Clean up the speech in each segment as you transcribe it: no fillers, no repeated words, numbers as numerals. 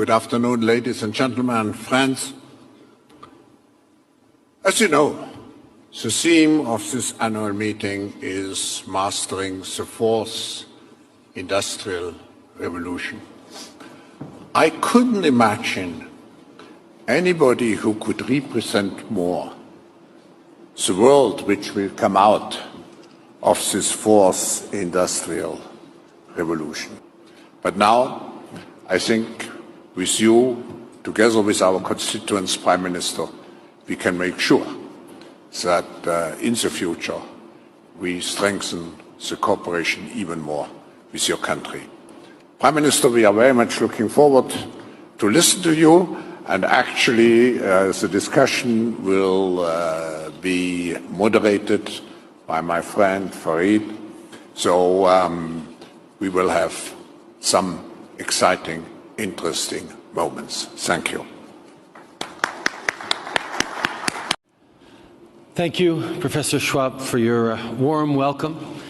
Good afternoon, ladies and gentlemen, friends. As you know, the theme of this annual meeting is Mastering the Fourth Industrial Revolution. I couldn't imagine anybody who could represent more the world which will come out of this fourth industrial revolution. But now, I think with you, together with our constituents, Prime Minister, we can make sure that in the future we strengthen the cooperation even more with your country. Prime Minister, we are very much looking forward to listen to you, and actually the discussion will be moderated by my friend Farid. So we will have some exciting, interesting moments. Thank you. Thank you, Professor Schwab, for your warm welcome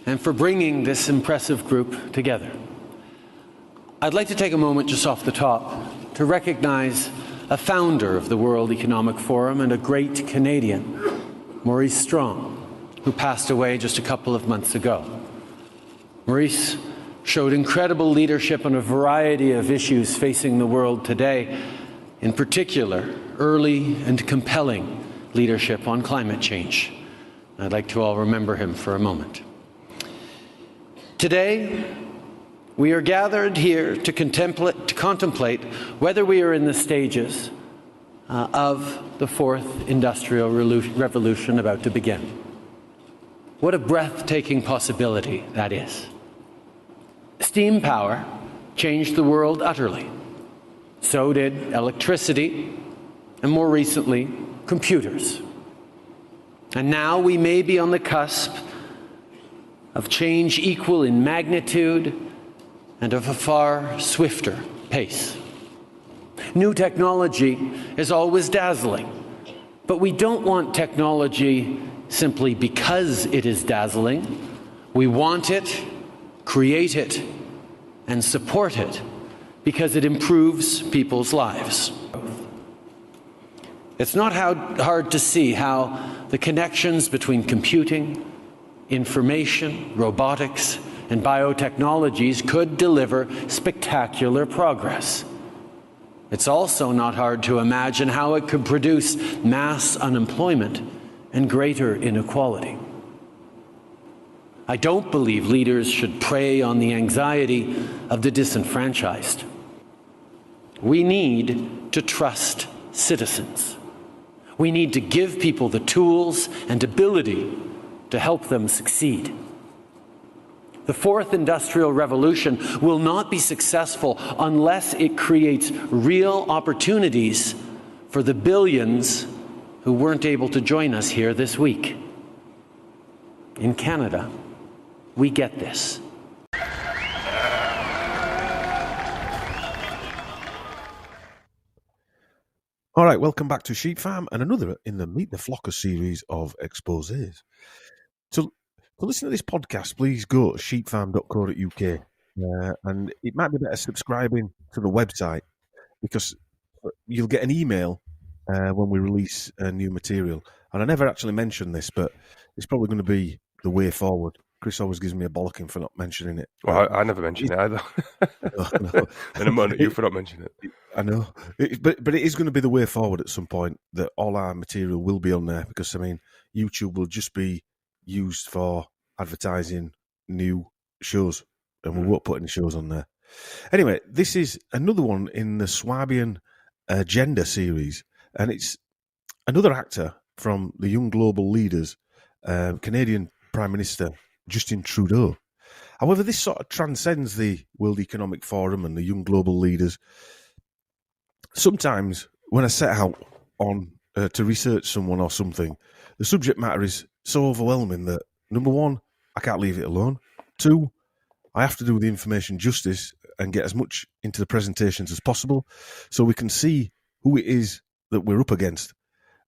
and for bringing this impressive group together. I'd like to take a moment just off the top to recognize a founder of the World Economic Forum and a great Canadian, Maurice Strong, who passed away just a couple of months ago. Maurice showed incredible leadership on a variety of issues facing the world today, in particular, early and compelling leadership on climate change. I'd like to all remember him for a moment. Today, we are gathered here to contemplate whether we are in the stages of the fourth industrial revolution about to begin. What a breathtaking possibility that is. Steam power changed the world utterly. So did electricity, and more recently, computers. And now we may be on the cusp of change equal in magnitude and of a far swifter pace. New technology is always dazzling, but we don't want technology simply because it is dazzling. We want it, create it, and support it because it improves people's lives. It's not hard to see how the connections between computing, information, robotics, and biotechnologies could deliver spectacular progress. It's also not hard to imagine how it could produce mass unemployment and greater inequality. I don't believe leaders should prey on the anxiety of the disenfranchised. We need to trust citizens. We need to give people the tools and ability to help them succeed. The fourth industrial revolution will not be successful unless it creates real opportunities for the billions who weren't able to join us here this week. In Canada, we get this. All right, welcome back to Sheep Farm and another in the Meet the Flocker series of exposés. To listen to this podcast, please go to sheepfarm.co.uk and it might be better subscribing to the website because you'll get an email when we release new material. And I never actually mentioned this, but it's probably going to be the way forward. Chris always gives me a bollocking for not mentioning it. Well, I never mentioned it either. No. And I'm on at you for not mentioning it. I know. But it is going to be the way forward at some point that all our material will be on there because, I mean, YouTube will just be used for advertising new shows and we won't put any shows on there. Anyway, this is another one in the Swabian Agenda series and it's another actor from the Young Global Leaders, Canadian Prime Minister Justin Trudeau. However, this sort of transcends the World Economic Forum and the Young Global Leaders. Sometimes when I set out on to research someone or something, the subject matter is so overwhelming that, number one, I can't leave it alone. Two, I have to do the information justice and get as much into the presentations as possible so we can see who it is that we're up against.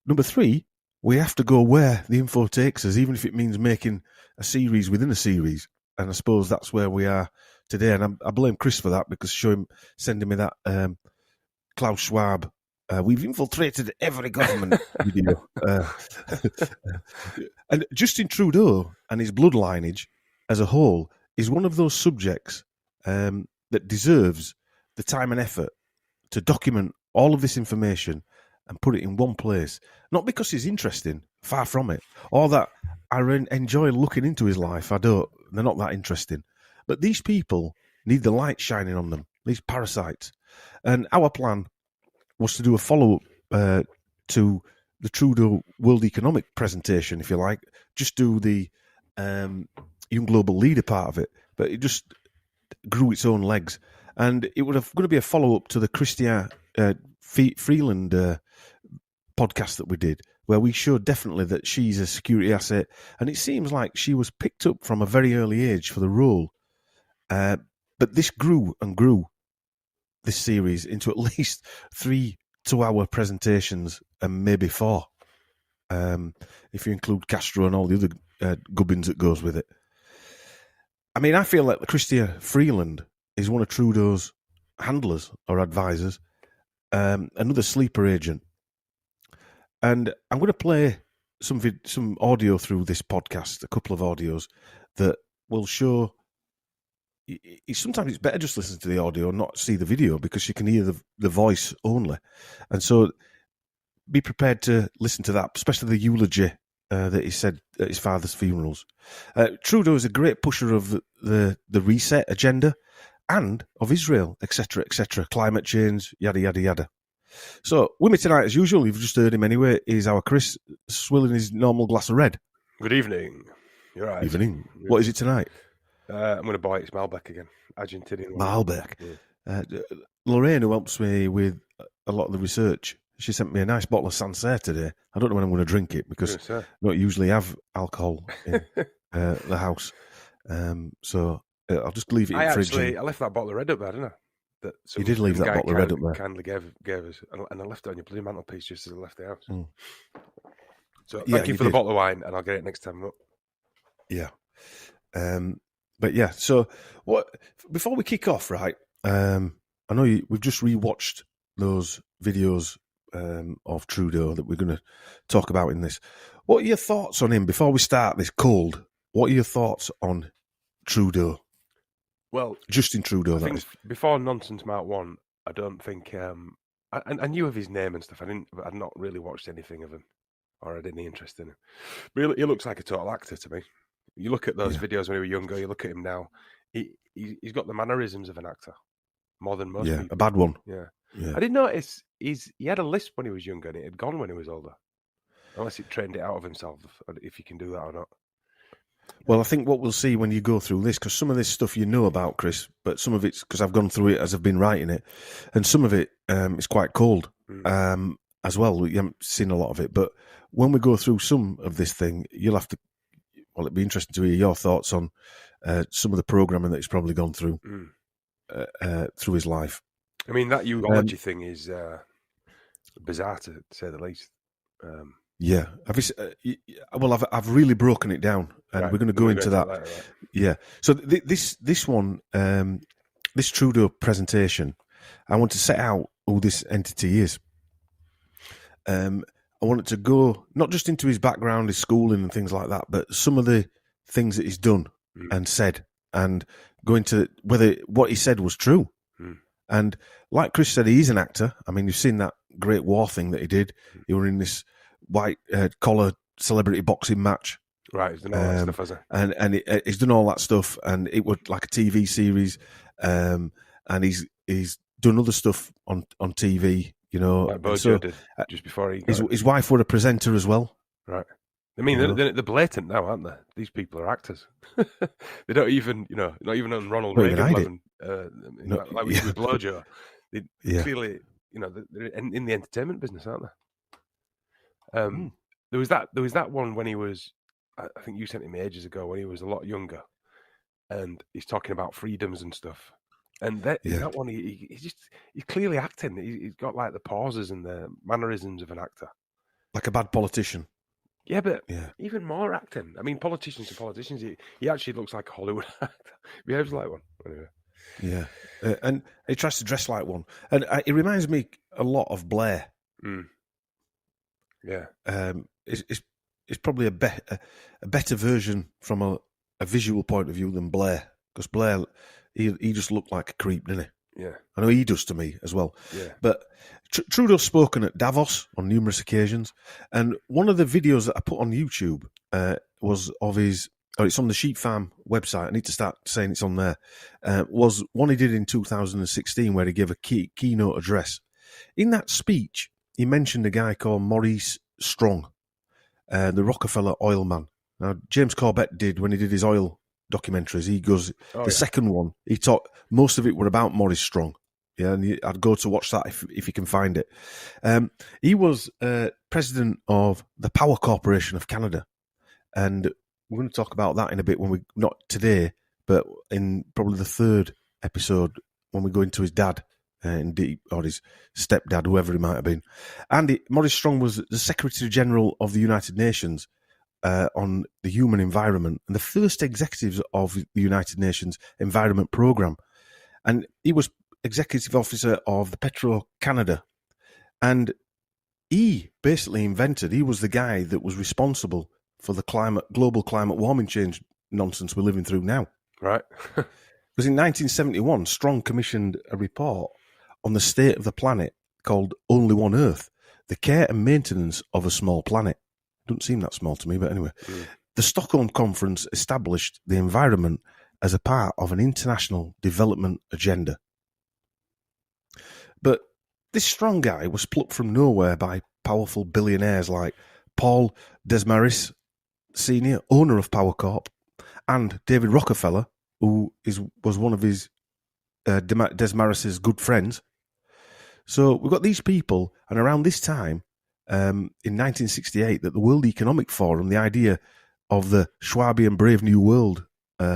Number three, we have to go where the info takes us, even if it means making a series within a series. And I suppose that's where we are today. And I blame Chris for that because sending me that Klaus Schwab, we've infiltrated every government video. And Justin Trudeau and his blood lineage as a whole is one of those subjects that deserves the time and effort to document all of this information and put it in one place. Not because he's interesting, far from it, or that I enjoy looking into his life. I don't. They're not that interesting. But these people need the light shining on them, these parasites. And our plan was to do a follow-up to the Trudeau World Economic presentation, if you like. Just do the Young Global Leader part of it. But it just grew its own legs. And it would have going to be a follow-up to the Christian Freeland podcast that we did, where we showed definitely that she's a security asset. And it seems like she was picked up from a very early age for the role. But this grew and grew, this series, into at least 3 2-hour presentations and maybe 4, if you include Castro and all the other gubbins that goes with it. I mean, I feel like Chrystia Freeland is one of Trudeau's handlers or advisors, another sleeper agent. And I'm going to play some audio through this podcast, a couple of audios that will show. Sometimes it's better just listen to the audio and not see the video because you can hear the voice only. And so be prepared to listen to that, especially the eulogy that he said at his father's funerals. Trudeau is a great pusher of the reset agenda and of Israel, etc., climate change, yada, yada, yada. So with me tonight, as usual, you've just heard him anyway, is our Chris swilling his normal glass of red. Good evening. You're right. Evening. What is it tonight? I'm going to buy it. It's Malbec again. Argentinian. Malbec. Yeah. Lorraine, who helps me with a lot of the research, she sent me a nice bottle of Sancerre today. I don't know when I'm going to drink it because I don't usually have alcohol in the house. So I'll just leave it in the fridge. I left that bottle of red up there, didn't I? You did leave that bottle of red up there. Kindly gave us, and I left it on your bloody mantelpiece just as I left the house. Mm. So thank you for the bottle of wine, and I'll get it next time up. Yeah. But yeah, so what? Before we kick off, right? I know we've just rewatched those videos of Trudeau that we're going to talk about in this. What are your thoughts on him before we start this cold? What are your thoughts on Trudeau? Well, Justin Trudeau. I think before Nonsense Mark 1, I don't think I knew of his name and stuff. I'd not really watched anything of him or had any interest in him. But he looks like a total actor to me. You look at those videos when he was younger, you look at him now, he's got the mannerisms of an actor, more than most people. A bad one. Yeah. I did notice he had a lisp when he was younger and it had gone when he was older. Unless he trained it out of himself, if he can do that or not. Well, I think what we'll see when you go through this, because some of this stuff you know about, Chris, but some of it's because I've gone through it as I've been writing it, and some of it is quite cold as well. You haven't seen a lot of it, but when we go through some of this thing, you'll have to. Well, it'd be interesting to hear your thoughts on some of the programming that he's probably gone through through his life. I mean, that eulogy thing is bizarre to say the least. Yeah, I've really broken it down, and we're going to go into that. Later, right? Yeah. So this one, this Trudeau presentation, I want to set out who this entity is. I wanted to go not just into his background, his schooling and things like that, but some of the things that he's done and said, and go into whether what he said was true. And like Chris said, he is an actor. I mean, you've seen that Great War thing that he did. He was in this white collar celebrity boxing match. Right, he's done all that stuff, has he? And he's done all that stuff, and it was like a TV series. And he's done other stuff on TV. You know, like Bojo did just before he. His wife was a presenter as well. Right. I mean, they're blatant now, aren't they? These people are actors. They don't even, not even on Ronald Reagan. Like we did with Bojo. They clearly, they're in the entertainment business, aren't they? There was that one when he was. I think you sent him ages ago when he was a lot younger, and he's talking about freedoms and stuff. And that one, he's clearly acting. He's got like the pauses and the mannerisms of an actor, like a bad politician. Yeah, but even more acting. I mean, politicians are politicians. He actually looks like a Hollywood actor. He behaves like one. Anyway. Yeah, and he tries to dress like one. And it reminds me a lot of Blair. Yeah. It's probably a better version from a visual point of view than Blair, because Blair, he just looked like a creep, didn't he? Yeah. I know he does to me as well. Yeah. But Trudeau's spoken at Davos on numerous occasions, and one of the videos that I put on YouTube was of his. Oh, it's on the Sheep Farm website. I need to start saying it's on there. Was one he did in 2016 where he gave a keynote address. In that speech, he mentioned a guy called Maurice Strong, the Rockefeller oil man. Now, James Corbett did when he did his oil documentaries. He goes, second one, he talked, most of it were about Maurice Strong. Yeah, and I'd go to watch that if you can find it. He was president of the Power Corporation of Canada, and we're going to talk about that in a bit not today, but in probably the third episode when we go into his dad or his stepdad, whoever he might have been. And Maurice Strong was the Secretary General of the United Nations on the human environment and the first executive of the United Nations Environment Programme. And he was executive officer of the Petro-Canada. And he basically he was the guy that was responsible for the global climate warming change nonsense we're living through now. Right. Because in 1971, Strong commissioned a report on the state of the planet called Only One Earth, the care and maintenance of a small planet. Doesn't seem that small to me, but anyway. The Stockholm Conference established the environment as a part of an international development agenda. But this Strong guy was plucked from nowhere by powerful billionaires like Paul Desmarais Sr., owner of Power Corp, and David Rockefeller, who was one of his Desmarais' good friends. So we've got these people, and around this time, in 1968, that the World Economic Forum, the idea of the Schwabian Brave New World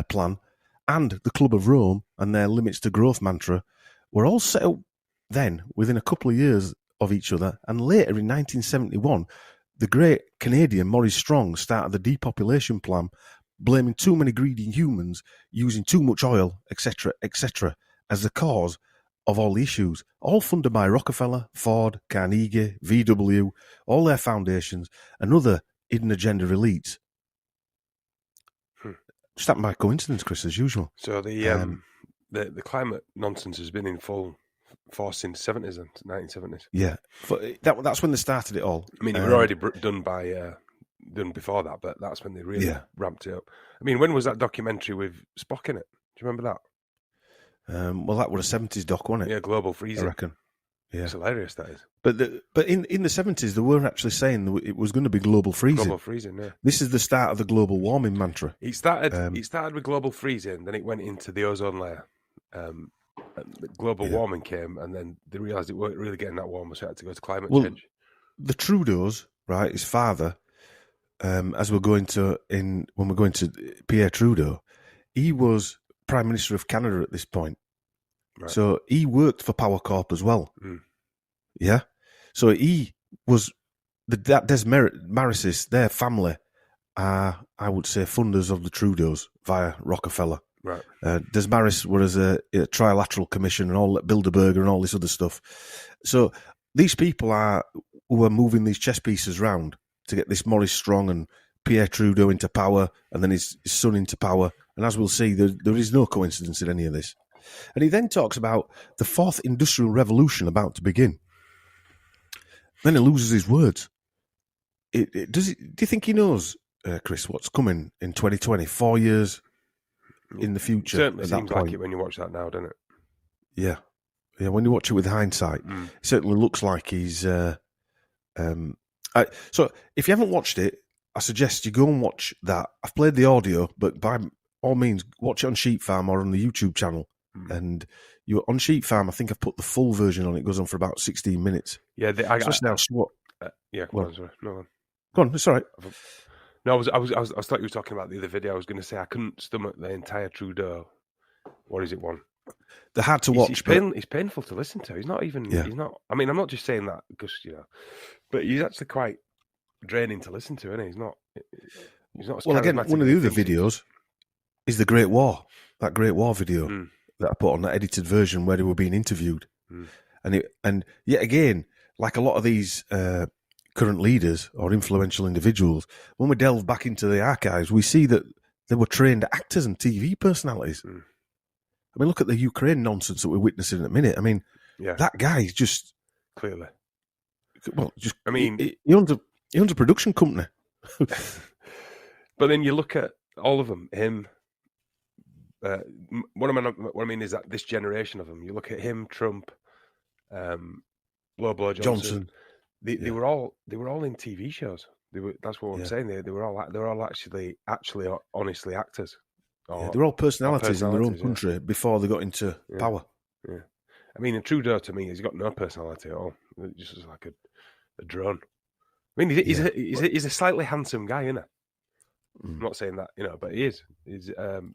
plan, and the Club of Rome and their limits to growth mantra were all set up then within a couple of years of each other. And later in 1971, the great Canadian Maurice Strong started the depopulation plan, blaming too many greedy humans, using too much oil, etc., as the cause of all the issues, all funded by Rockefeller, Ford, Carnegie, VW, all their foundations, and other hidden agenda elites. Just happened by coincidence, Chris, as usual. So the climate nonsense has been in full force since the 70s and 1970s. Yeah, that's when they started it all. I mean, it was already done before that, but that's when they really ramped it up. I mean, when was that documentary with Spock in it? Do you remember that? Well, that was a 70s doc, wasn't it? Yeah, Global Freezing. I reckon. Yeah, it's hilarious. That is. But in the 70s, they were actually saying that it was going to be global freezing. Global freezing. Yeah. This is the start of the global warming mantra. It started with global freezing, then it went into the ozone layer. And the global warming came, and then they realised it weren't really getting that warm, so it had to go to climate change. The Trudeaus, right, his father, as we're going to when we're going to Pierre Trudeau, he was Prime Minister of Canada at this point. Right. So he worked for Power Corp as well. Yeah. So he was that Desmarais, their family are, I would say, funders of the Trudeaus via Rockefeller. Right. Desmarais was a trilateral commission and all Bilderberger and all this other stuff. So these people who are moving these chess pieces round to get this Maurice Strong and Pierre Trudeau into power, and then his son into power. And as we'll see, there is no coincidence in any of this. And he then talks about the fourth industrial revolution about to begin. Then he loses his words. Do you think he knows, Chris, what's coming in 2020, 4 years in the future? Certainly seems like it when you watch that now, doesn't it? Yeah. Yeah, when you watch it with hindsight, it certainly looks like he's... so if you haven't watched it, I suggest you go and watch that. I've played the audio, but by all means, watch it on Sheep Farm or on the YouTube channel. And you're on Sheep Farm. I think I've put the full version on. It goes on for about 16 minutes. Yeah, go on. No, go on. It's all right. No, I thought you were talking about the other video. I was going to say I couldn't stomach the entire Trudeau. What is it one? They're hard to watch. He's painful to listen to. He's not even. Yeah. He's not. I mean, I'm not just saying that because but he's actually quite draining to listen to, isn't he? He's not. Well, again, one of the other videos is the Great War. That Great War video that I put on that edited version where they were being interviewed. And And yet again, like a lot of these current leaders or influential individuals, when we delve back into the archives, we see that they were trained actors and TV personalities. I mean, look at the Ukraine nonsense that we're witnessing in a minute. I mean, that guy is just clearly. Well, just he owns a production company. But then you look at all of them. Him. What I mean is that this generation of them. You look at him, Trump, Blow Johnson. They were all in TV shows. That's what I'm saying. They were all actually honestly actors. They're all personalities in their own country before they got into power. Yeah, I mean, Trudeau to me, he's got no personality at all. He's just like a drone. I mean, he's a slightly handsome guy, isn't he? I'm not saying that, but he is. But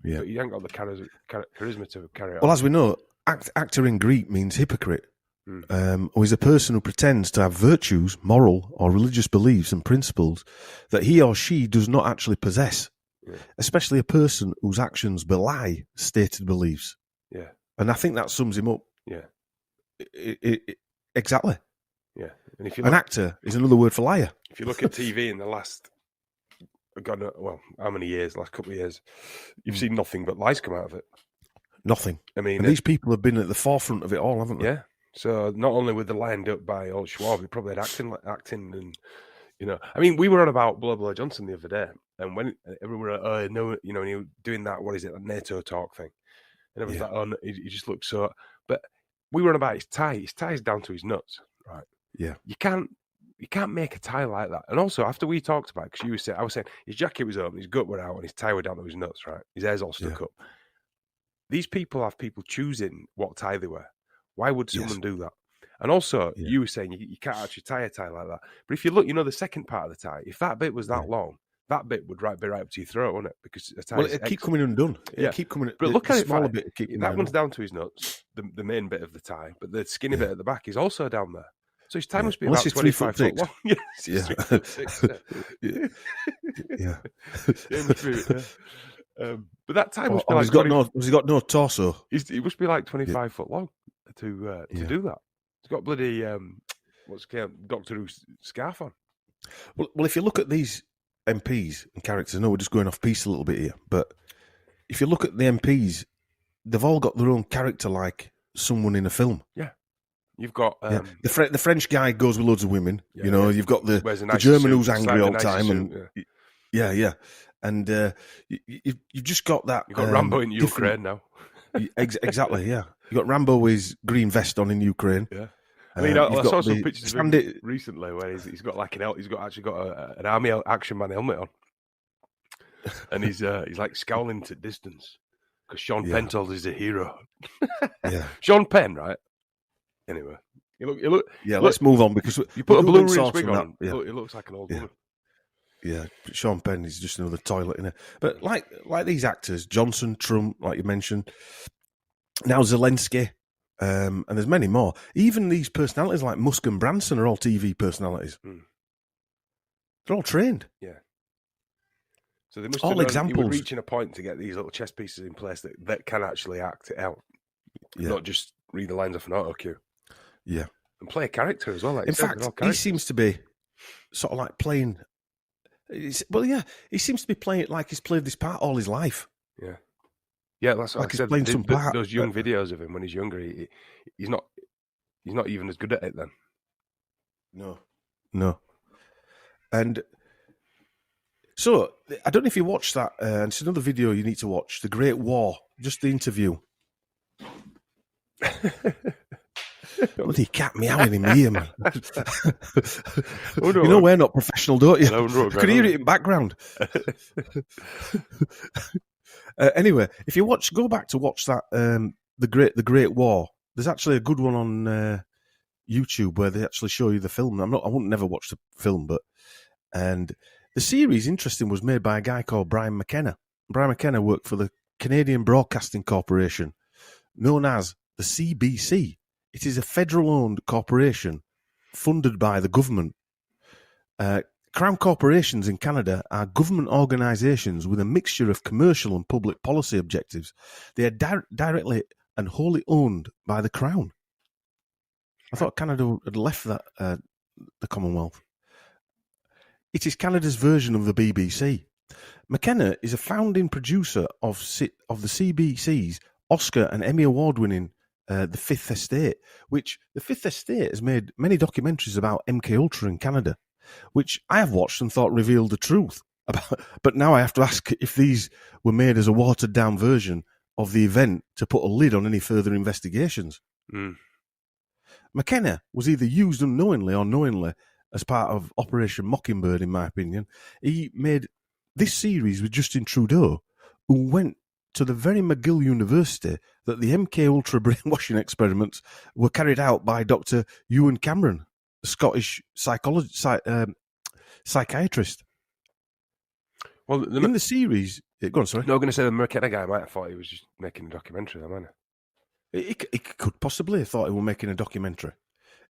he ain't got the charisma to carry it. Well, as we know, actor in Greek means hypocrite. Or is a person who pretends to have virtues, moral or religious beliefs and principles that he or she does not actually possess, especially a person whose actions belie stated beliefs. Yeah. And I think that sums him up. Yeah. Exactly. Yeah. And if an actor is another word for liar. If you look at TV in the last, how many years, last couple of years, you've seen nothing but lies come out of it. Nothing. I mean, and these people have been at the forefront of it all, haven't they? Yeah. So not only were they lined up by old Schwab, he probably had acting and, I mean, we were on about Blow Johnson the other day, and when everyone were no, and he was doing that, what is it, a NATO talk thing, and everyone's like, he just looks so, but we were on about his tie. His tie is down to his nuts, right? Yeah. You can't make a tie like that. And also, after we talked about it, because I was saying his jacket was open, his gut were out, and his tie were down to his nuts, right? His hair's all stuck up. These people have people choosing what tie they wear. Why would someone do that? And also, you were saying you can't actually tie a tie like that. But if you look, the second part of the tie, if that bit was that long, that bit would be right up to your throat, wouldn't it? Because a tie it'd keep coming undone. It'd keep coming. But look at it, smaller bit. That one's down to his nuts, the main bit of the tie, but the skinny bit at the back is also down there. So his tie must be about 25 foot long. Yes, 3'6". But that tie must be like. Has he got no torso? He must be like 25 foot long to do that. He's got bloody Doctor Who scarf on. Well, if you look at these MPs and characters, I know we're just going off piece a little bit here, but if you look at the MPs, they've all got their own character, like someone in a film. Yeah. You've got the French guy goes with loads of women. You've got the German who's angry all the time, and and you've just got that. You've got Rambo in Ukraine now. Exactly, yeah. You got Rambo with his green vest on in Ukraine. Yeah, I mean, I saw some pictures of him recently where he's got like he's got an army action man helmet on, and he's like scowling to distance because Sean Penn told he's a hero. Sean Penn, right? Anyway, you look. Yeah, let's move on because you put a blue rinse wig on. It looks like an old woman. Yeah, Sean Penn is just another toilet in it. But like these actors, Johnson, Trump, like you mentioned, now Zelensky, and there's many more. Even these personalities like Musk and Branson are all TV personalities. They're all trained. Yeah. So they must all have examples. He was reaching a point to get these little chess pieces in place that can actually act it out, not just read the lines off an auto cue. Yeah, and play a character as well. Like in fact, he seems to be sort of like playing. He seems to be playing it like he's played this part all his life. Yeah, that's what like I said. Playing some part, those young videos of him when he's younger, he's not even as good at it then. No. And so I don't know if you watched that. And it's another video you need to watch: The Great War. Just the interview. Bloody cat meowing in my ear, man. We're not professional, don't you? I could hear it in background. Anyway, if you go back to watch that, the Great War. There's actually a good one on YouTube where they actually show you the film. I wouldn't never watch the film, and the series, interesting, was made by a guy called Brian McKenna. Brian McKenna worked for the Canadian Broadcasting Corporation, known as the CBC. It is a federal-owned corporation funded by the government. Crown corporations in Canada are government organisations with a mixture of commercial and public policy objectives. They are directly and wholly owned by the Crown. I thought Canada had left that the Commonwealth. It is Canada's version of the BBC. McKenna is a founding producer of the CBC's Oscar and Emmy Award-winning The Fifth Estate, which the Fifth Estate has made many documentaries about MKUltra in Canada, which I have watched and thought revealed the truth about. But now I have to ask if these were made as a watered-down version of the event to put a lid on any further investigations. McKenna was either used unknowingly or knowingly as part of Operation Mockingbird, in my opinion. He made this series with Justin Trudeau, who went to the very McGill University that the MKUltra brainwashing experiments were carried out by Dr. Ewan Cameron, a Scottish psychiatrist. Well, in the series... Go on, sorry. No, I'm going to say the McKenna guy might have thought he was just making a documentary, might he could possibly have thought he was making a documentary.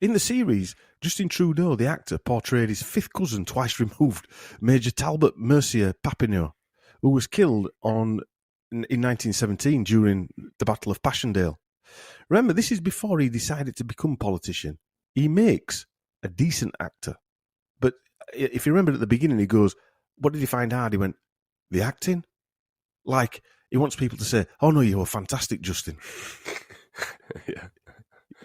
In the series, Justin Trudeau, the actor, portrayed his fifth cousin, twice removed, Major Talbot Mercier Papineau, who was killed in 1917 during the Battle of Passchendaele. Remember, this is before he decided to become politician. He makes a decent actor. But if you remember at the beginning, he goes, what did he find hard? He went, the acting? Like, he wants people to say, oh, no, you were fantastic, Justin. Yeah.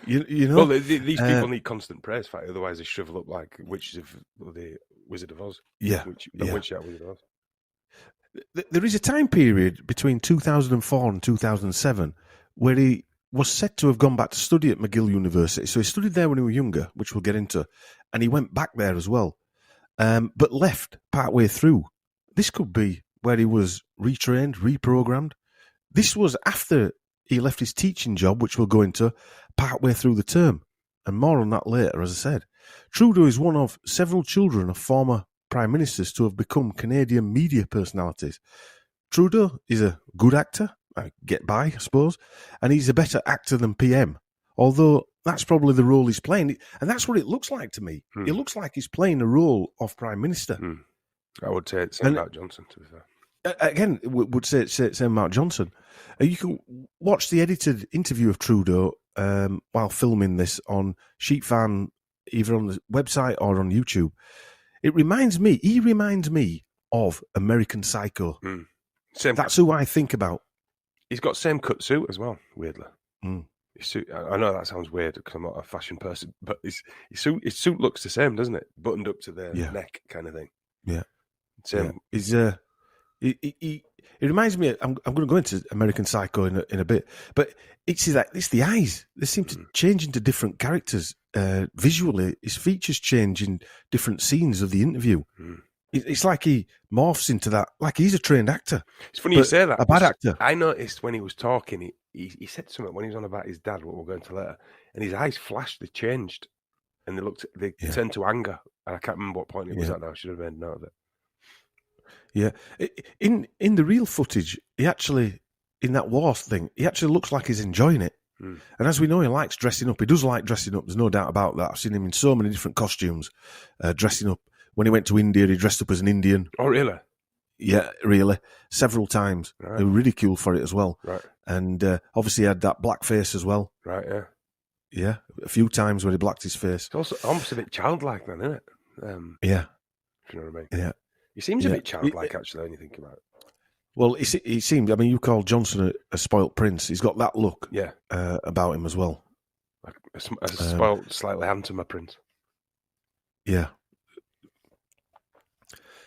You know? Well, these people need constant praise, fact, otherwise they shrivel up like witches of the Wizard of Oz. Yeah. Witch out Wizard of Oz. There is a time period between 2004 and 2007 where he was said to have gone back to study at McGill University. So he studied there when he was younger, which we'll get into, and he went back there as well, but left partway through. This could be where he was retrained, reprogrammed. This was after he left his teaching job, which we'll go into, partway through the term. And more on that later, as I said. Trudeau is one of several children of former Prime Ministers to have become Canadian media personalities. Trudeau is a good actor, get by, I suppose, and he's a better actor than PM, although that's probably the role he's playing. And that's what it looks like to me. It looks like he's playing a role of Prime Minister. I would say it's Mark Johnson, to be fair. Again, would say it's Mark Johnson. You can watch the edited interview of Trudeau while filming this on Sheep Farm, either on the website or on YouTube. He reminds me of American Psycho. That's who I think about. He's got same cut suit as well, weirdly. His suit, I know that sounds weird because I'm not a fashion person, but his suit looks the same, doesn't it? Buttoned up to the neck kind of thing. Yeah. Same. Yeah. He reminds me. I'm going to go into American Psycho in a bit, but it's the eyes. They seem to change into different characters visually. His features change in different scenes of the interview. It's like he morphs into that. Like he's a trained actor. It's funny you say that. A bad actor. I noticed when he was talking, he said something when he was on about his dad. What we're going to later, and his eyes flashed. They changed, and they turned to anger. And I can't remember what point it was at now. I should have made note of it. Yeah, in the real footage, he actually, in that war thing, he actually looks like he's enjoying it. And as we know, he likes dressing up. He does like dressing up. There's no doubt about that. I've seen him in so many different costumes, dressing up. When he went to India, he dressed up as an Indian. Oh, really? Yeah, really. Several times. Right. They were ridiculed for it as well. Right. And obviously he had that black face as well. Right, yeah. Yeah, a few times when he blacked his face. It's also almost a bit childlike then, isn't it? Yeah. If you know what I mean? Yeah. He seems a bit childlike, actually, when you think about it. Well, he seemed, I mean, you call Johnson a spoilt prince. He's got that look about him as well. Like a spoilt, slightly handsomer prince. Yeah.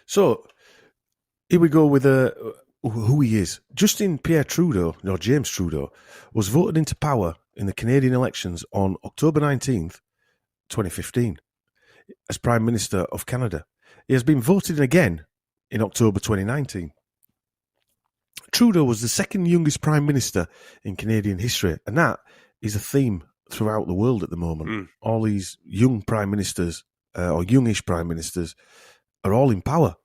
So, here we go with who he is. Justin Pierre Trudeau, or James Trudeau, was voted into power in the Canadian elections on October 19th, 2015, as Prime Minister of Canada. He has been voted in again in October 2019. Trudeau was the second youngest Prime Minister in Canadian history, and that is a theme throughout the world at the moment. All these young Prime Ministers, or youngish Prime Ministers, are all in power.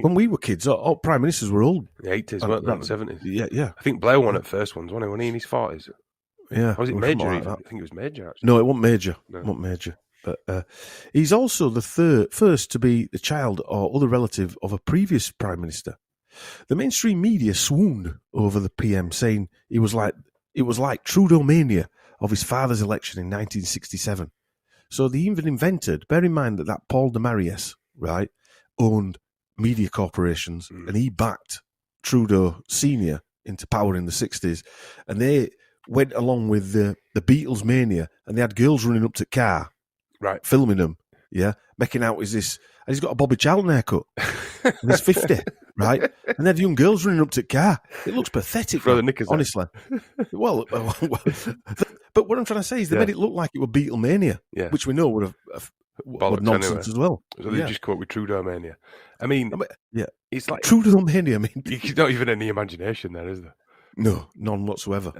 When we were kids, all Prime Ministers were old. The 80s, weren't they? 70s. Yeah. I think Blair won at first ones, wasn't he in his 40s? Yeah. Or was it Major? Like I think it was Major, actually. No, it wasn't Major. No. It wasn't Major. But he's also the first to be the child or other relative of a previous Prime Minister. The mainstream media swooned over the PM, saying it was like Trudeau mania of his father's election in 1967. So they even invented, bear in mind that Paul de Mariès, right, owned media corporations, and he backed Trudeau Senior into power in the 60s, and they went along with the Beatles mania, and they had girls running up to the car, right, filming them, making out as this, and he's got a Bobby Charlton haircut, and he's 50, right, and they had young girls running up to the car. It looks pathetic, throw the knickers honestly. Well, but what I'm trying to say is they made it look like it was Beatlemania, which we know would have nonsense as well. So they just come up with Trudeau mania. I mean, it's like Trudeau mania. I mean, there's not even any imagination there, is there? No, none whatsoever.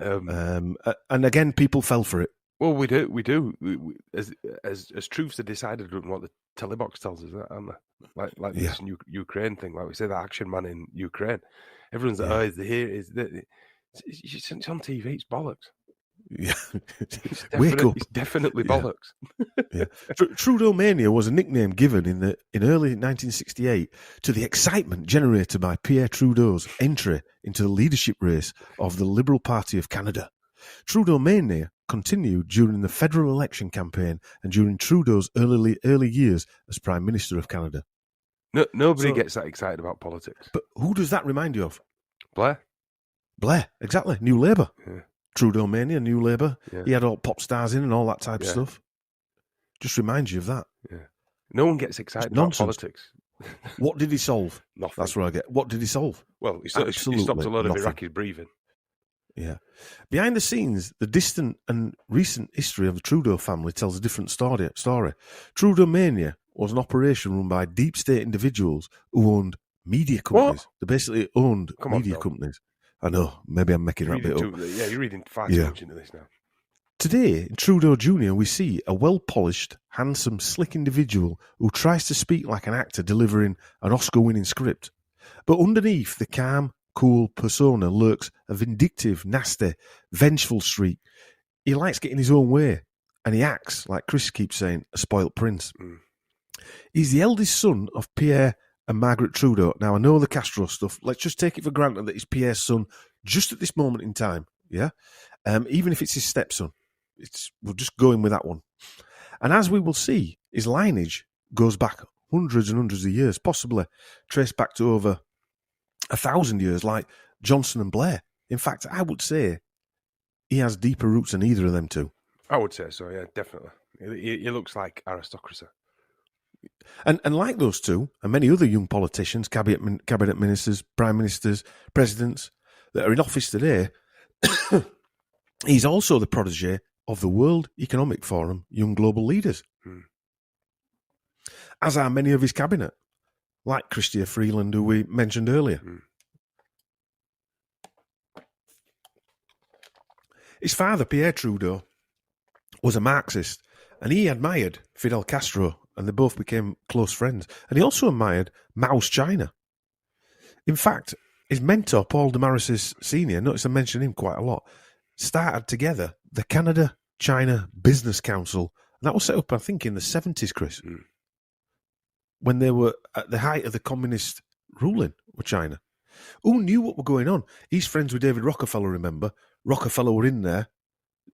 And again, people fell for it. Well, we do. We, as truths are decided on what the telebox tells us, aren't they? Like this Ukraine thing, like we say, the action man in Ukraine. Everyone's like, is here? It's on TV. It's bollocks. Yeah, Wake up! It's definitely bollocks. Trudeau mania was a nickname given in early 1968 to the excitement generated by Pierre Trudeau's entry into the leadership race of the Liberal Party of Canada. Trudeau mania continued during the federal election campaign and during Trudeau's early years as Prime Minister of Canada. Nobody gets that excited about politics. But who does that remind you of? Blair, exactly. New Labour. Yeah. Trudeau mania, New Labour. Yeah. He had all pop stars in and all that type of stuff. Just reminds you of that. Yeah. No one gets excited about politics. What did he solve? Nothing. That's what I get. What did he solve? Well, he stopped a load of Iraqis breathing. Yeah. Behind the scenes, the distant and recent history of the Trudeau family tells a different story. Trudeau mania was an operation run by deep state individuals who owned media companies. They basically owned media companies. I know, maybe I'm making that bit up. You're reading far too much into this now. Today, in Trudeau Jr., we see a well-polished, handsome, slick individual who tries to speak like an actor delivering an Oscar-winning script. But underneath the calm, cool persona lurks a vindictive, nasty, vengeful streak. He likes getting his own way, and he acts, like Chris keeps saying, a spoilt prince. He's the eldest son of Pierre and Margaret Trudeau. Now, I know the Castro stuff. Let's just take it for granted that it's Pierre's son just at this moment in time, even if it's his stepson. We're just going with that one. And as we will see, his lineage goes back hundreds and hundreds of years, possibly traced back to over 1,000 years, like Johnson and Blair. In fact, I would say he has deeper roots than either of them two. I would say so, yeah, definitely. He looks like aristocracy. And like those two, and many other young politicians, cabinet ministers, prime ministers, presidents that are in office today, he's also the protege of the World Economic Forum Young Global Leaders, as are many of his cabinet, like Chrystia Freeland, who we mentioned earlier. His father, Pierre Trudeau, was a Marxist, and he admired Fidel Castro, and they both became close friends. And he also admired Mao's China. In fact, his mentor, Paul de Mariès Senior, notice I mention him quite a lot, started together the Canada-China Business Council. And that was set up, I think, in the 70s, Chris, when they were at the height of the communist ruling of China. Who knew what was going on? He's friends with David Rockefeller, remember? Rockefeller were in there,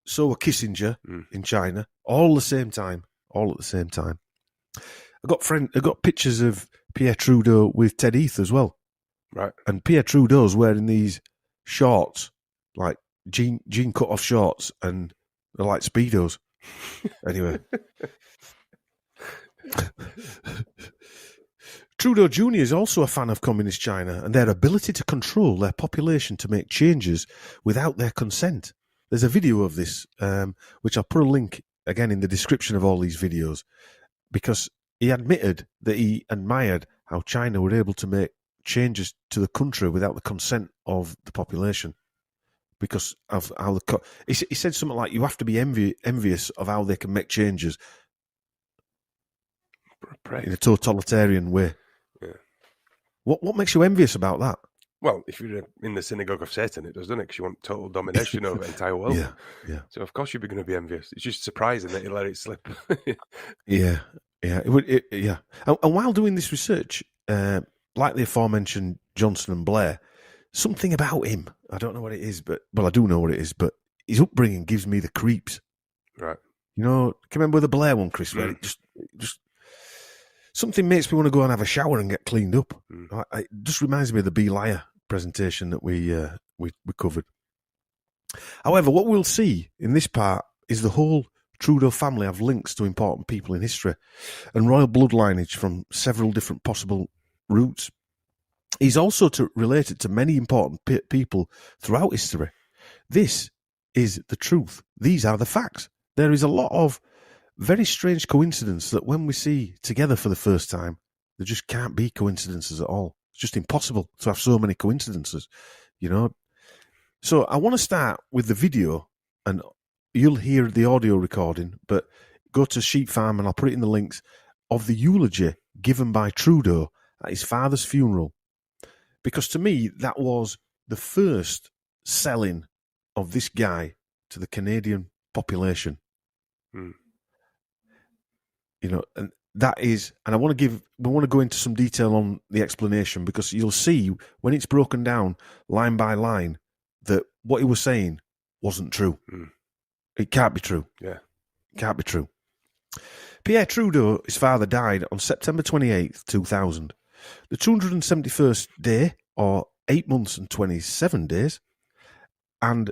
so were Kissinger in China, all at the same time. I got pictures of Pierre Trudeau with Ted Heath as well. Right. And Pierre Trudeau's wearing these shorts, like jean cut-off shorts, and they're like Speedos. Anyway. Trudeau Jr. is also a fan of Communist China and their ability to control their population to make changes without their consent. There's a video of this, which I'll put a link again in the description of all these videos, because he admitted that he admired how China were able to make changes to the country without the consent of the population, because of how he said something like, you have to be envious of how they can make changes in a totalitarian way. Yeah. What makes you envious about that? Well, if you're in the synagogue of Satan, it does, doesn't it? Because you want total domination over the entire world. Yeah. So of course you're going to be envious. It's just surprising that you let it slip. Yeah. And while doing this research, like the aforementioned Johnson and Blair, something about him, I don't know what it is, but I do know what it is, but his upbringing gives me the creeps. Right. You know, can you remember the Blair one, Chris? Where it just something makes me want to go and have a shower and get cleaned up. It just reminds me of the Be Liar presentation that we covered. However, what we'll see in this part is the whole Trudeau family have links to important people in history and royal bloodlineage from several different possible routes. He's also related to many important people throughout history. This is the truth. These are the facts. There is a lot of very strange coincidence that when we see together for the first time, there just can't be coincidences at all. It's just impossible to have so many coincidences, you know. So I want to start with the video, and you'll hear the audio recording, but go to Sheep Farm and I'll put it in the links of the eulogy given by Trudeau at his father's funeral. Because to me, that was the first selling of this guy to the Canadian population. You know, and that is, and we want to go into some detail on the explanation, because you'll see when it's broken down line by line that what he was saying wasn't true. It can't be true. Yeah. It can't be true. Pierre Trudeau, his father, died on September 28th, 2000. The 271st day, or 8 months and 27 days, and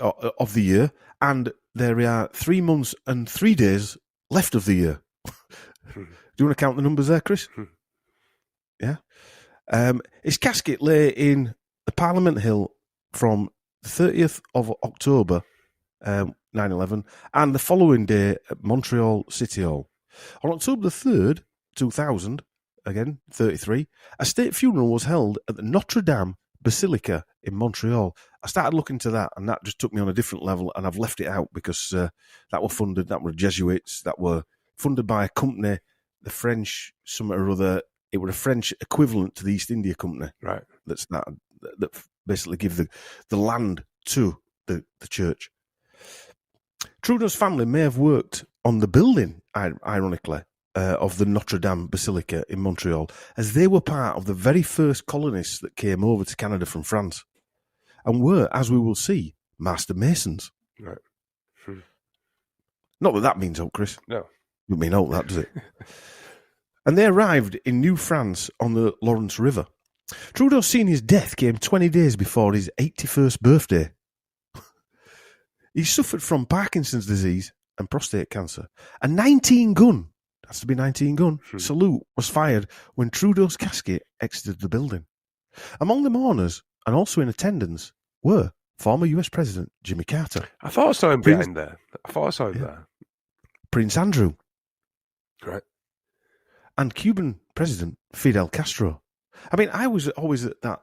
of the year, and there are 3 months and 3 days left of the year. Do you want to count the numbers there, Chris? Yeah. His casket lay in the Parliament Hill from the 30th of October, 9/11, and the following day at Montreal City Hall. On October the 3rd, 2000, again, 33, a state funeral was held at the Notre Dame Basilica in Montreal. I started looking to that, and that just took me on a different level, and I've left it out because that were Jesuits, that were funded by a company, the French, something or other. It were a French equivalent to the East India Company. Right. That basically give the land to the church. Trudeau's family may have worked on the building, ironically, of the Notre Dame Basilica in Montreal, as they were part of the very first colonists that came over to Canada from France, and were, as we will see, master masons. Right. Not that means hope, Chris. No. Doesn't mean hope, that does it? And they arrived in New France on the Lawrence River. Trudeau Sr.'s death came 20 days before his 81st birthday. He suffered from Parkinson's disease and prostate cancer. A 19-gun, has to be 19-gun, salute was fired when Trudeau's casket exited the building. Among the mourners, and also in attendance, were former US President Jimmy Carter. I thought I saw him behind there. There. Prince Andrew. Right. And Cuban President Fidel Castro. I mean, I was always at that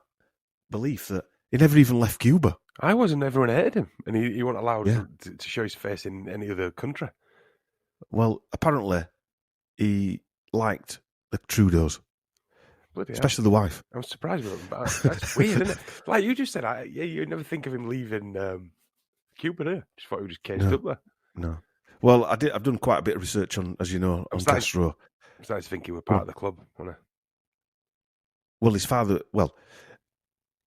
belief that he never even left Cuba. I wasn't. Everyone hated him, and he wasn't allowed to show his face in any other country. Well, apparently, he liked the Trudeaus, especially the wife. I'm surprised with him, but that's weird, isn't it? Like you just said, you never think of him leaving Cuba, do you? Just thought he was just caged up there. No. Well, I've done quite a bit of research on, as you know, on Castro. I started to think he was part of the club, wasn't he? Well, his father,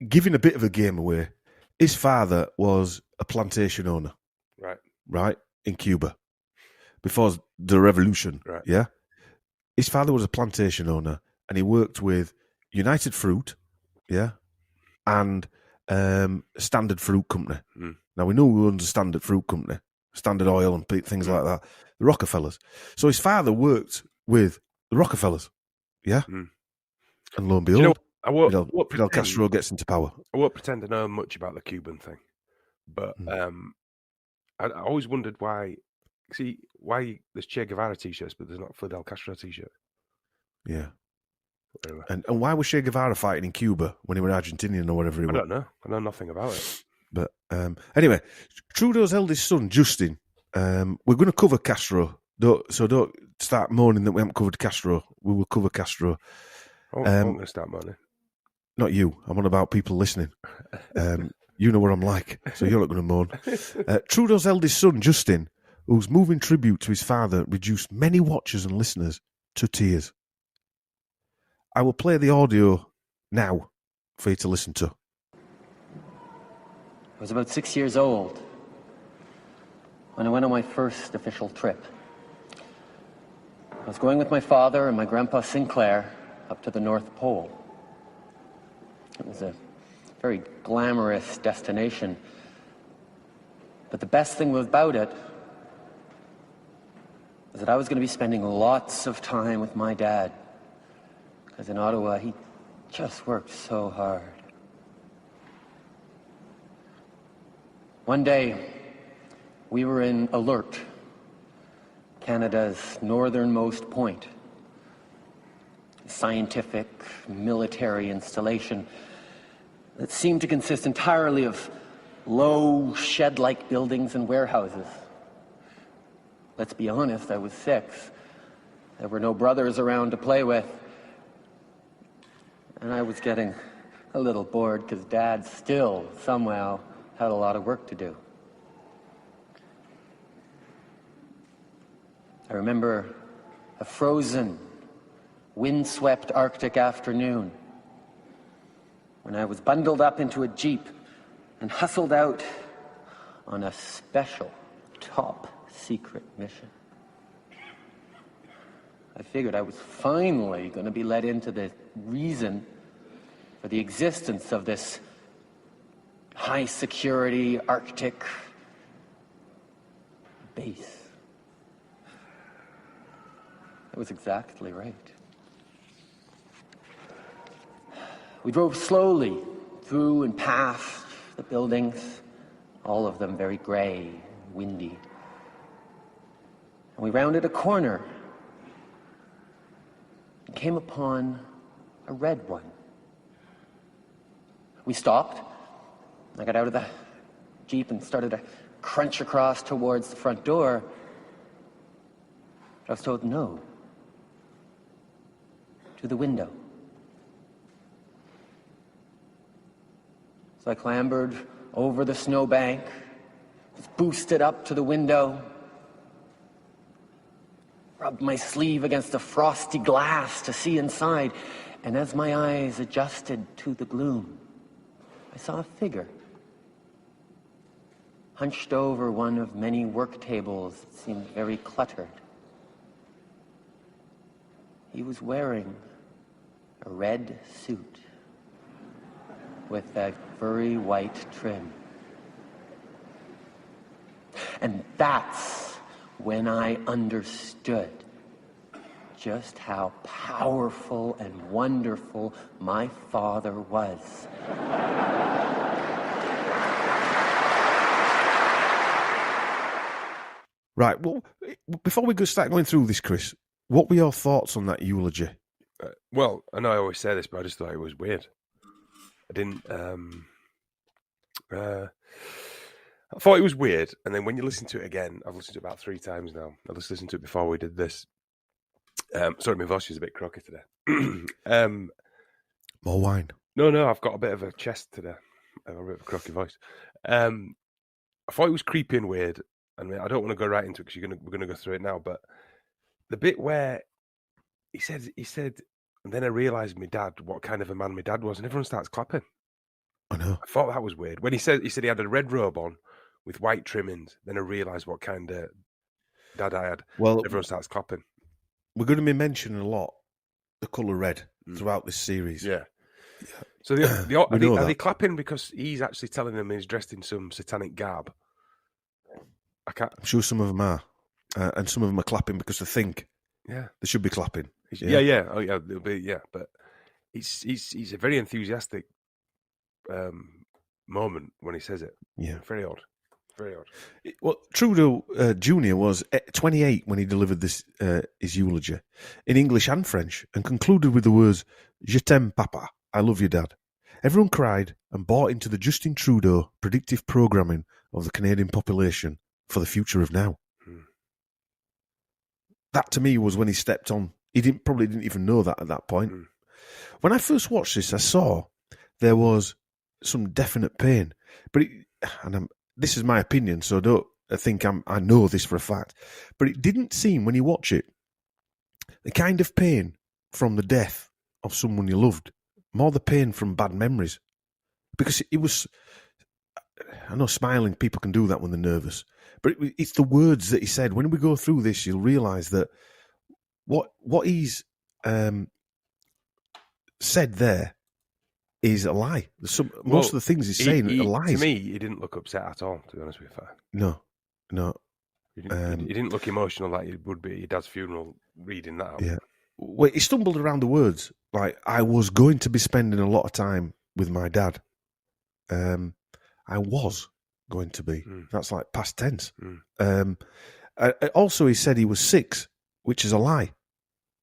giving a bit of a game away, his father was a plantation owner. Right, in Cuba. Before the revolution. Right. Yeah? His father was a plantation owner, and he worked with United Fruit, yeah, and Standard Fruit Company. Now, we know who owns the Standard Fruit Company, Standard Oil and things like that, the Rockefellers. So his father worked with the Rockefellers, yeah? And lo and behold, Fidel Castro gets into power. I won't pretend to know much about the Cuban thing, but I always wondered why there's Che Guevara t-shirts, but there's not Fidel Castro t-shirt. Yeah. Anyway. And why was Che Guevara fighting in Cuba when he was Argentinian or whatever he was? I don't know. I know nothing about it. But anyway, Trudeau's eldest son, Justin, we're going to cover Castro. Don't start moaning that we haven't covered Castro. We will cover Castro. I'm going to start moaning. Not you. I'm on about people listening. You know what I'm like, so you're not going to moan. Trudeau's eldest son, Justin, whose moving tribute to his father reduced many watchers and listeners to tears. I will play the audio now for you to listen to. I was about 6 years old when I went on my first official trip. I was going with my father and my grandpa Sinclair up to the North Pole. It was a very glamorous destination. But the best thing about it was that I was going to be spending lots of time with my dad. Because in Ottawa, he just worked so hard. One day, we were in Alert, Canada's northernmost point. A scientific, military installation that seemed to consist entirely of low, shed-like buildings and warehouses. Let's be honest, I was 6. There were no brothers around to play with. And I was getting a little bored because Dad still, somehow, had a lot of work to do. I remember a frozen, windswept Arctic afternoon when I was bundled up into a Jeep and hustled out on a special, top-secret mission. I figured I was finally going to be let into the reason for the existence of this high-security Arctic base. I was exactly right. We drove slowly through and past the buildings, all of them very gray and windy. And we rounded a corner and came upon a red one. We stopped. I got out of the Jeep and started to crunch across towards the front door. But I was told no. To the window. So I clambered over the snowbank, was boosted up to the window, rubbed my sleeve against the frosty glass to see inside, and as my eyes adjusted to the gloom, I saw a figure hunched over one of many work tables that seemed very cluttered. He was wearing a red suit with a furry white trim. And that's when I understood just how powerful and wonderful my father was. Right, well, before we start going through this, Chris, what were your thoughts on that eulogy? Well, I know I always say this, but I just thought it was weird. I didn't. I thought it was weird, and then when you listen to it again, I've listened to it about 3 times now. I just listened to it before we did this. Sorry, my voice is a bit croaky today. More wine? No, I've got a bit of a chest today. I've got a bit of a croaky voice. I thought it was creepy and weird. I mean, I don't want to go right into it because we're gonna go through it now. But the bit where he said, and then I realised my dad, what kind of a man my dad was, and everyone starts clapping. I know. I thought that was weird. When he said he had a red robe on with white trimmings, then I realised what kind of dad I had. Well, everyone starts clapping. We're going to be mentioning a lot the colour red throughout this series. Yeah. So are they clapping because he's actually telling them he's dressed in some satanic garb? I'm sure some of them are, and some of them are clapping because they think they should be clapping. Yeah. Oh yeah, they'll be. Yeah, but he's a very enthusiastic moment when he says it. Yeah, very odd. Very odd. Well, Trudeau Jr. was 28 when he delivered this his eulogy in English and French, and concluded with the words "Je t'aime, Papa. I love you, Dad." Everyone cried and bought into the Justin Trudeau predictive programming of the Canadian population for the future of now. That to me was when he stepped on. He probably didn't even know that at that point. When I first watched this, I saw there was some definite pain, but this is my opinion, so don't think I know this for a fact. But it didn't seem, when you watch it, the kind of pain from the death of someone you loved, more the pain from bad memories, because it was. I know smiling, people can do that when they're nervous, but it's the words that he said. When we go through this, you'll realise that what he's said there is a lie. Most of the things he's saying are lies. To me, he didn't look upset at all, to be honest with you. No. He didn't look emotional like he would be at your dad's funeral reading that out. Yeah. Well, he stumbled around the words, like, I was going to be spending a lot of time with my dad. I was going to be. That's like past tense. Also, he said he was 6, which is a lie.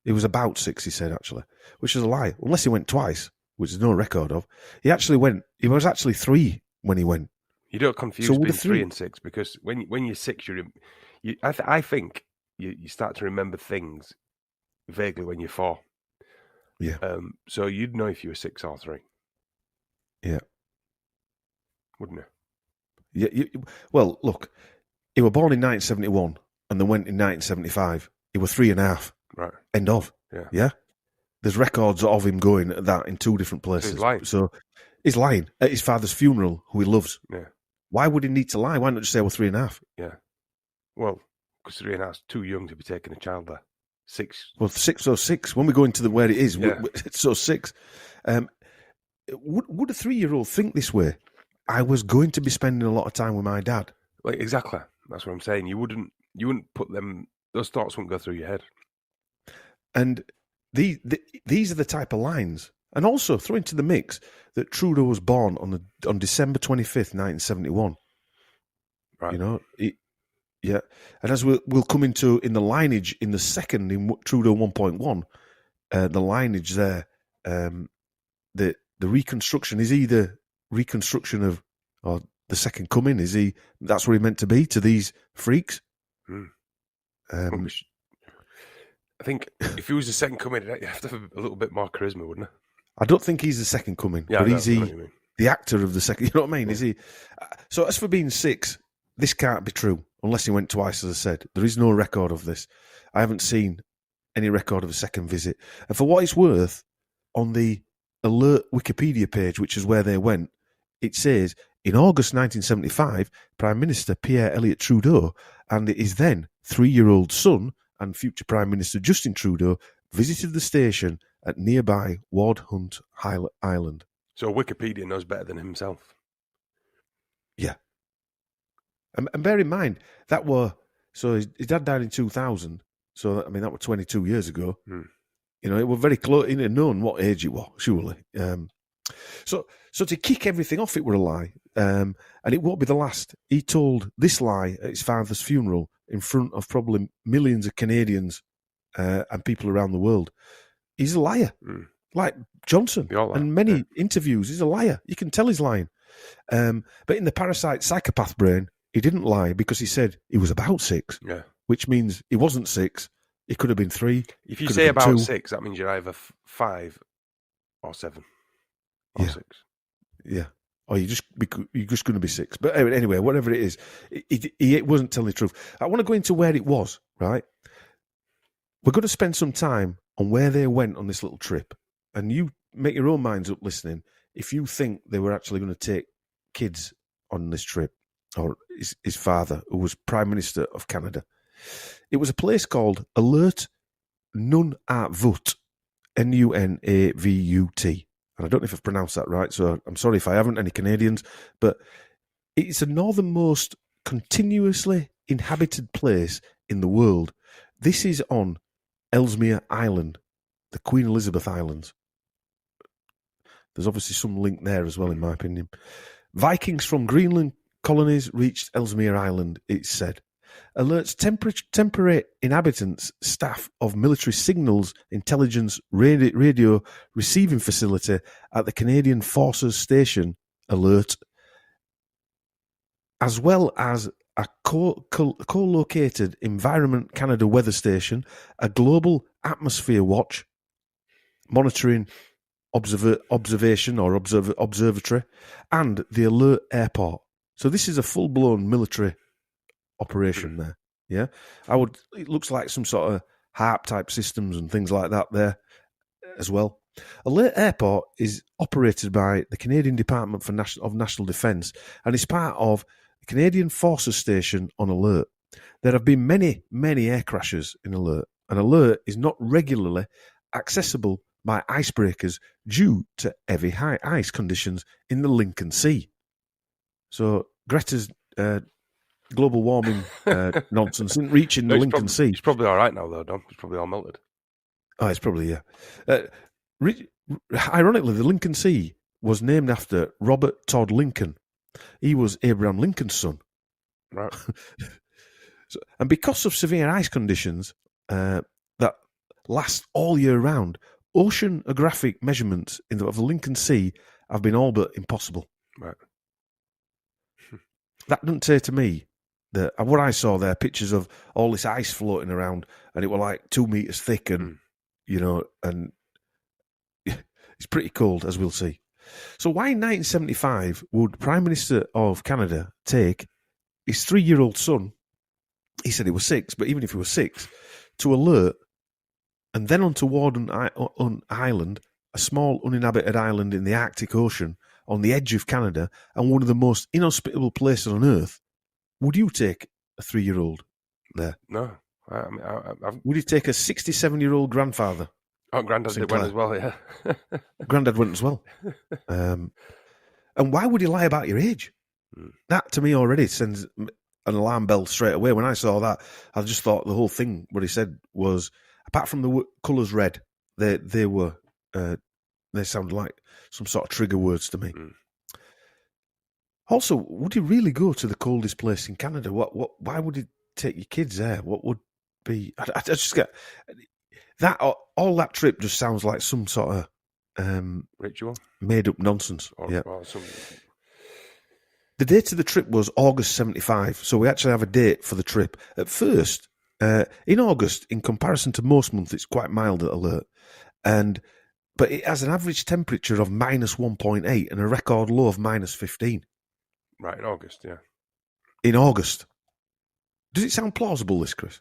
He was about 6, he said, actually, which is a lie. Unless he went twice, which there's no record of. He was actually 3 when he went. You don't confuse being 3 and 6, because when you're 6, I think you start to remember things vaguely when you're 4. Yeah. So you'd know if you were 6 or 3. Yeah. Wouldn't you? Yeah. Well, look, he was born in 1971 and then went in 1975. He was 3.5. Right. End of. Yeah. There's records of him going at that in 2 different places. So he's lying at his father's funeral, who he loves. Yeah. Why would he need to lie? Why not just say, 3.5? Yeah. Well, because 3.5 is too young to be taking a child there. 6. Well, 6. When we go into where it is, it's 6. Would a 3-year-old think this way? I was going to be spending a lot of time with my dad. Like, exactly. That's what I'm saying. You wouldn't put them. Those thoughts wouldn't go through your head. And these are the type of lines. And also throw into the mix that Trudeau was born on December 25th, 1971. Right. You know, yeah. And as we'll come into in the lineage in the second in Trudeau 1.1, the lineage there, the reconstruction is either reconstruction of, or the second coming, that's where he meant to be to these freaks. I think if he was the second coming, you have to have a little bit more charisma, wouldn't it? I don't think he's the second coming, but is he the actor of the second? You know what I mean? Yeah. Is he? So as for being 6, this can't be true unless he went twice, as I said. There is no record of this. I haven't seen any record of a second visit. And for what it's worth, on the alert Wikipedia page, which is where they went, it says, in August 1975, Prime Minister Pierre Elliott Trudeau and his then 3-year-old son and future Prime Minister Justin Trudeau visited the station at nearby Ward Hunt Island. So Wikipedia knows better than himself. Yeah. And bear in mind, his dad died in 2000, so, I mean, that was 22 years ago. You know, it was very close, he had known what age it was, surely. So to kick everything off, it were a lie. And it won't be the last. He told this lie at his father's funeral in front of probably millions of Canadians and people around the world. He's a liar. Like Johnson and many interviews, he's a liar. You can tell he's lying. But in the parasite psychopath brain, he didn't lie because he said he was about 6, which means he wasn't 6. He could have been 3. If you say about 6, that means you're either 5 or 7 or 6. Yeah. Or you're just going to be 6. But anyway, whatever it is, he wasn't telling the truth. I want to go into where it was, right? We're going to spend some time on where they went on this little trip. And you make your own minds up listening if you think they were actually going to take kids on this trip, or his father, who was Prime Minister of Canada. It was a place called Alert Nunavut, Nunavut. And I don't know if I've pronounced that right, so I'm sorry if I haven't, any Canadians, but it's the northernmost continuously inhabited place in the world. This is on Ellesmere Island, the Queen Elizabeth Islands. There's obviously some link there as well, in my opinion. Vikings from Greenland colonies reached Ellesmere Island, it's said. Alerts temporary inhabitants, staff of military signals, intelligence, radio receiving facility at the Canadian Forces Station, Alert, as well as a co-located Environment Canada weather station, a global atmosphere watch, monitoring observation or observatory, and the Alert Airport. So this is a full-blown military operation there. Yeah, it looks like some sort of HARP type systems and things like that there as well. Alert Airport is operated by the Canadian Department of National Defence and is part of the Canadian Forces Station on Alert. There have been many, many air crashes in Alert, and Alert is not regularly accessible by icebreakers due to heavy high ice conditions in the Lincoln Sea. So Greta's global warming nonsense isn't reaching the Lincoln Sea. It's probably all right now, though, Dom. It's probably all melted. Oh, it's probably, yeah. Ironically, the Lincoln Sea was named after Robert Todd Lincoln. He was Abraham Lincoln's son. Right. And because of severe ice conditions that last all year round, oceanographic measurements of the Lincoln Sea have been all but impossible. Right. That doesn't say to me that what I saw there, pictures of all this ice floating around, and it were like 2 meters thick, and and it's pretty cold, as we'll see. So why in 1975 would Prime Minister of Canada take his 3-year-old son, he said he was 6, but even if he was 6, to Alert and then onto Warden Island, a small uninhabited island in the Arctic Ocean on the edge of Canada and one of the most inhospitable places on Earth? Would you take a 3-year-old there? No. Would you take a 67-year-old grandfather? Oh, Grandad went as well, yeah. Grandad went as well. And why would he lie about your age? That, to me, already sends an alarm bell straight away. When I saw that, I just thought the whole thing, what he said was, apart from the colours red, they sounded like some sort of trigger words to me. Also, would you really go to the coldest place in Canada? Why would you take your kids there? What would be? I just get that. All that trip just sounds like some sort of ritual, made up nonsense. Or The date of the trip was August 75, so we actually have a date for the trip. At first, in August, in comparison to most months, it's quite mild at Alert, but it has an average temperature of minus 1.8 and a record low of minus 15. Right, in August, yeah. In August. Does it sound plausible, this, Chris?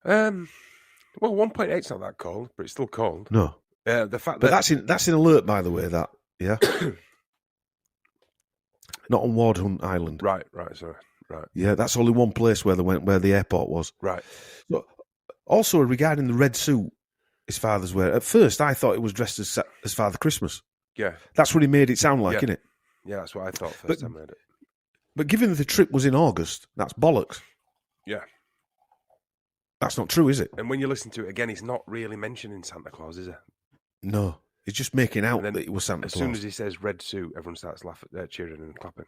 Well, 1.8's not that cold, but it's still cold. No. The fact but that that's in Alert, by the way, that, yeah? Not on Wardhunt Island. Right, sorry. Right. Yeah, that's only one place where they went, where the airport was. Right. So, also, regarding the red suit his father's wearing, at first I thought it was dressed as Father Christmas. Yeah. That's what he made it sound like, isn't it? Yeah, that's what I thought first time I heard it. But given that the trip was in August, that's bollocks. Yeah. That's not true, is it? And when you listen to it again, he's not really mentioning Santa Claus, is he? No. He's just making out that it was Santa Claus. As soon as he says red suit, everyone starts laughing, cheering and clapping.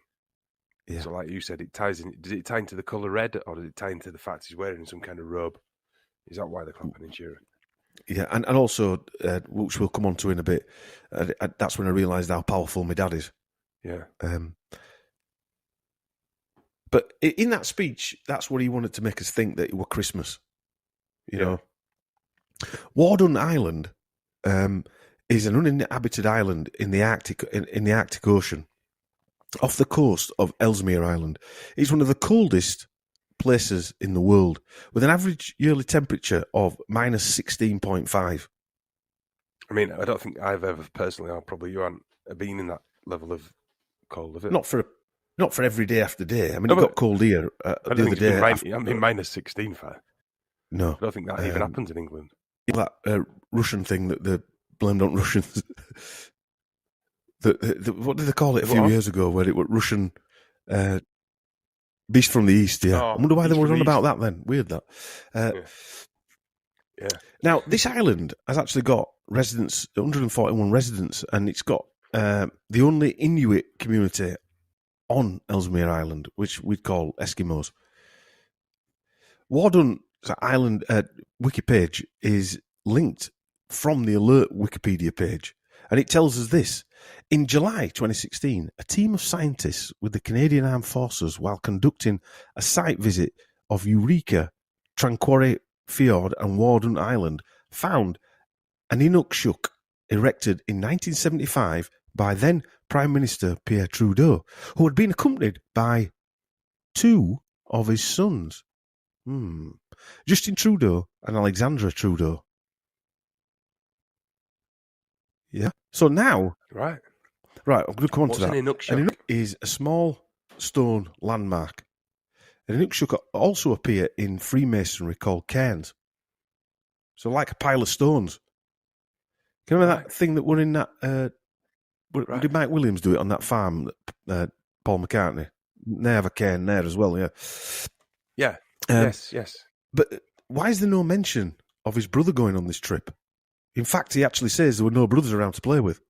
Yeah. So like you said, it ties in. Does it tie into the colour red, or does it tie into the fact he's wearing some kind of robe? Is that why they're clapping and cheering? Yeah, and also, which we'll come on to in a bit, that's when I realised how powerful my dad is. Yeah. But in that speech, that's what he wanted to make us think, that it were Christmas. You know, Warden Island is an uninhabited island in the Arctic Ocean, off the coast of Ellesmere Island. It's one of the coldest places in the world, with an average yearly temperature of minus 16.5. I mean, I don't think I've ever personally, or probably you haven't, been in that level of cold, have it? Not for every day after day. I mean, it got cold here the other day. I mean, minus 16 for. No. I don't think that even happens in England. That Russian thing that they blamed on Russians. What did they call it a few years ago, where it was Russian Beast from the East, yeah. I wonder why they were on about that then. Weird, that. Yeah. Now, this island has actually got 141 residents, and it's got the only Inuit community on Ellesmere Island, which we'd call Eskimos. Warden Island wiki page is linked from the Alert Wikipedia page, and it tells us this. In July 2016, a team of scientists with the Canadian Armed Forces, while conducting a site visit of Eureka, Tranquory Fjord and Warden Island, found an Inukshuk erected in 1975 by then Prime Minister Pierre Trudeau, who had been accompanied by 2 of his sons. Justin Trudeau and Alexandra Trudeau. Yeah. So now, Right. I'm going to come on to that. What's an Inukshuk? An Inukshuk is a small stone landmark. An Inukshuk also appear in Freemasonry called cairns. So like a pile of stones. Can you remember that thing that were in that... Did Mike Williams do it on that farm, Paul McCartney? They have a cairn there as well, yeah. Yeah, yes. But why is there no mention of his brother going on this trip? In fact, he actually says there were no brothers around to play with.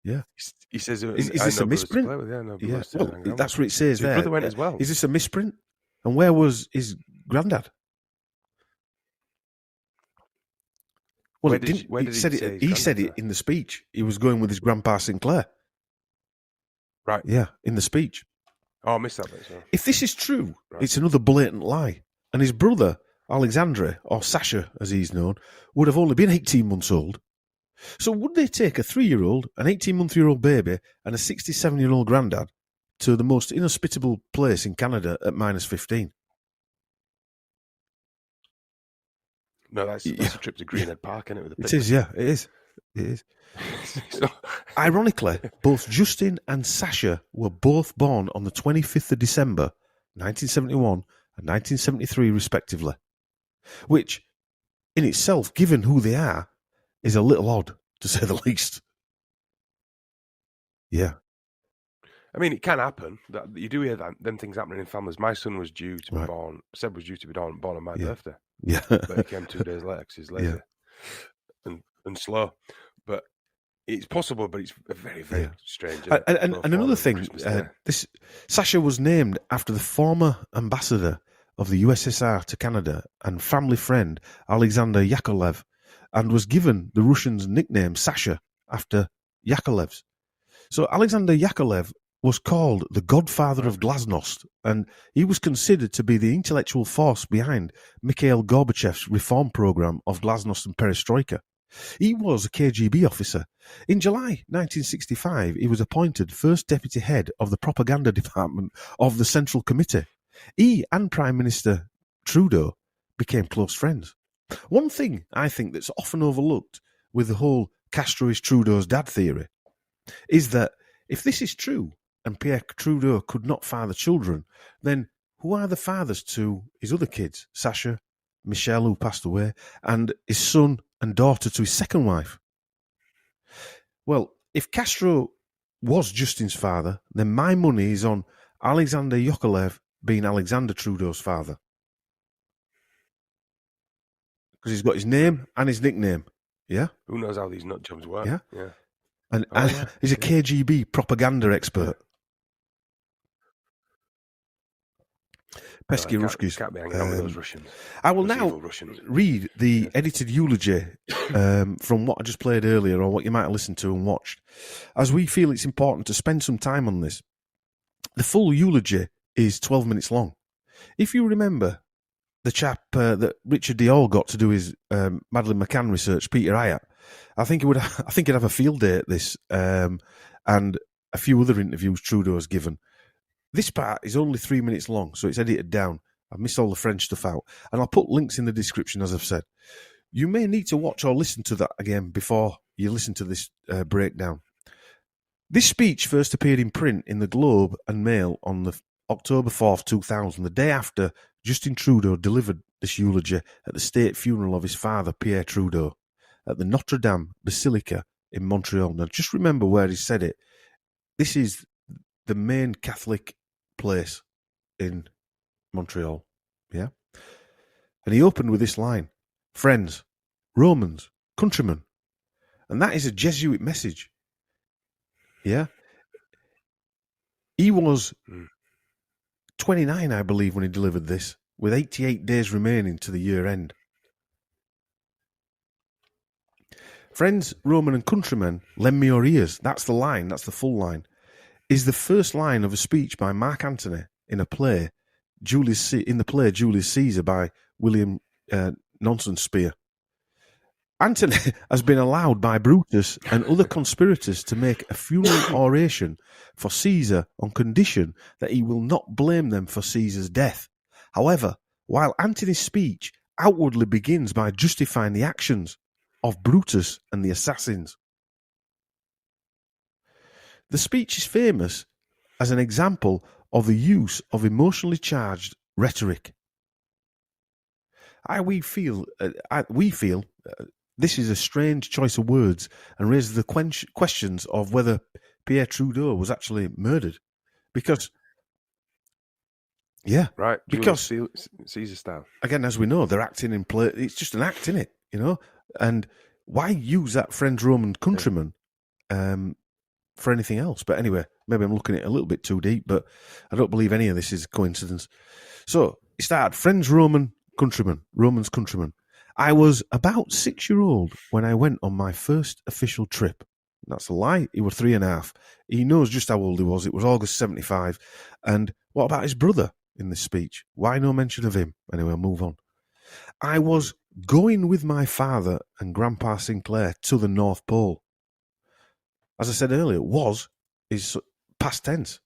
Yeah. He says, is this a misprint? Yeah, well, that's what it says there. His brother went as well. Is this a misprint? And where was his granddad? Well, he said it in the speech. He was going with his grandpa Sinclair. Right. Yeah, in the speech. Oh, I missed that bit. Sorry. If this is true, it's another blatant lie. And his brother, Alexandre, or Sasha as he's known, would have only been 18 months old. So would they take a 3-year-old, an 18-month-old baby, and a 67-year-old granddad to the most inhospitable place in Canada at -15? No, that's a trip to Greenhead Park, isn't it? It is, yeah, it is. Ironically, both Justin and Sasha were both born on the 25th of December, 1971 and 1973, respectively, which, in itself, given who they are, is a little odd, to say the least. Yeah. I mean, it can happen. You do hear them things happening in families. My son was due to be born. Seb was due to be born on my birthday. Yeah. But he came 2 days later because he's lazy and slow. But it's possible, but it's very, very strange. And another thing, this Sasha was named after the former ambassador of the USSR to Canada and family friend Alexander Yakovlev, and was given the Russians' nickname Sasha after Yakovlev's. So Alexander Yakovlev was called the godfather of glasnost, and he was considered to be the intellectual force behind Mikhail Gorbachev's reform program of glasnost and perestroika. He was a KGB officer. In July 1965, he was appointed first deputy head of the propaganda department of the Central Committee. He and Prime Minister Trudeau became close friends. One thing I think that's often overlooked with the whole Castro is Trudeau's dad theory is that if this is true and Pierre Trudeau could not father children, then who are the fathers to his other kids, Sasha, Michelle, who passed away, and his son and daughter to his second wife? Well, if Castro was Justin's father, then my money is on Alexander Yakovlev being Alexander Trudeau's father. Because he's got his name and his nickname. Yeah? Who knows how these nut jobs work? Yeah. And he's a KGB propaganda expert. Pesky Ruskies. Can't be hanging out with those Russians. I will now read the edited eulogy from what I just played earlier, or what you might have listened to and watched, as we feel it's important to spend some time on this. The full eulogy is 12 minutes long. If you remember the chap that Richard Dior got to do his Madeleine McCann research, Peter Hyatt, I think he'd have a field day at this, and a few other interviews Trudeau has given. This part is only 3 minutes long, so it's edited down. I've missed all the French stuff out, and I'll put links in the description, as I've said. You may need to watch or listen to that again before you listen to this breakdown. This speech first appeared in print in the Globe and Mail on the October 4th, 2000, the day after Justin Trudeau delivered this eulogy at the state funeral of his father, Pierre Trudeau, at the Notre Dame Basilica in Montreal. Now, just remember where he said it. This is the main Catholic place in Montreal. Yeah? And he opened with this line: friends, Romans, countrymen. And that is a Jesuit message. Yeah? He was 29, I believe, when he delivered this, with 88 days remaining to the year end. Friends, Roman and countrymen, lend me your ears. That's the line, that's the full line. Is the first line of a speech by Mark Antony in the play Julius Caesar by William Nonsense Spear. Antony has been allowed by Brutus and other conspirators to make a funeral oration for Caesar on condition that he will not blame them for Caesar's death. However, while Antony's speech outwardly begins by justifying the actions of Brutus and the assassins. The speech is famous as an example of the use of emotionally charged rhetoric. We feel this is a strange choice of words and raises the questions of whether Pierre Trudeau was actually murdered. Because, right, because Caesar style. Again, as we know, they're acting in play. It's just an act, innit? And why use that friend Roman countryman for anything else? But anyway, maybe I'm looking at it a little bit too deep, but I don't believe any of this is coincidence. So it started, friends Roman's countryman. I was about 6-year-old when I went on my first official trip. That's a lie. He was 3.5. He knows just how old he was. It was August 75. And what about his brother in this speech? Why no mention of him? Anyway, I'll move on. I was going with my father and Grandpa Sinclair to the North Pole. As I said earlier, is past tense.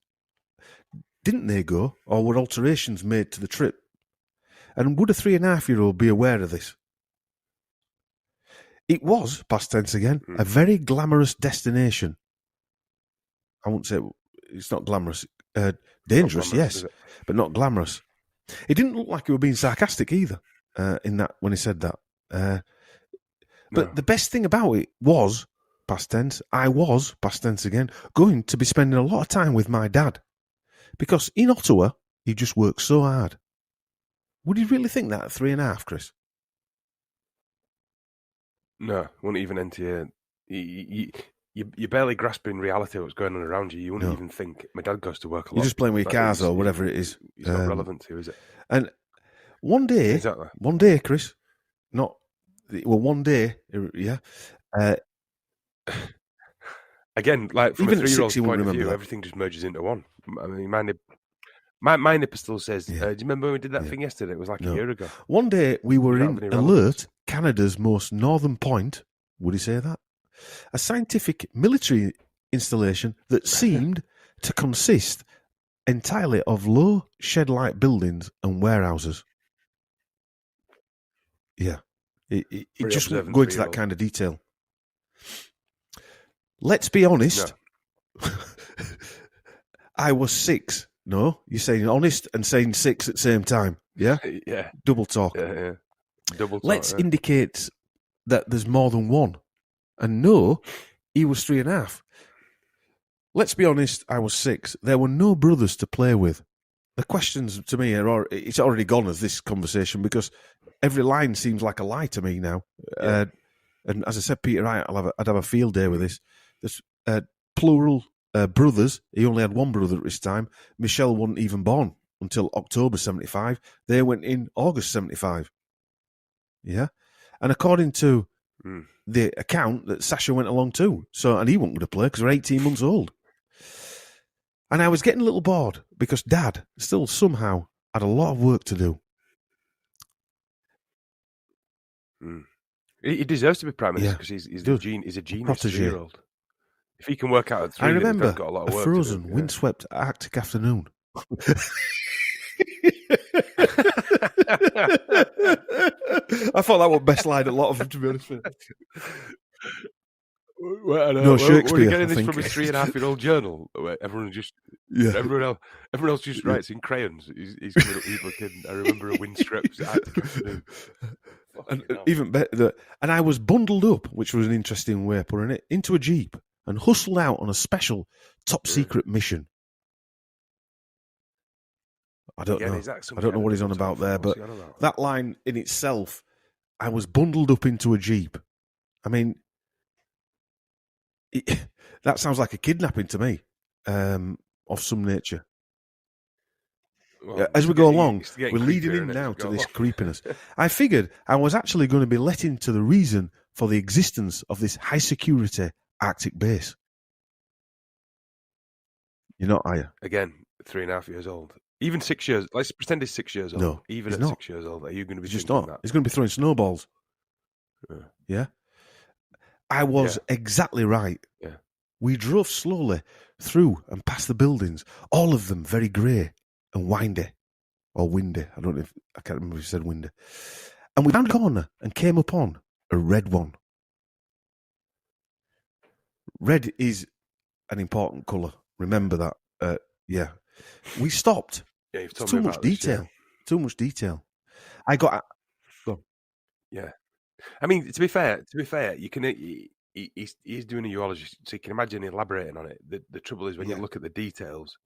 Didn't they go, or were alterations made to the trip? And would a 3.5-year-old be aware of this? It was, past tense again, a very glamorous destination. I won't say it's not glamorous. Dangerous, yes, but not glamorous. It didn't look like he was being sarcastic either in that when he said that. But the best thing about it was, past tense, I was, past tense again, going to be spending a lot of time with my dad. Because in Ottawa, he just works so hard. Would you really think that at 3.5, Chris? No, wouldn't even enter you're barely grasping reality of what's going on around you. You wouldn't even think, my dad goes to work a lot. You're just playing with your cars or whatever it is. It's not relevant to you, is it? And one day, Chris, one day, yeah. Again, like from even a 3-year-old's point of view, that. everything just merges into one. I mean, my nipper still says, do you remember when we did that thing yesterday? It was like a year ago. One day we were in Alert, Canada's most northern point. Would he say that? A scientific military installation that seemed to consist entirely of low shed-like buildings and warehouses. Yeah. It just won't go into that kind of detail. Let's be honest. No. I was 6. No, you're saying honest and saying 6 at the same time. Yeah? Yeah. Double talk. Yeah. Double talk. Let's indicate that there's more than one. And no, he was 3.5. Let's be honest, I was 6. There were no brothers to play with. The questions to me it's already gone as this conversation because every line seems like a lie to me now. Yeah. And as I said, Peter, I'd have a field day with this. There's plural brothers. He only had one brother at this time. Michelle wasn't even born until October 75. They went in August 75. Yeah. And according to the account that Sasha went along too. And he wasn't going to play because they're 18 months old. And I was getting a little bored because Dad still somehow had a lot of work to do. He deserves to be Prime Minister because he's a genius 3-year-old. If he can work out at 3, I remember got a lot of work frozen, to do. windswept Arctic afternoon. I thought that was best line a lot of them, to be honest with you. No, Shakespeare. We're getting this from a 3.5-year-old journal where everyone else just writes in crayons. He's coming up with looking. I remember a windswept Arctic afternoon. And even better, and I was bundled up, which was an interesting way of putting it, into a Jeep and hustled out on a special top secret mission. I don't know. I don't know what he's on about there, but that line in itself, I was bundled up into a Jeep. I mean, that sounds like a kidnapping to me, of some nature. Well, as we go along, we're leading in now to this creepiness. I figured I was actually going to be let into the reason for the existence of this high-security Arctic base. You're not, are you? Again, 3.5 years old. Even 6 years. Let's pretend he's 6 years old. No, even at not. 6 years old, are you going to be just not that? He's going to be throwing snowballs. Yeah? I was exactly right. Yeah. We drove slowly through and past the buildings, all of them very grey and windy. Or windy. I can't remember if you said windy. And we found a corner and came upon a red one. red is an important colour. Remember that. Yeah. We stopped. Yeah, you've told Too me much about this, detail. yeah. Too much detail. I got... Yeah. I mean, to be fair, you can... He's doing a urology, so you can imagine elaborating on it. The trouble is when you look at the details,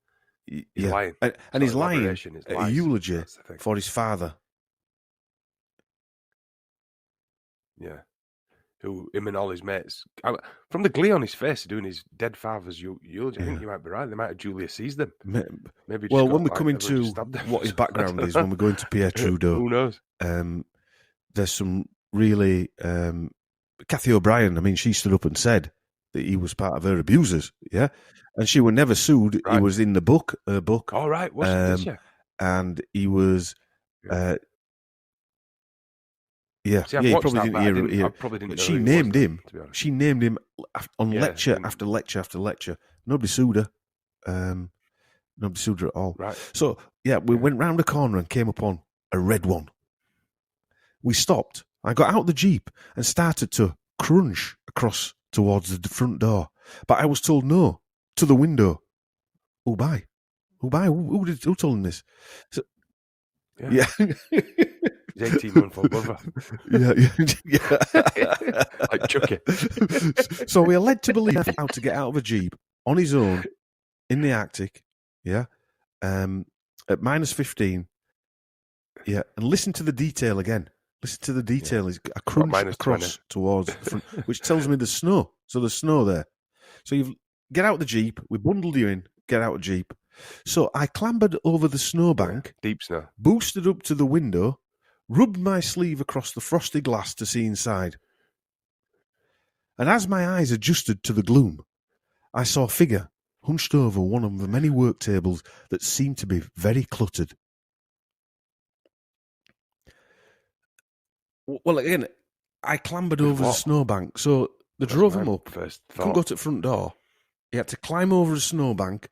he's lying. And he's lying at a eulogy for his father. Yeah. Who him and all his mates, from the glee on his face doing his dead father's eulogy, I think you might be right. They might have Julius seized them. Maybe. Well, when we come into what his background is, when we go into Pierre Trudeau, who knows? There's some really... Cathy O'Brien, I mean, she stood up and said that he was part of her abusers, yeah? And she was never sued. Right. He was in the book, her book. All right, wasn't it? And he was... Yeah, See, you probably didn't hear. I probably didn't know she named him. She named him on lecture after lecture after lecture. Nobody sued her. Nobody sued her at all. Right. So, we went round the corner and came upon a red one. We stopped. I got out of the Jeep and started to crunch across towards the front door. But I was told no, to the window. Who by? Who told him this? So, yeah. His 18-month-old brother. Yeah. Like Chucky. So we are led to believe how to get out of a Jeep on his own in the Arctic, at -15, and listen to the detail again. Listen to the detail. Is a crunch across 20. Towards the front, which tells me there's snow. So there's snow there. So you get out the Jeep. We bundled you in. Get out of Jeep. So I clambered over the snowbank. Deep snow. Boosted up to the window. Rubbed my sleeve across the frosty glass to see inside. And as my eyes adjusted to the gloom, I saw a figure hunched over one of the many work tables that seemed to be very cluttered. Well, again, I clambered over the snowbank, so they drove him up. Couldn't go to the front door. He had to climb over a snowbank,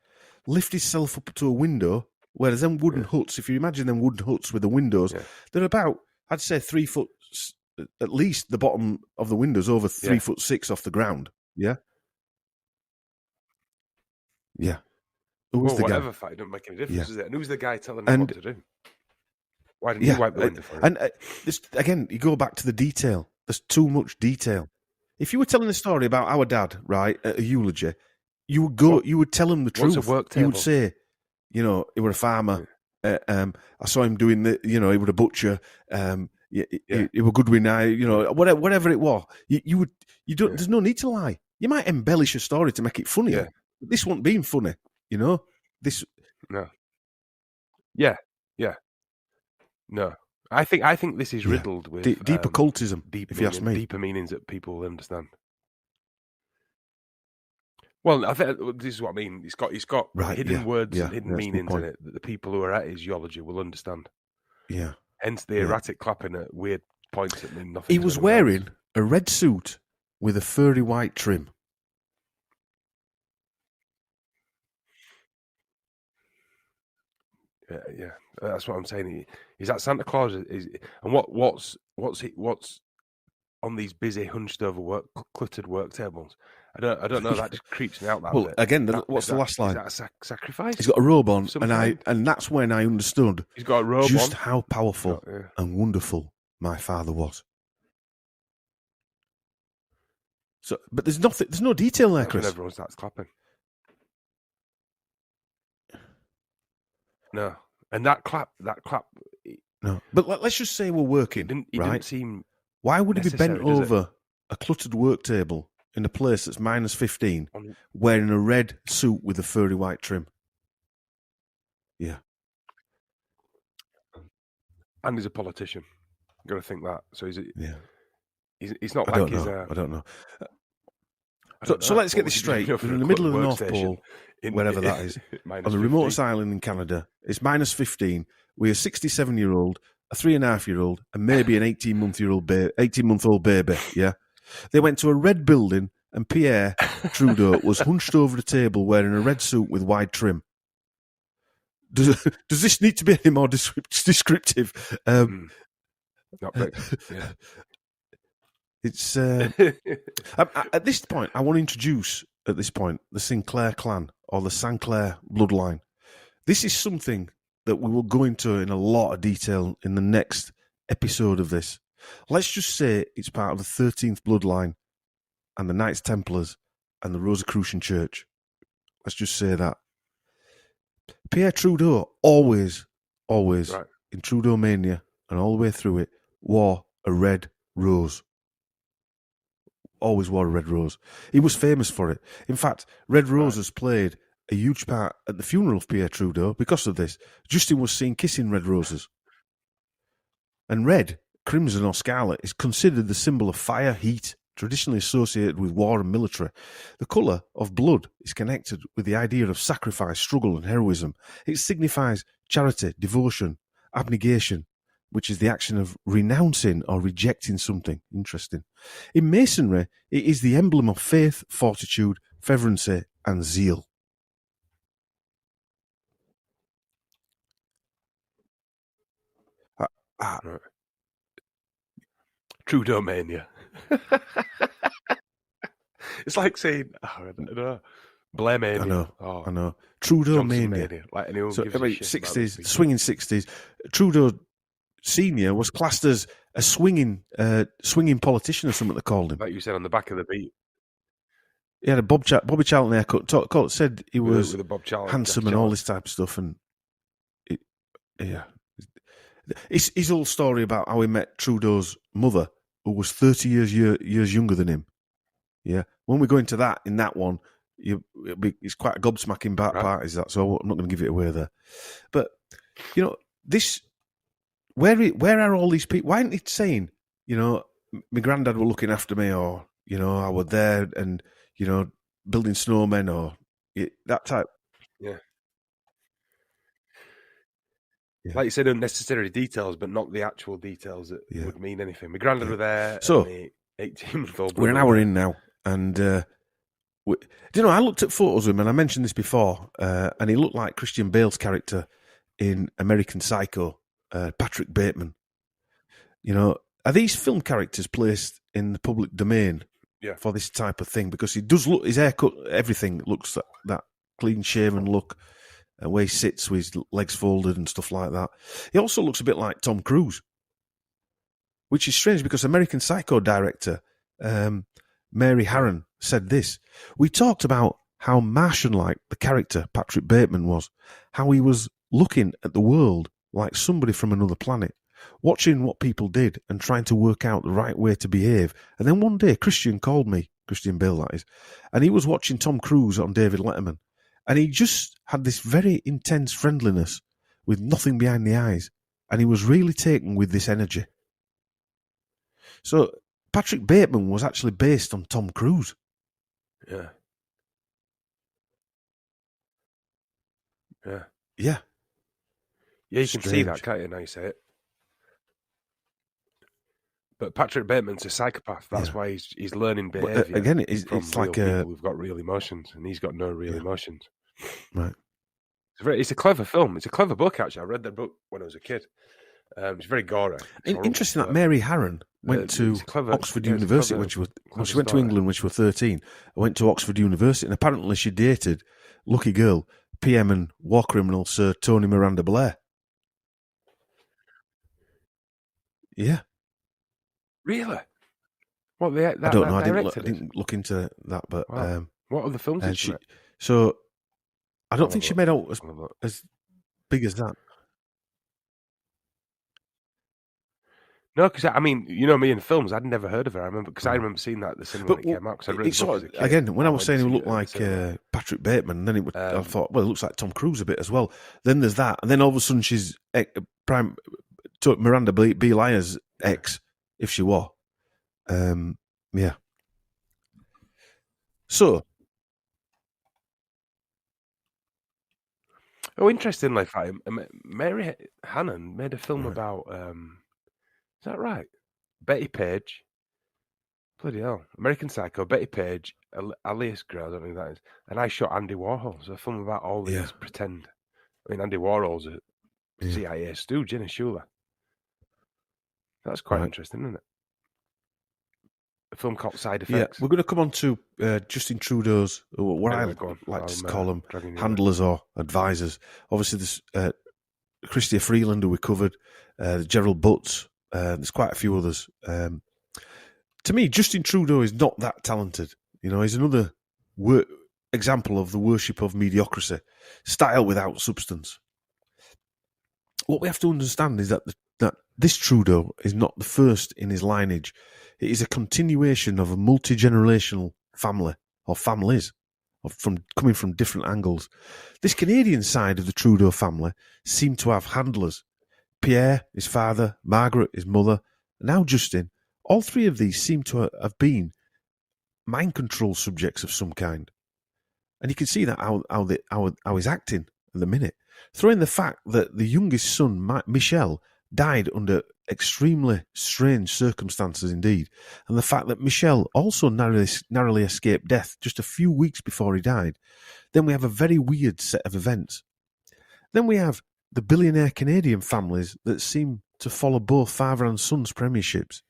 lift himself up to a window, whereas them wooden huts, if you imagine them wooden huts with the windows, they're about, I'd say 3 foot, at least the bottom of the windows over 3'6" off the ground. Yeah? Yeah. Who was the guy? Whatever fight, it don't make any difference, does it? And who's the guy telling him what to do? Why didn't you wipe the window for him? And this, again, you go back to the detail. There's too much detail. If you were telling a story about our dad, right, at a eulogy, you would go. You would tell him the truth. What's a work table? You would say, he was a farmer. I saw him doing he was a butcher. He was good with whatever it was. You would. You don't. There's no need to lie. You might embellish a story to make it funnier. Yeah. But this wasn't being funny. This. No. Yeah. No, I think this is riddled with deep occultism. If you ask me, deeper meanings that people will understand. Well, I think this is what I mean. He's got hidden words and hidden meanings in it that the people who are at his eulogy will understand. Yeah. Hence the erratic clapping at weird points that mean nothing. He was wearing a red suit with a furry white trim. Yeah, that's what I'm saying. Is that Santa Claus? And what's on these busy, hunched over cluttered work tables? I don't know. That just creeps me out. That bit. Again, what's the last line? Is that a sacrifice? He's got a robe on, and that's when I understood he's got a robe just on. How powerful and wonderful my father was. So, but there's no detail there, Chris. When everyone starts clapping. No, and that clap. No, but let's just say we're working. It didn't seem. Why would he be bent over a cluttered work table in a place that's -15, wearing a red suit with a furry white trim? Yeah, and he's a politician. You've got to think that. So he's not I like I don't know. So let's get this straight. We're in the middle of the North Pole, wherever that is, on the remotest island in Canada. It's -15. We're a 67-year-old, a 3.5-year-old, and maybe an 18-month-old baby. Yeah, they went to a red building, and Pierre Trudeau was hunched over the table wearing a red suit with wide trim. Does this need to be any more descriptive? Not big. Yeah. It's at this point, I want to introduce at this point, the Sinclair clan or the Sinclair bloodline. This is something that we will go into in a lot of detail in the next episode of this. Let's just say it's part of the 13th bloodline and the Knights Templars and the Rosicrucian Church. Let's just say that. Pierre Trudeau always, right, in Trudeau mania and all the way through it, wore a red rose. Always wore a red rose. He was famous for it. In fact, red roses played a huge part at the funeral of Pierre Trudeau because of this. Justin was seen kissing red roses. And red, crimson or scarlet, is considered the symbol of fire, heat, traditionally associated with war and military. The colour of blood is connected with the idea of sacrifice, struggle and heroism. It signifies charity, devotion, abnegation, which is the action of renouncing or rejecting something. Interesting. In Masonry, it is the emblem of faith, fortitude, fervency and zeal. Right. Trudeau mania. It's like saying, I don't know, Blair mania. I know. Trudeau mania. Like anyone so, gives a shit 60s, swinging 60s. Trudeau Senior was classed as a swinging politician or something they called him. Like you said on the back of the beat. He had a Bobby Charlton haircut. Said he was with a Bob Charlton, handsome and all this type of stuff. And his whole story about how he met Trudeau's mother, who was 30 years younger than him. Yeah, when we go into that in that one, it's quite a gobsmacking part. Is that? So I'm not going to give it away there. But this. Where are all these people? Why aren't they saying, my granddad were looking after me, or, I was there and, building snowmen or that type? Yeah. Like you said, unnecessary details, but not the actual details that would mean anything. My granddad were there. So, and the 18-month-old. We're an hour in now, and I looked at photos of him, and I mentioned this before, and he looked like Christian Bale's character in American Psycho. Patrick Bateman. Are these film characters placed in the public domain for this type of thing? Because he does look, his haircut, everything looks that clean shaven look, where he sits with his legs folded and stuff like that. He also looks a bit like Tom Cruise, which is strange because American Psycho director Mary Harron said this. We talked about how Martian-like the character Patrick Bateman was, how he was looking at the world like somebody from another planet, watching what people did and trying to work out the right way to behave. And then one day, Christian called me, Christian Bale that is, and he was watching Tom Cruise on David Letterman, and he just had this very intense friendliness with nothing behind the eyes, and he was really taken with this energy. So Patrick Bateman was actually based on Tom Cruise. Yeah. Yeah. Yeah, you can see that, can't you, now you say it? But Patrick Bateman's a psychopath. That's why he's learning behaviour. But again, it's like we've got real emotions, and he's got no real emotions. Right. It's a clever film. It's a clever book, actually. I read that book when I was a kid. It's very gory. Interesting that Mary Harron went to Oxford University when she went to England when she was 13. Went to Oxford University, and apparently she dated, lucky girl, PM and war criminal Sir Tony Miranda Blair. Yeah. Really? What I don't know. I didn't look into that, but wow. What other films did she? So I don't think she made out as big as that. No, because I mean, me in films, I'd never heard of her. I remember seeing that at the cinema when it came out. Again, when I was saying he looked like Patrick Bateman, then I thought, well, it looks like Tom Cruise a bit as well. Then there's that, and then all of a sudden she's Miranda B. Lyer's ex, if she were. Yeah. So. Oh, interestingly, Mary Hannon made a film about. Is that right? Betty Page. Bloody hell. American Psycho, Betty Page, Alias Gray, I don't know who that is. And I Shot Andy Warhol. So a film about all these pretend. I mean, Andy Warhol's a CIA stooge, isn't he, Schuler? That's quite interesting, isn't it? a film called Side Effects. Yeah, we're going to come on to Justin Trudeau's, what I like to call them, handlers or advisors. Obviously, there's Chrystia Freeland, who we covered, Gerald Butts, there's quite a few others. To me, Justin Trudeau is not that talented. You know, he's another example of the worship of mediocrity, style without substance. What we have to understand is that this Trudeau is not the first in his lineage. It is a continuation of a multi-generational family, or families, coming from different angles. This Canadian side of the Trudeau family seemed to have handlers. Pierre, his father, Margaret, his mother, and now Justin. All three of these seem to have been mind control subjects of some kind. And you can see that how he's acting at the minute. Throw in the fact that the youngest son, Michel, died under extremely strange circumstances indeed, and the fact that Michel also narrowly escaped death just a few weeks before he died, then we have a very weird set of events. Then we have the billionaire Canadian families that seem to follow both father and son's premierships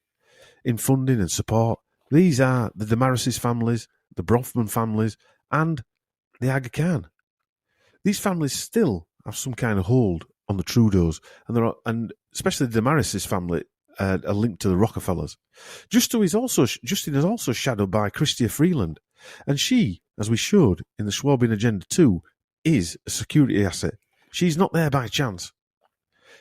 in funding and support. These are the Damaris families, the Bronfman families, and the Aga Khan. These families still have some kind of hold on the Trudeaus, and especially the Damaris family are linked to the Rockefellers. Justin is also shadowed by Chrystia Freeland, and she, as we showed in the Schwabin Agenda 2, is a security asset. She's not there by chance.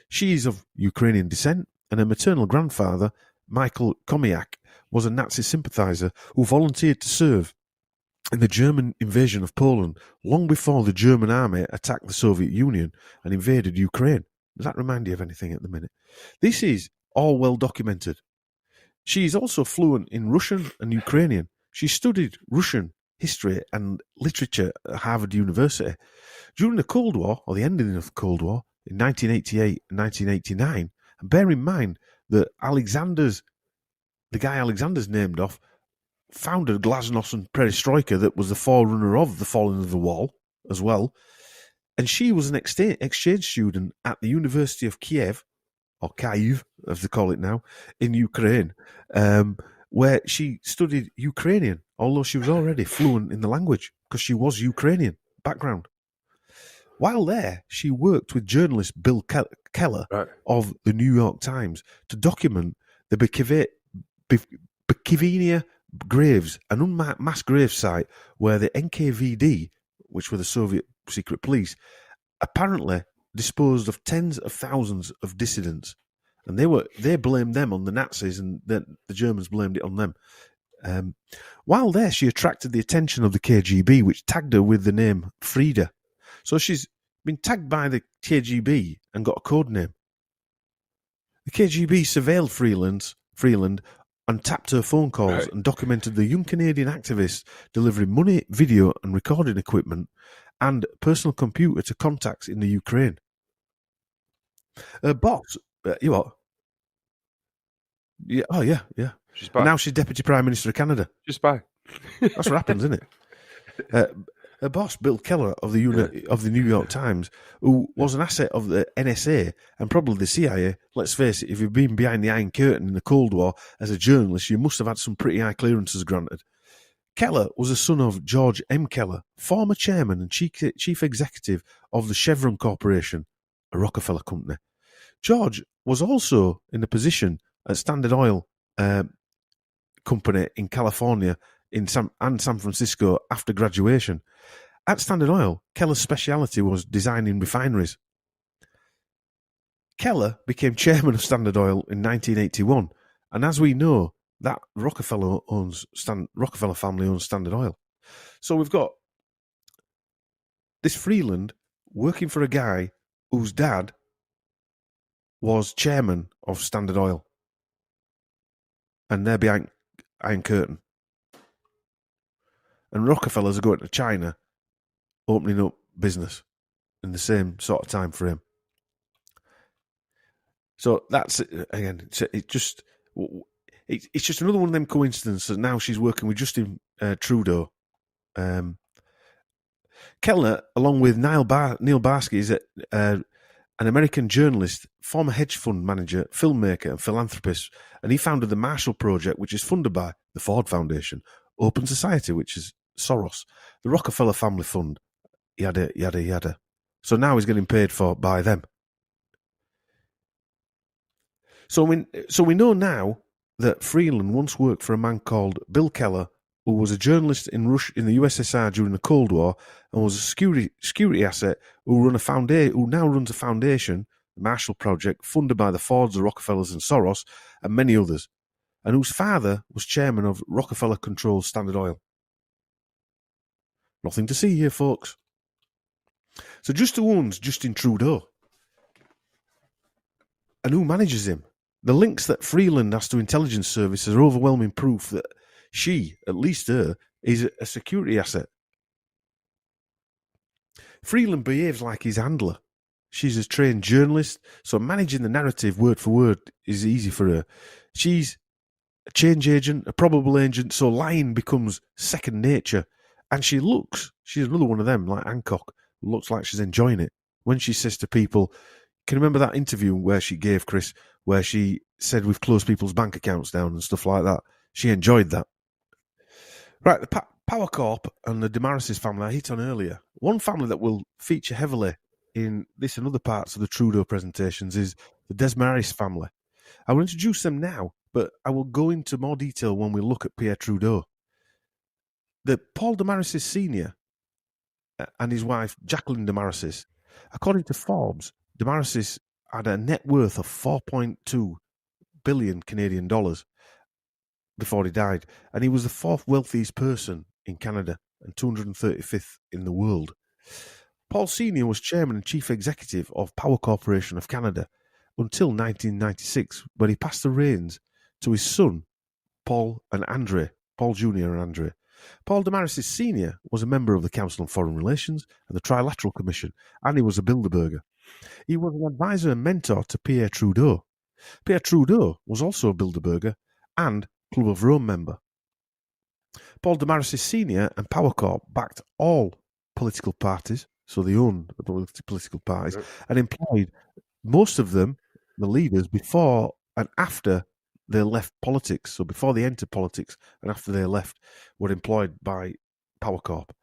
She is of Ukrainian descent, and her maternal grandfather, Michael Komiak, was a Nazi sympathizer who volunteered to serve in the German invasion of Poland long before the German army attacked the Soviet Union and invaded Ukraine. Does that remind you of anything at the minute? This is all well documented. She is also fluent in Russian and Ukrainian. She studied Russian history and literature at Harvard University. During the Cold War, or the ending of the Cold War, in 1988 and 1989, and bear in mind that the guy Alexander's named off, founded Glasnost and Perestroika, that was the forerunner of the falling of the wall as well. And she was an exchange student at the University of Kiev, or Kyiv, as they call it now, in Ukraine, where she studied Ukrainian, although she was already fluent in the language, because she was Ukrainian background. While there, she worked with journalist Bill Keller of the New York Times to document the Bukivnia graves, an unmarked mass grave site where the NKVD, which were the Soviet secret police, apparently disposed of tens of thousands of dissidents, and they blamed them on the Nazis, and the Germans blamed it on them. While there, she attracted the attention of the KGB, which tagged her with the name Frida. So she's been tagged by the KGB and got a code name. The KGB surveilled Freeland and tapped her phone calls and documented the young Canadian activist delivering money, video and recording equipment and personal computer to contacts in the Ukraine. Her boss, you what? Yeah, oh yeah. She's back. Now she's Deputy Prime Minister of Canada. She's back. That's what happens, isn't it? Her boss, Bill Keller of the New York Times, who was an asset of the NSA and probably the CIA. Let's face it, if you've been behind the Iron Curtain in the Cold War as a journalist, you must have had some pretty high clearances granted. Keller was a son of George M. Keller, former chairman and chief executive of the Chevron Corporation, a Rockefeller company. George was also in a position at Standard Oil Company in California and San Francisco after graduation. At Standard Oil, Keller's speciality was designing refineries. Keller became chairman of Standard Oil in 1981, and as we know, that Rockefeller family owns Standard Oil. So we've got this Freeland working for a guy whose dad was chairman of Standard Oil, and they're behind Iron Curtain. And Rockefellers are going to China, opening up business in the same sort of time frame. So that's again. It's just another one of them coincidences. Now she's working with Justin Trudeau. Kellner, along with Neil Barsky, is an American journalist, former hedge fund manager, filmmaker, and philanthropist, and he founded the Marshall Project, which is funded by the Ford Foundation, Open Society, which is Soros, the Rockefeller Family Fund, yada, yada, yada. So now he's getting paid for by them. So we know now that Freeland once worked for a man called Bill Keller, who was a journalist in the USSR during the Cold War and was a security asset who now runs a foundation, the Marshall Project, funded by the Fords, the Rockefellers and Soros, and many others, and whose father was chairman of Rockefeller-controlled Standard Oil. Nothing to see here, folks. So just who owns Justin Trudeau? And who manages him? The links that Freeland has to intelligence services are overwhelming proof that she, at least her, is a security asset. Freeland behaves like his handler. She's a trained journalist, so managing the narrative word for word is easy for her. She's a change agent, a probable agent, so lying becomes second nature. And she's another one of them, like Hancock, who looks like she's enjoying it. When she says to people, can you remember that interview where she gave, Chris, where she said we've closed people's bank accounts down and stuff like that? She enjoyed that. Right, the Power Corp and the Damaris family I hit on earlier. One family that will feature heavily in this and other parts of the Trudeau presentations is the Desmarais family. I will introduce them now, but I will go into more detail when we look at Pierre Trudeau. The Paul Damaris Sr. and his wife Jacqueline Damaris, according to Forbes, Damaris had a net worth of 4.2 billion Canadian dollars before he died, and he was the fourth wealthiest person in Canada and 235th in the world. Paul Sr. was chairman and chief executive of Power Corporation of Canada until 1996, when he passed the reins to his son, Paul Jr. and Andre. Paul Damaris Sr. was a member of the Council on Foreign Relations and the Trilateral Commission, and he was a Bilderberger. He was an advisor and mentor to Pierre Trudeau. Pierre Trudeau was also a Bilderberger and Club of Rome member. Paul Damaris Sr. and Power Corp backed all political parties, so they owned the political parties, and employed most of them, the leaders, before and after they left politics. So before they entered politics and after they left, were employed by Power Corp.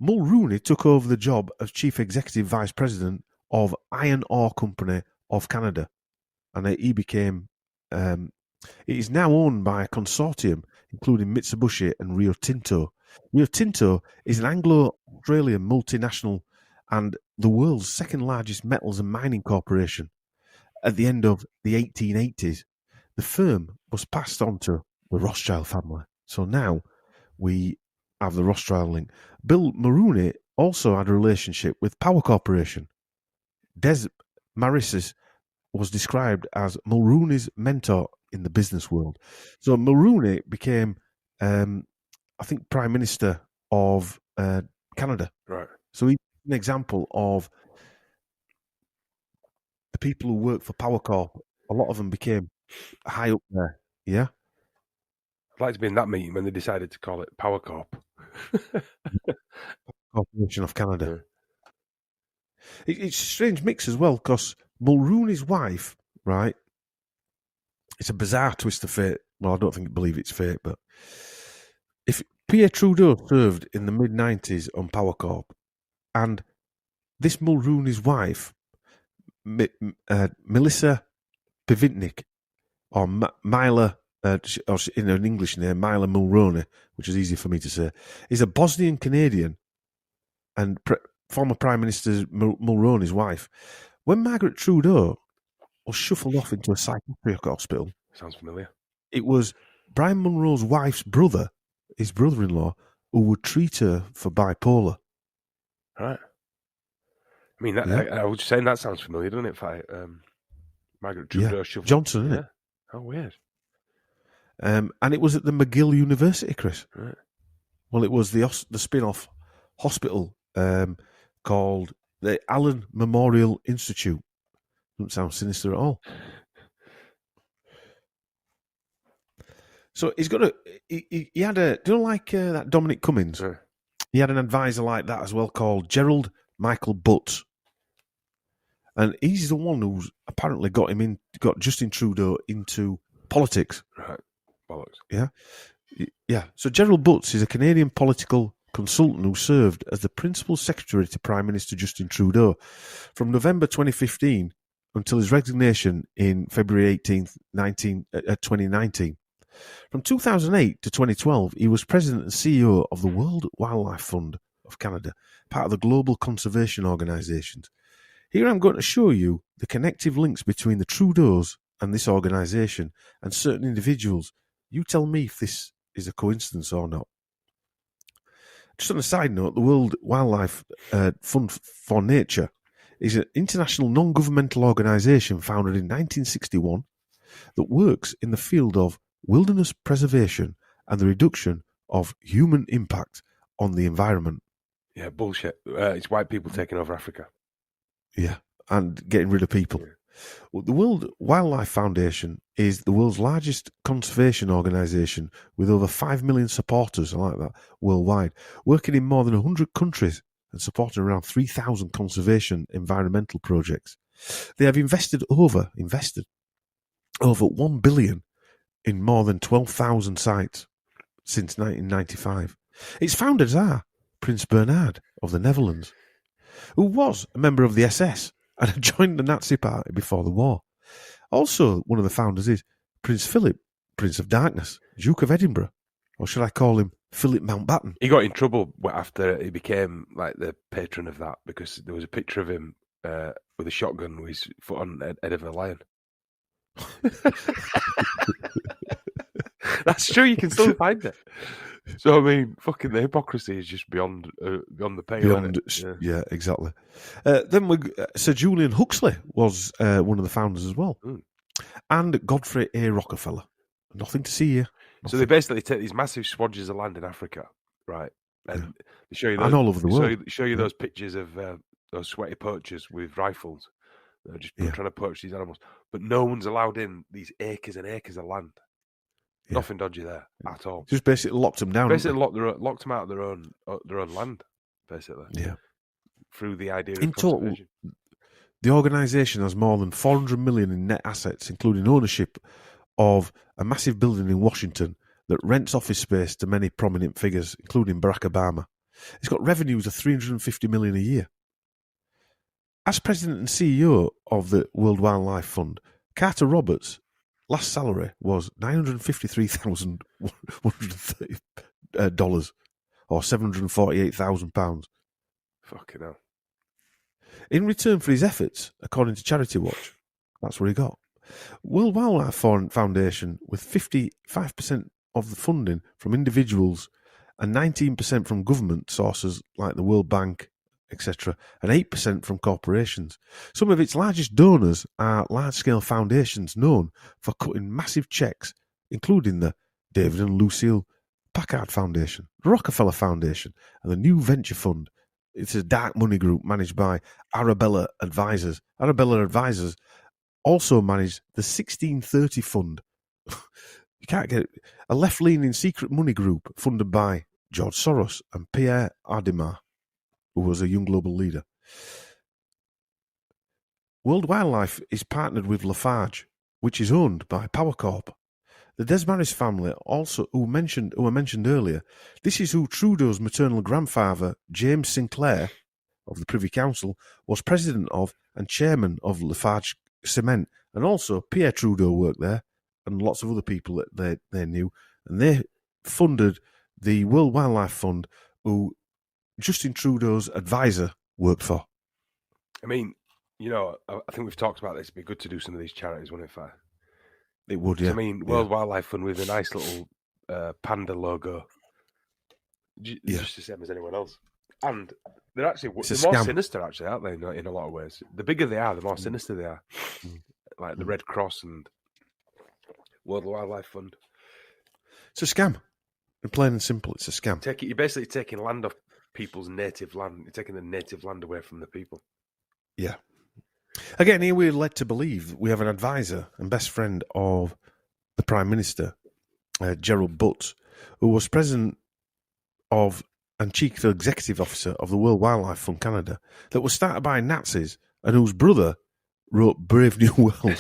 Mulrooney took over the job as Chief Executive Vice President of Iron Ore Company of Canada, and he became... it is now owned by a consortium including Mitsubishi and Rio Tinto. Rio Tinto is an Anglo-Australian multinational and the world's second largest metals and mining corporation. At the end of the 1880s, the firm was passed on to the Rothschild family. So now we have the Rothschild link. Bill Mulrooney also had a relationship with Power Corporation. Des Maris's was described as Mulrooney's mentor in the business world. So Mulrooney became, I think, Prime Minister of Canada. Right. So he's an example of the people who work for Power Corp. A lot of them became high up there. Yeah. I'd like to be in that meeting when they decided to call it Power Corp. Corporation of Canada. Yeah. It's a strange mix as well, because Mulrooney's wife, right? It's a bizarre twist of fate. Well, I don't believe it's fate, but if Pierre Trudeau served in the mid-90s on Power Corp, and this Mulrooney's wife, Melissa Pivitnik, or Mila, or in an English name, Mila Mulroney, which is easy for me to say, is a Bosnian Canadian and former Prime Minister Mulroney's wife. When Margaret Trudeau was shuffled off into a psychiatric hospital, sounds familiar. It was Brian Munro's wife's brother, his brother-in-law, who would treat her for bipolar. Right. I mean, I was saying that sounds familiar, doesn't it? Margaret Trudeau shuffled. Johnson, isn't it? How weird. And it was at the McGill University, Chris. Right. Well, it was the spin-off hospital called the Allen Memorial Institute. Doesn't sound sinister at all. So he's got he had a, do you know, like that Dominic Cummings? Yeah. He had an advisor like that as well called Gerald Michael Butts. And he's the one who's apparently got Justin Trudeau into politics. Right. bollocks. Yeah. So Gerald Butts is a Canadian political consultant who served as the principal secretary to Prime Minister Justin Trudeau from November 2015 until his resignation in February 18th, 2019. From 2008 to 2012, he was president and CEO of the World Wildlife Fund of Canada, part of the Global Conservation Organisations. Here I'm going to show you the connective links between the Trudeaus and this organisation and certain individuals. You tell me if this is a coincidence or not. Just on a side note, the World Wildlife Fund for Nature is an international non-governmental organisation founded in 1961 that works in the field of wilderness preservation and the reduction of human impact on the environment. Yeah, bullshit. It's white people taking over Africa. Yeah, and getting rid of people. Yeah. Well, the World Wildlife Foundation is the world's largest conservation organisation with over 5 million supporters, I like that, worldwide, working in more than 100 countries and supporting around 3,000 conservation environmental projects. They have invested over $1 billion in more than 12,000 sites since 1995. Its founders are Prince Bernhard of the Netherlands, who was a member of the SS and had joined the Nazi Party before the war. Also, one of the founders is Prince Philip, Prince of Darkness, Duke of Edinburgh, or should I call him Philip Mountbatten? He got in trouble after he became like the patron of that because there was a picture of him with a shotgun with his foot on the head of a lion. That's true. You can still find it. So I mean, fucking the hypocrisy is just beyond the pale. Yeah, exactly. Then Sir Julian Huxley was one of the founders as well, and Godfrey A. Rockefeller. Nothing to see here. Nothing. So they basically take these massive swatches of land in Africa, right? And they show you those, and all over the world. Show you those pictures of those sweaty poachers with rifles. They're just trying to poach these animals, but no one's allowed in these acres and acres of land. Yeah. Nothing dodgy there at all. Just basically locked them down. Basically locked them out of their own land. Basically, through the idea of conservation. Total, the organisation has more than $400 million in net assets, including ownership of a massive building in Washington that rents office space to many prominent figures, including Barack Obama. It's got revenues of $350 million a year. As president and CEO of the World Wildlife Fund, Carter Roberts' last salary was $953,130 or £748,000. Fucking hell. In return for his efforts, according to Charity Watch, that's what he got. World Wildlife Foundation, with 55% of the funding from individuals and 19% from government sources like the World Bank, etc., and 8% from corporations. Some of its largest donors are large-scale foundations known for cutting massive checks, including the David and Lucille Packard Foundation, the Rockefeller Foundation, and the New Venture Fund. It's a dark money group managed by Arabella Advisors. Arabella Advisors also managed the 1630 Fund. You can't get it. A left-leaning secret money group funded by George Soros and Pierre Ademar, who was a young global leader. World Wildlife is partnered with Lafarge, which is owned by Power Corp. The Desmarais family, also who were mentioned earlier, this is who Trudeau's maternal grandfather, James Sinclair, of the Privy Council, was president of and chairman of Lafarge Cement, and also Pierre Trudeau worked there, and lots of other people that they knew, and they funded the World Wildlife Fund, who Justin Trudeau's advisor worked for. I mean, I think we've talked about this. It'd be good to do some of these charities, wouldn't it, Fire? It would, yeah. I mean, World Wildlife Fund with a nice little panda logo. Just the same as anyone else. And they're more sinister, actually, aren't they, in a lot of ways? The bigger they are, the more sinister they are. Like the Red Cross and World Wildlife Fund. It's a scam. In plain and simple, it's a scam. You're basically taking land off people's native land. You're taking the native land away from the people. Yeah. Again, here we're led to believe we have an advisor and best friend of the Prime Minister, Gerald Butts, who was president of and chief executive officer of the World Wildlife Fund Canada, that was started by Nazis and whose brother wrote Brave New World.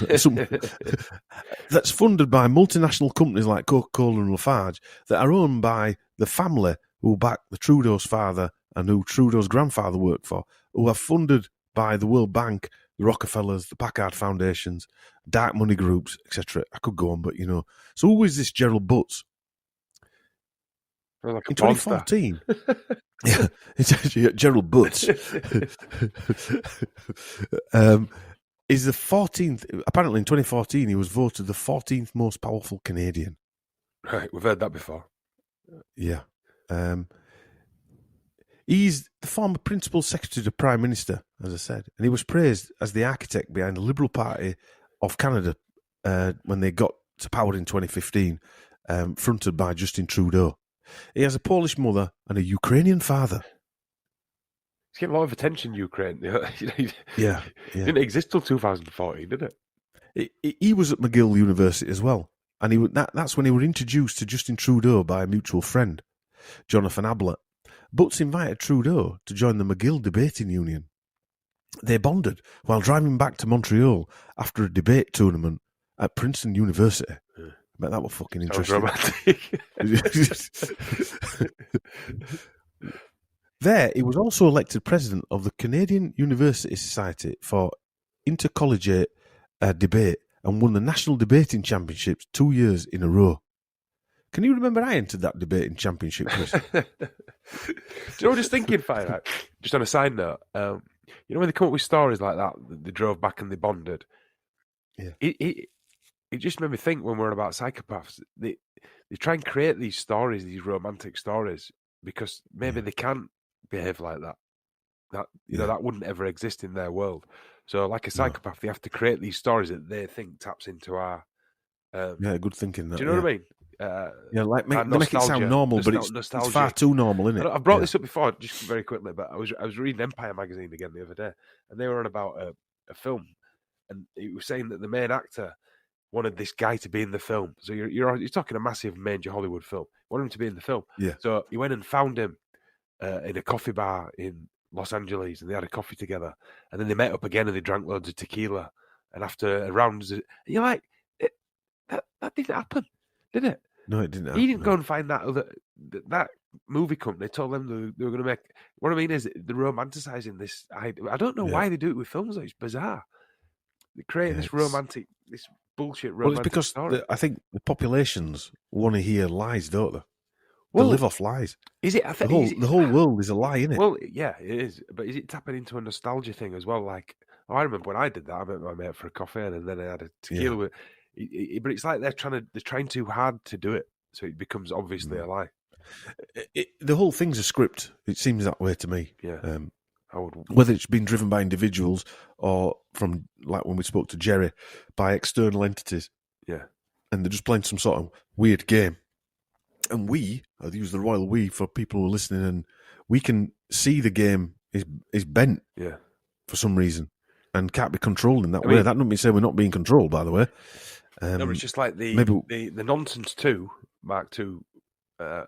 That's funded by multinational companies like Coca-Cola and Lafarge that are owned by the family who backed the Trudeau's father and who Trudeau's grandfather worked for, who are funded by the World Bank, the Rockefellers, the Packard Foundations, dark money groups, etc. I could go on, but So who is this Gerald Butts? Like in 2014, yeah, it's actually Gerald Butts. Is the 14th. Apparently, in 2014, he was voted the 14th most powerful Canadian. Right, we've heard that before. Yeah, he's the former principal secretary to the Prime Minister, as I said, and he was praised as the architect behind the Liberal Party of Canada when they got to power in 2015, fronted by Justin Trudeau. He has a Polish mother and a Ukrainian father. He's getting a lot of attention, Ukraine. Yeah. It didn't exist till 2014, did it? He was at McGill University as well, and that's when he was introduced to Justin Trudeau by a mutual friend, Jonathan Ablett. Butts invited Trudeau to join the McGill Debating Union. They bonded while driving back to Montreal after a debate tournament at Princeton University. I bet that was fucking interesting. There, he was also elected president of the Canadian University Society for Intercollegiate Debate and won the National Debating Championships 2 years in a row. Can you remember I entered that debating championship, Chris? Do you know, just thinking, Fire, just on a side note, you know when they come up with stories like that, they drove back and they bonded? Yeah. It just made me think when we're on about psychopaths, they try and create these stories, these romantic stories, because maybe they can't behave like that. That wouldn't ever exist in their world. So like a psychopath, they have to create these stories that they think taps into our... good thinking. Do you know what I mean? Make it sound normal, but it's far too normal, isn't it? I've brought this up before, just very quickly, but I was reading Empire magazine again the other day, and they were on about a film, and it was saying that the main actor wanted this guy to be in the film. So you're talking a massive major Hollywood film. Wanted him to be in the film. Yeah. So he went and found him in a coffee bar in Los Angeles, and they had a coffee together, and then they met up again and they drank loads of tequila. And after a round, you're like, that didn't happen, did it? No, it didn't happen. He didn't go and find that movie company. They told them they were going to make. What I mean is they're romanticizing this. I don't know why they do it with films. It's bizarre. They create this romantic, this bullshit romantic it's because story. I think the populations want to hear lies, don't they? They live off lies. Is it? The whole world is a lie, isn't it? Well, yeah, it is. But is it tapping into a nostalgia thing as well? Like, I remember when I did that. I met my mate for a coffee, and then I had a tequila with. But it's like they're trying too hard to do it, so it becomes obviously a lie. The whole thing's a script. It seems that way to me. Yeah. Whether it's been driven by individuals or from, like when we spoke to Jerry, by external entities. Yeah. And they're just playing some sort of weird game. And I'll use the royal we for people who are listening, and we can see the game is bent for some reason and can't be controlled in that way. That doesn't mean say we're not being controlled, by the way. No, but it's just like the nonsense too, Mark II. I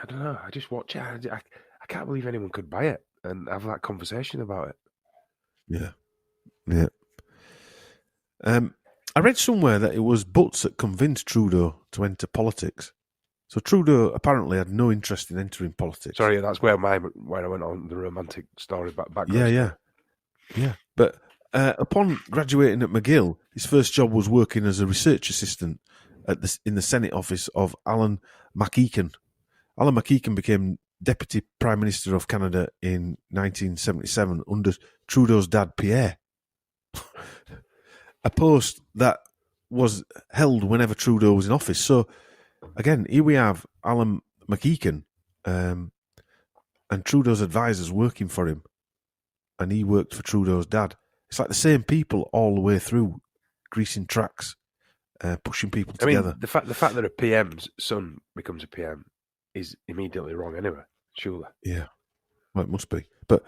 don't know. I just watch it. I can't believe anyone could buy it and have that conversation about it. Yeah. I read somewhere that it was Butts that convinced Trudeau to enter politics. So Trudeau apparently had no interest in entering politics. Sorry, that's where I went on the romantic story back. Yeah. But upon graduating at McGill, his first job was working as a research assistant in the Senate office of Alan MacEachen. Alan MacEachen became Deputy Prime Minister of Canada in 1977 under Trudeau's dad, Pierre. A post that was held whenever Trudeau was in office. So, again, here we have Alan MacEachen and Trudeau's advisors working for him, and he worked for Trudeau's dad. It's like the same people all the way through, greasing tracks, pushing people together. Mean, the fact that a PM's son becomes a PM is immediately wrong anyway, surely. Yeah, well, it must be. But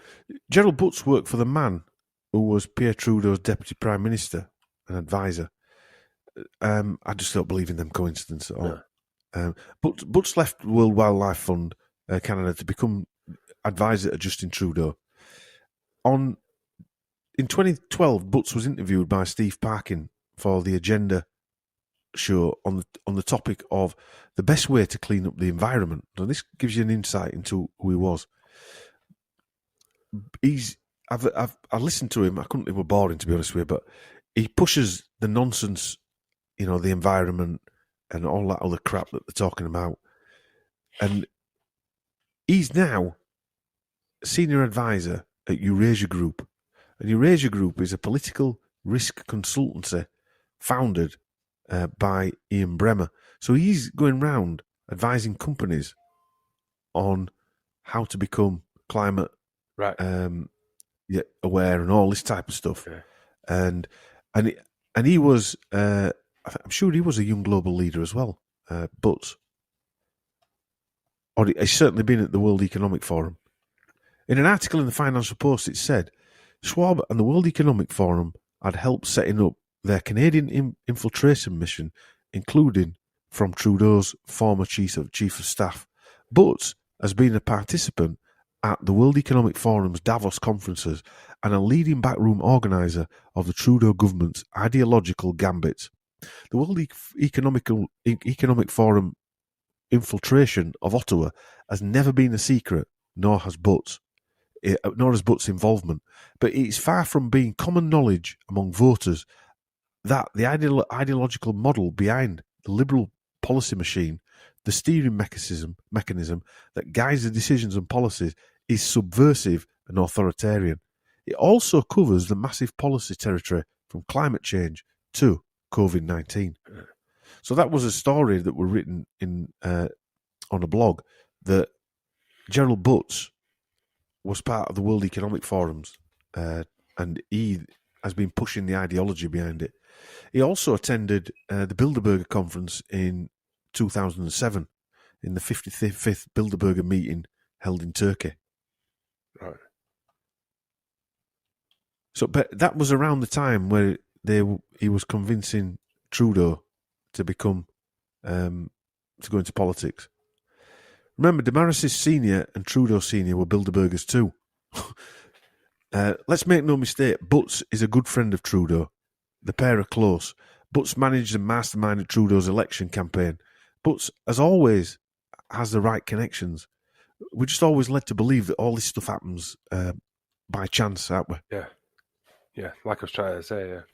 Gerald Butts worked for the man who was Pierre Trudeau's Deputy Prime Minister and advisor. I just don't believe in them coincidences at all. No. Butts left World Wildlife Fund Canada to become advisor to Justin Trudeau. in 2012, Butts was interviewed by Steve Parkin for the Agenda show on the topic of the best way to clean up the environment. And this gives you an insight into who he was. I listened to him. I couldn't. It was boring, to be honest with you. But he pushes the nonsense, the environment and all that other crap that they're talking about. And he's now senior advisor at Eurasia Group. And Eurasia Group is a political risk consultancy founded by Ian Bremmer. So he's going round advising companies on how to become climate aware and all this type of stuff. Okay. And he was, I'm sure he was a young global leader as well. But he's certainly been at the World Economic Forum. In an article in the Financial Post, it said Schwab and the World Economic Forum had helped setting up their Canadian infiltration mission, including from Trudeau's former chief of staff. Butts has been a participant at the World Economic Forum's Davos conferences and a leading backroom organiser of the Trudeau government's ideological gambit. The World Economic Forum infiltration of Ottawa has never been a secret, nor has Butts' involvement. But it's far from being common knowledge among voters that the ideological model behind the Liberal policy machine, the steering mechanism that guides the decisions and policies, is subversive and authoritarian. It also covers the massive policy territory from climate change to COVID-19. So that was a story that was written in on a blog that Gerald Butts was part of the World Economic Forums, and he has been pushing the ideology behind it. He also attended the Bilderberger conference in 2007, in the 55th Bilderberger meeting held in Turkey. Right. So, but that was around the time where he was convincing Trudeau to become to go into politics. Remember, Damaris Senior and Trudeau Senior were Bilderbergers too. Let's make no mistake, Butts is a good friend of Trudeau. The pair are close. Butts managed and masterminded Trudeau's election campaign. Butts, as always, has the right connections. We're just always led to believe that all this stuff happens by chance, aren't we? Yeah. Like I was trying to say, a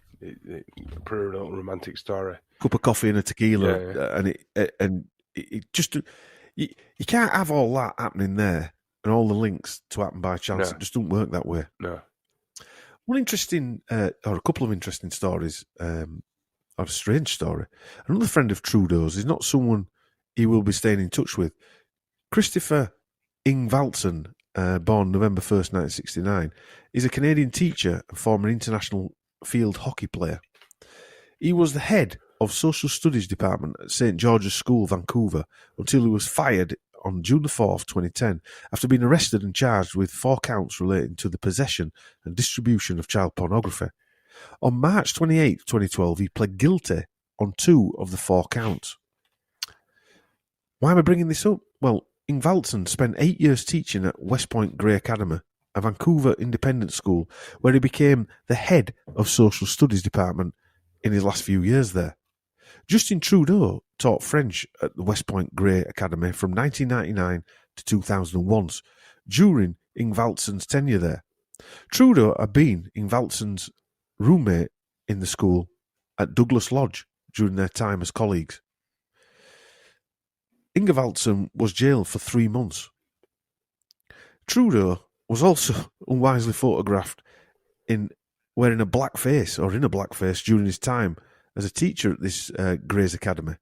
pretty romantic story. Cup of coffee and a tequila, and it just you can't have all that happening there and all the links to happen by chance. No. It just don't work that way. No. One interesting, or a couple of interesting stories, or a strange story. Another friend of Trudeau's is not someone he will be staying in touch with. Christopher Ingvaldsen, born November 1st, 1969, is a Canadian teacher and former international field hockey player. He was the head of Social Studies Department at St. George's School, Vancouver, until he was fired on June the 4th, 2010, after being arrested and charged with 4 counts relating to the possession and distribution of child pornography. On March 28, 2012, he pled guilty on 2 of the 4 counts. Why am I bringing this up? Well, Ingvaldsen spent 8 years teaching at West Point Grey Academy, a Vancouver independent school, where he became the head of Social Studies Department in his last few years there. Justin Trudeau taught French at the West Point Grey Academy from 1999 to 2001, during Ingvaldsen's tenure there. Trudeau had been Ingvaldsen's roommate in the school at Douglas Lodge during their time as colleagues. Ingvaldsen was jailed for 3 months. Trudeau was also unwisely photographed in wearing a blackface during his time as a teacher at this Grey's Academy.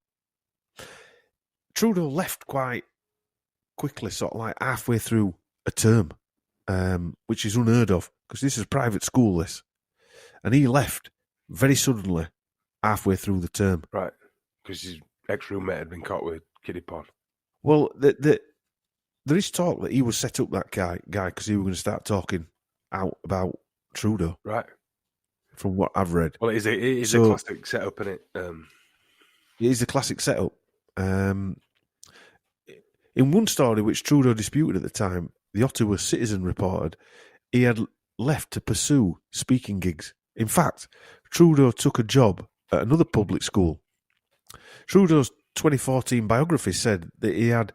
Trudeau left quite quickly, sort of like halfway through a term, which is unheard of, because this is a private school, this. And he left very suddenly halfway through the term. Right, because his ex-roommate had been caught with kiddie porn. Well, there is talk that he was set up, that guy, because he was going to start talking out about Trudeau. Right. From what I've read. Well, it is a classic setup, isn't it? It is a classic setup. In one story, which Trudeau disputed at the time, the Ottawa Citizen reported he had left to pursue speaking gigs. In fact, Trudeau took a job at another public school. Trudeau's 2014 biography said that he had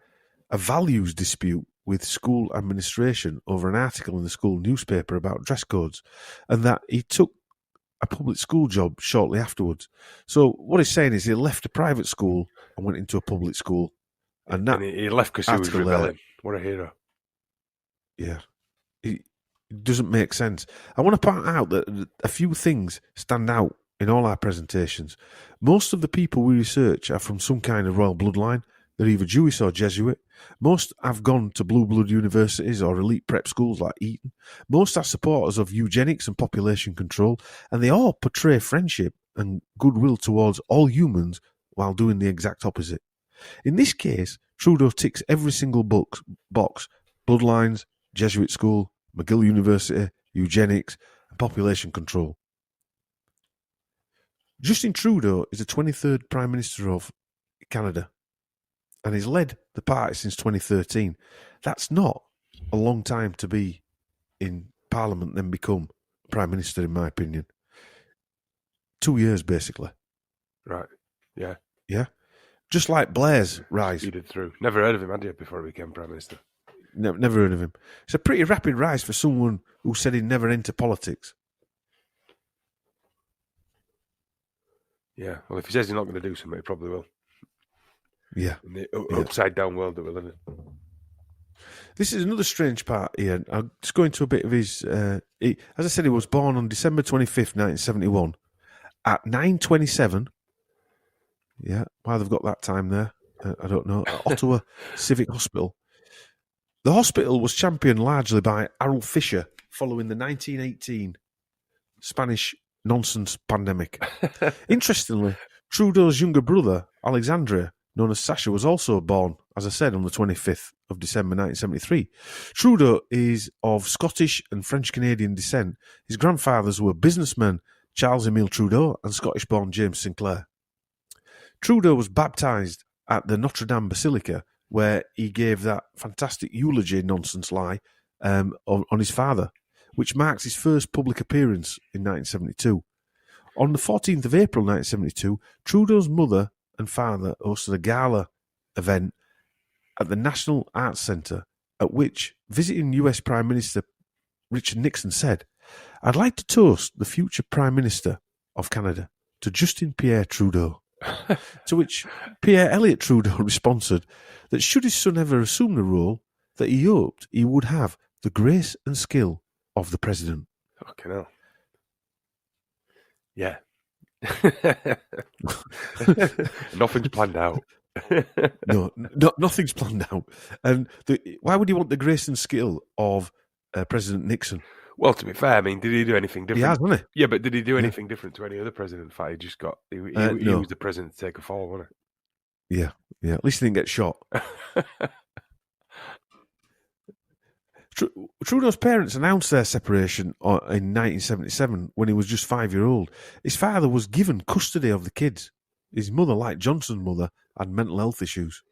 a values dispute with school administration over an article in the school newspaper about dress codes, and that he took a public school job shortly afterwards. So what he's saying is he left a private school and went into a public school. And he left because he was rebelling. What a hero. Yeah. It doesn't make sense. I want to point out that a few things stand out in all our presentations. Most of the people we research are from some kind of royal bloodline. They're either Jewish or Jesuit. Most have gone to blue blood universities or elite prep schools like Eton. Most are supporters of eugenics and population control, and they all portray friendship and goodwill towards all humans while doing the exact opposite. In this case, Trudeau ticks every single box: bloodlines, Jesuit school, McGill University, eugenics, and population control. Justin Trudeau is the 23rd Prime Minister of Canada, and he's led the party since 2013. That's not a long time to be in Parliament then become Prime Minister, in my opinion. 2 years, basically. Right, yeah. Yeah? Just like Blair's rise. Speeded through. Never heard of him, had you, before he became Prime Minister? Never heard of him. It's a pretty rapid rise for someone who said he'd never enter politics. Yeah, well, if he says he's not going to do something, he probably will. Yeah. In the upside-down world that we live in. This is another strange part, Ian. I'll just go into a bit of his... as I said, he was born on December 25th, 1971, at 9:27. Yeah, why they've got that time there, I don't know. At Ottawa Civic Hospital. The hospital was championed largely by Harold Fisher following the 1918 Spanish nonsense pandemic. Interestingly, Trudeau's younger brother, Alexandre, known as Sasha, was also born, as I said, on the 25th of December 1973. Trudeau is of Scottish and French-Canadian descent. His grandfathers were businessmen Charles-Émile Trudeau and Scottish-born James Sinclair. Trudeau was baptised at the Notre Dame Basilica, where he gave that fantastic eulogy nonsense lie on his father, which marks his first public appearance in 1972. On the 14th of April 1972, Trudeau's mother and father hosted a gala event at the National Arts Centre, at which visiting US Prime Minister Richard Nixon said, "I'd like to toast the future Prime Minister of Canada to Justin Pierre Trudeau." To which Pierre Elliott Trudeau responded that should his son ever assume the role, that he hoped he would have the grace and skill of the president. Fucking hell. Yeah. Nothing's planned out. No, nothing's planned out. And why would he want the grace and skill of President Nixon? Well, to be fair, I mean, did he do anything different? He has, hasn't he? Yeah, but did he do anything different to any other president? In fact, he just got... He no. was the president to take a fall, wasn't he? Yeah. At least he didn't get shot. Trudeau's parents announced their separation in 1977 when he was just 5-year-old. His father was given custody of the kids. His mother, like Johnson's mother, had mental health issues.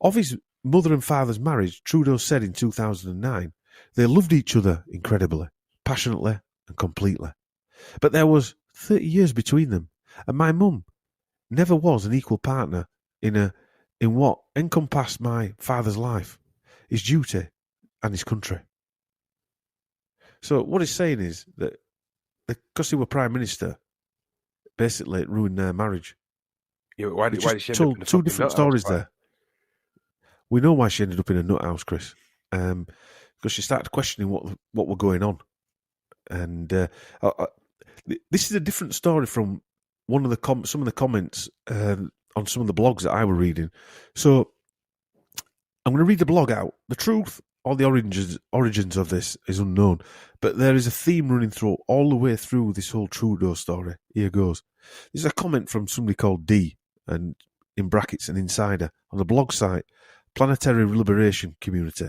Of his mother and father's marriage, Trudeau said in 2009, they loved each other incredibly, passionately and completely. But there was 30 years between them, and my mum never was an equal partner in what encompassed my father's life, his duty and his country. So what he's saying is that because he was Prime Minister, basically it ruined their marriage. Yeah, why did she end up in two different stories there. We know why she ended up in a nut house, Chris. Because she started questioning what were going on. And this is a different story from some of the comments on some of the blogs that I were reading. So I'm going to read the blog out. The truth or the origins of this is unknown, but there is a theme running through all the way through this whole Trudeau story. Here goes. This is a comment from somebody called D, and in brackets an insider, on the blog site Planetary Liberation Community.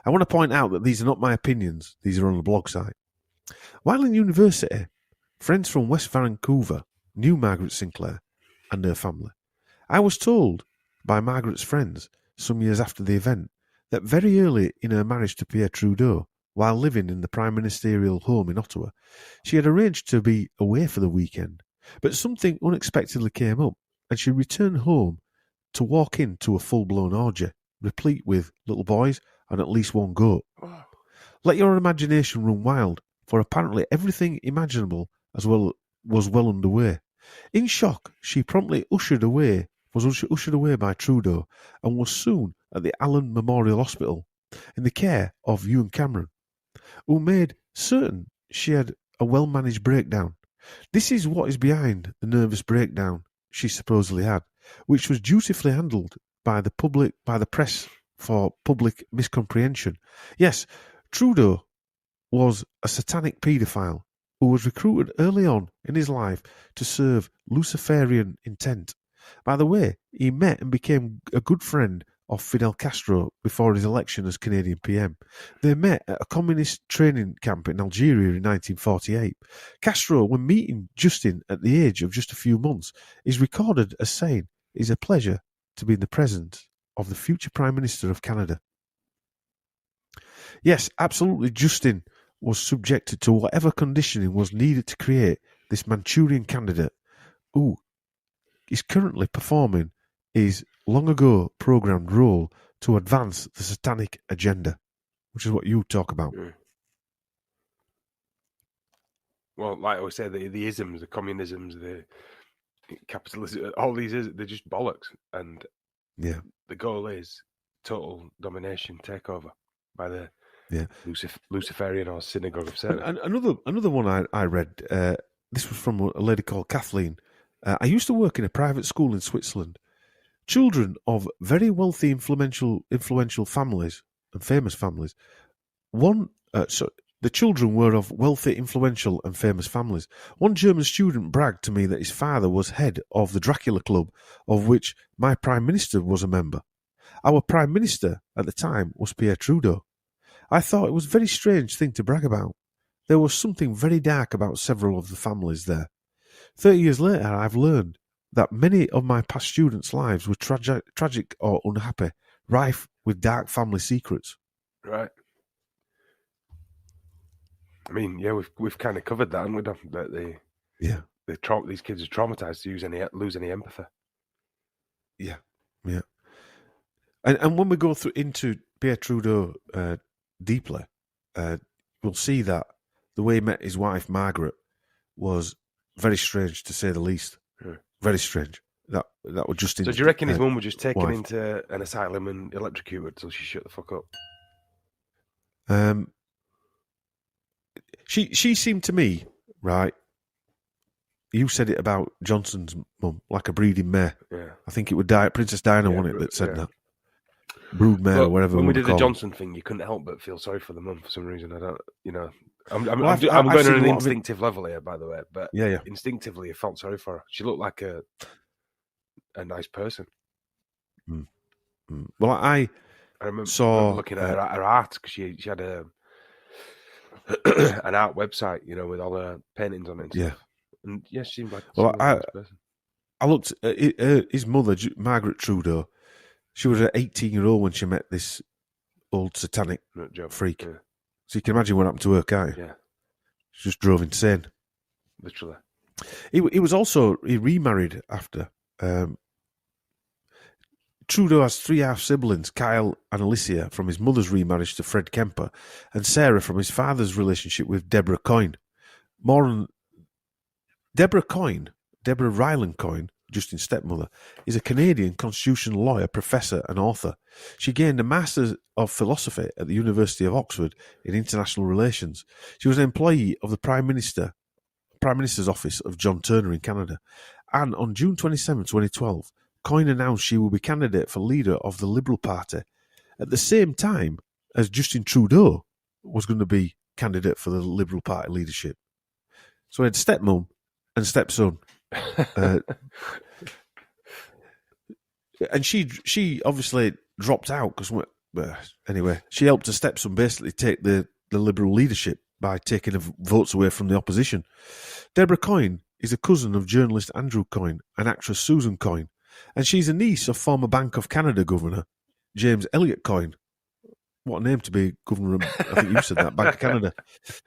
I want to point out that these are not my opinions. These are on the blog site. While in university, friends from West Vancouver knew Margaret Sinclair and her family. I was told by Margaret's friends some years after the event that very early in her marriage to Pierre Trudeau, while living in the prime ministerial home in Ottawa, she had arranged to be away for the weekend, but something unexpectedly came up, and she returned home to walk into a full-blown orgy, replete with little boys and at least one goat. Let your imagination run wild, for apparently everything imaginable as well was well underway. In shock, she promptly was ushered away by Trudeau and was soon at the Allen Memorial Hospital in the care of Ewan Cameron, who made certain she had a well-managed breakdown. This is what is behind the nervous breakdown she supposedly had, which was dutifully handled by the press for public miscomprehension. Yes, Trudeau was a satanic paedophile who was recruited early on in his life to serve Luciferian intent. By the way, he met and became a good friend of Fidel Castro before his election as Canadian PM. They met at a communist training camp in Algeria in 1948. Castro, when meeting Justin at the age of just a few months, is recorded as saying, "It's a pleasure to be in the presence of the future Prime Minister of Canada." Yes, absolutely, Justin was subjected to whatever conditioning was needed to create this Manchurian candidate who is currently performing his long-ago programmed role to advance the satanic agenda, which is what you talk about. Well, like I always say, the isms, the communisms, the capitalism, all these they're just bollocks. And the goal is total domination, takeover by the Luciferian or Synagogue of Satan. And another one I read, this was from a lady called Kathleen. I used to work in a private school in Switzerland. Children of very wealthy, influential families and famous families. The children were of wealthy, influential and famous families. One German student bragged to me that his father was head of the Dracula Club, of which my Prime Minister was a member. Our Prime Minister at the time was Pierre Trudeau. I thought it was a very strange thing to brag about. There was something very dark about several of the families there. 30 years later, I've learned that many of my past students' lives were tragic or unhappy, rife with dark family secrets. Right. I mean, yeah, we've kind of covered that, haven't we? That these kids are traumatized to lose any empathy. Yeah. And when we go into Pierre Trudeau deeply, we'll see that the way he met his wife Margaret was very strange, to say the least. Yeah. Very strange. That was just. So do you reckon his mum was just taken into an asylum and electrocuted till she shut the fuck up? She seemed to me, right. You said it about Johnson's mum, like a breeding mare. Yeah. I think it would die. Princess Diana, wasn't it, that said that? Brood mare, or whatever. When we did the Johnson thing, you couldn't help but feel sorry for the mum for some reason. I don't, I'm going on an instinctive level here, by the way. But instinctively, I felt sorry for her. She looked like a nice person. Well, I remember saw looking at her art, because she had an art website, with all her paintings on it. And stuff. And she seemed like a nice person. I looked at his mother, Margaret Trudeau. She was an 18-year-old when she met this old satanic freak. Yeah. So you can imagine what happened to her, can't you? Yeah. She just drove insane. Literally. He remarried after. Trudeau has 3 half-siblings, Kyle and Alicia, from his mother's remarriage to Fred Kemper, and Sarah from his father's relationship with Deborah Coyne. More on Deborah Ryland Coyne, Justin's stepmother, is a Canadian constitutional lawyer, professor and author. She gained a Master's of Philosophy at the University of Oxford in International Relations. She was an employee of the Prime Minister's office of John Turner in Canada. And on June 27, 2012, Coyne announced she will be candidate for leader of the Liberal Party at the same time as Justin Trudeau was going to be candidate for the Liberal Party leadership. So he had stepmom and stepson. And she obviously dropped out because anyway, she helped her stepson basically take the Liberal leadership by taking the votes away from the opposition. Deborah Coyne is a cousin of journalist Andrew Coyne and actress Susan Coyne, and she's a niece of former Bank of Canada Governor James Elliott Coyne. what a name to be governor of, I think you said that, Bank of Canada,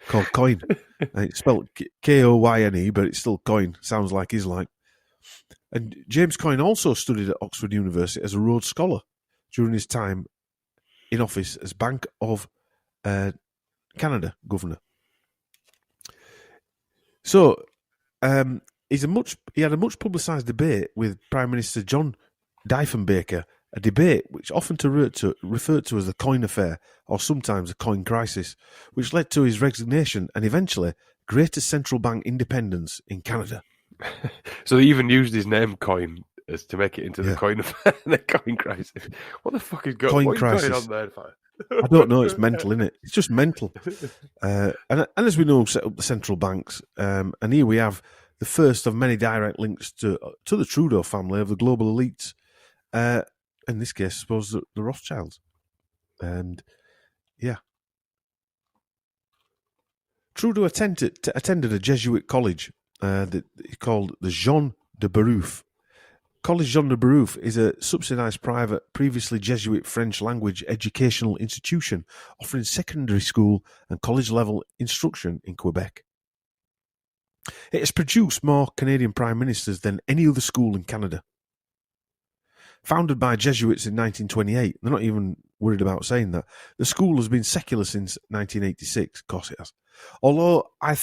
called Coyne. And it's spelled Koyne, but it's still Coyne. Sounds like he's like. And James Coyne also studied at Oxford University as a Rhodes Scholar during his time in office as Bank of Canada governor. So he had a much publicised debate with Prime Minister John Diefenbaker, a debate which often referred to as the Coyne Affair or sometimes the Coyne Crisis, which led to his resignation and eventually greater central bank independence in Canada. So they even used his name Coyne as to make it into the Coyne Affair, the Coyne Crisis. What the fuck is going on there? I don't know. It's mental, isn't it? It's just mental. And as we know, set up the central banks, and here we have the first of many direct links to the Trudeau family of the global elites. In this case, I suppose the Rothschilds. And yeah, Trudeau attended a Jesuit college that he called the Jean de Baruff. Collège Jean de Baruff is a subsidised private, previously Jesuit French language educational institution offering secondary school and college-level instruction in Quebec. It has produced more Canadian Prime Ministers than any other school in Canada. Founded by Jesuits in 1928, they're not even worried about saying that, the school has been secular since 1986. Of course it has. Although I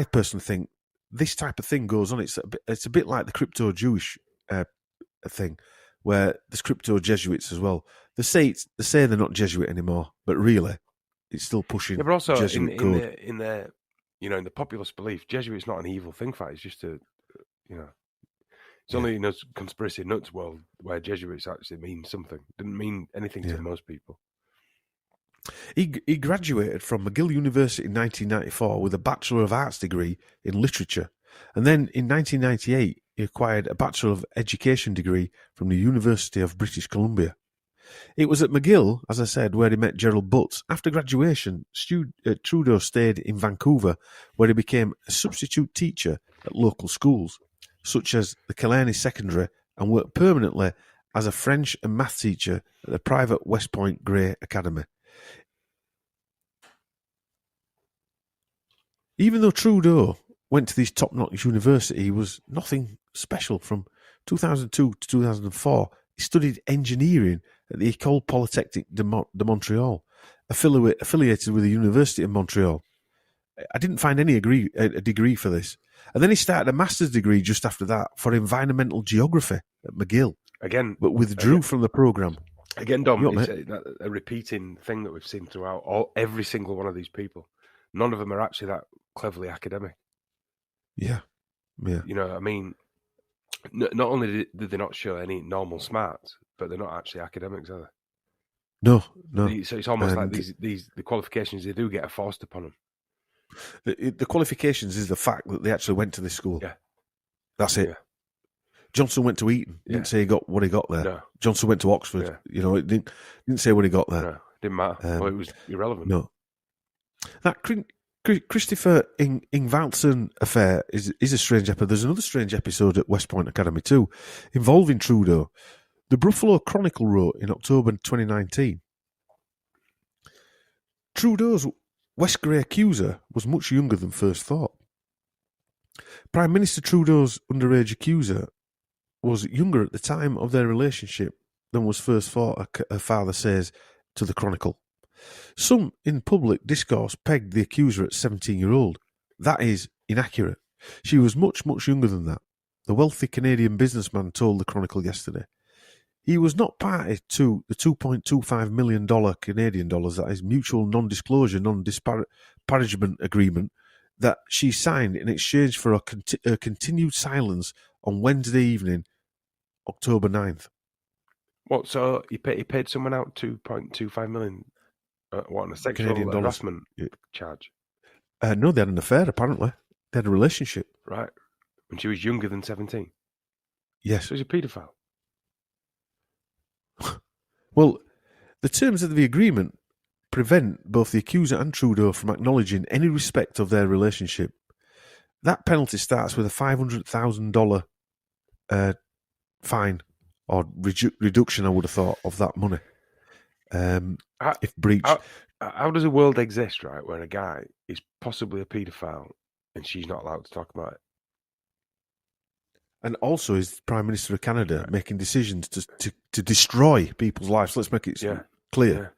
personally think this type of thing goes on. It's a bit like the crypto-Jewish thing, where there's crypto-Jesuits as well. They say they're not Jesuit anymore, but really, it's still pushing. Yeah, but also Jesuit code. in the populist belief, Jesuit's not an evil thing. For it's just it's only in a conspiracy nuts world where Jesuits actually mean something. Didn't mean anything to most people. He graduated from McGill University in 1994 with a Bachelor of Arts degree in literature, and then in 1998 he acquired a Bachelor of Education degree from the University of British Columbia. It was at McGill, as I said, where he met Gerald Butts. After graduation, Trudeau stayed in Vancouver, where he became a substitute teacher at local schools, such as the Killarney Secondary, and worked permanently as a French and math teacher at the private West Point Grey Academy. Even though Trudeau went to this top-notch university, he was nothing special. From 2002 to 2004, he studied engineering at the École Polytechnique de Montréal, affiliated with the University of Montreal. I didn't find any a degree for this. And then he started a master's degree just after that for environmental geography at McGill. Again, but withdrew from the programme. Again, Dom, it's a repeating thing that we've seen throughout every single one of these people. None of them are actually that cleverly academic. Yeah. You know, I mean, not only did they not show any normal smarts, but they're not actually academics, are they? No. So it's almost like the qualifications they do get are forced upon them. The qualifications is the fact that they actually went to this school. Yeah. That's it. Yeah. Johnson went to Eton. Didn't say he got what he got there. No. Johnson went to Oxford. Yeah. You know, it didn't say what he got there. No, didn't matter. Well, it was irrelevant. No. That Christopher Ingvaldsen affair is a strange episode. There's another strange episode at West Point Academy too, involving Trudeau. The Buffalo Chronicle wrote in October 2019, Trudeau's West Grey accuser was much younger than first thought. Prime Minister Trudeau's underage accuser was younger at the time of their relationship than was first thought, her father says to the Chronicle. Some in public discourse pegged the accuser at 17-year-old. That is inaccurate. She was much, much younger than that, the wealthy Canadian businessman told the Chronicle yesterday. He was not party to the $2.25 million Canadian dollars, that is mutual non-disclosure, non-disparagement agreement that she signed in exchange for her continued silence on Wednesday evening, October 9th. What, so he paid someone out $2.25 million? What, on a sexual Canadian harassment charge? No, they had an affair, apparently. They had a relationship. Right. When she was younger than 17? Yes. So he's a paedophile? Well, the terms of the agreement prevent both the accuser and Trudeau from acknowledging any respect of their relationship. That penalty starts with a $500,000 fine or reduction, I would have thought, of that money. if breached. How does a world exist, right, where a guy is possibly a paedophile and she's not allowed to talk about it? And also is Prime Minister of Canada making decisions to destroy people's lives. Let's make it clear.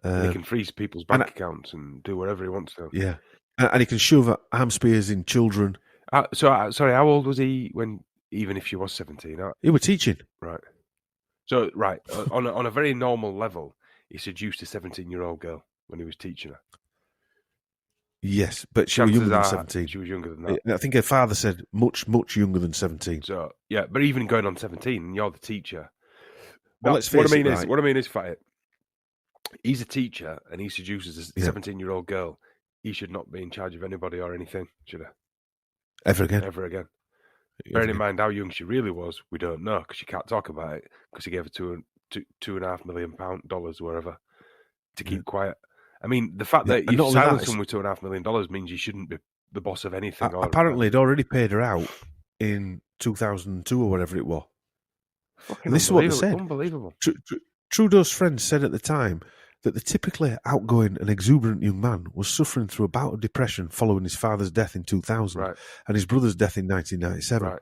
And he can freeze people's bank accounts and do whatever he wants to. Yeah. And he can shove arm spears in children. Sorry, how old was he even if she was 17? He was teaching. Right. So, on a very normal level, he seduced a 17-year-old girl when he was teaching her. Yes, but she was younger than 17. She was younger than that. I think her father said much, much younger than 17. So, yeah, but even going on 17, and you're the teacher. Well, let's face it, what I mean is, Fatty, he's a teacher and he seduces a 17-year-old girl. He should not be in charge of anybody or anything, should he? Ever again. Bearing in mind how young she really was, we don't know because she can't talk about it because he gave her $2.5 million, wherever, to keep quiet. I mean, the fact that you silence him with $2.5 million means you shouldn't be the boss of anything. Apparently, he'd already paid her out in 2002 or whatever it was. This is what they said. Unbelievable. Trudeau's friends said at the time that the typically outgoing and exuberant young man was suffering through a bout of depression following his father's death in 2000 and his brother's death in 1997. Right.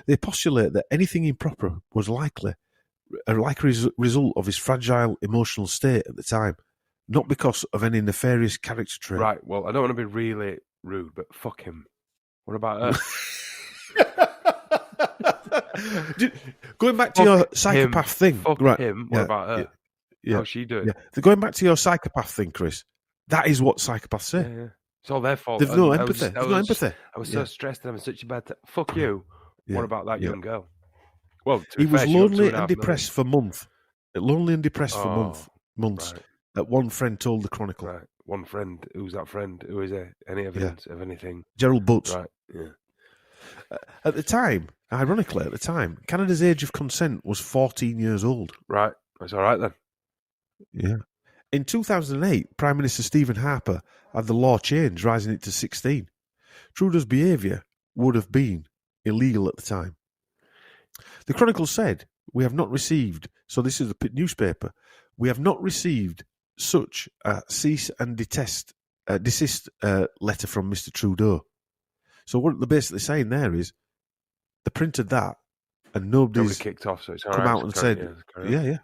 They postulate that anything improper was likely a result of his fragile emotional state at the time, not because of any nefarious character trait. Right, well, I don't want to be really rude, but fuck him. What about her? Going back to your psychopath thing. Fuck him. What about her? Yeah. How's she doing? Yeah. Going back to your psychopath thing, Chris, that is what psychopaths say. Yeah. It's all their fault. They've no empathy. I was so stressed and having such a bad time. Fuck you. Yeah. What about that young girl? Well, he was lonely and depressed for months. Lonely and depressed for months. Right. That one friend told the Chronicle. Right. One friend. Who's that friend? Who is there? Any evidence of anything? Gerald Butts. Right. Yeah. At the time, ironically, Canada's age of consent was 14 years old. Right. That's all right then. Yeah. In 2008, Prime Minister Stephen Harper had the law changed, rising it to 16. Trudeau's behaviour would have been illegal at the time. The Chronicle said, "We have not received," so this is the newspaper, "we have not received such a cease and desist letter from Mr. Trudeau." So what they're basically saying there is, they printed that and nobody's kicked off, so it's all come out and said, yeah.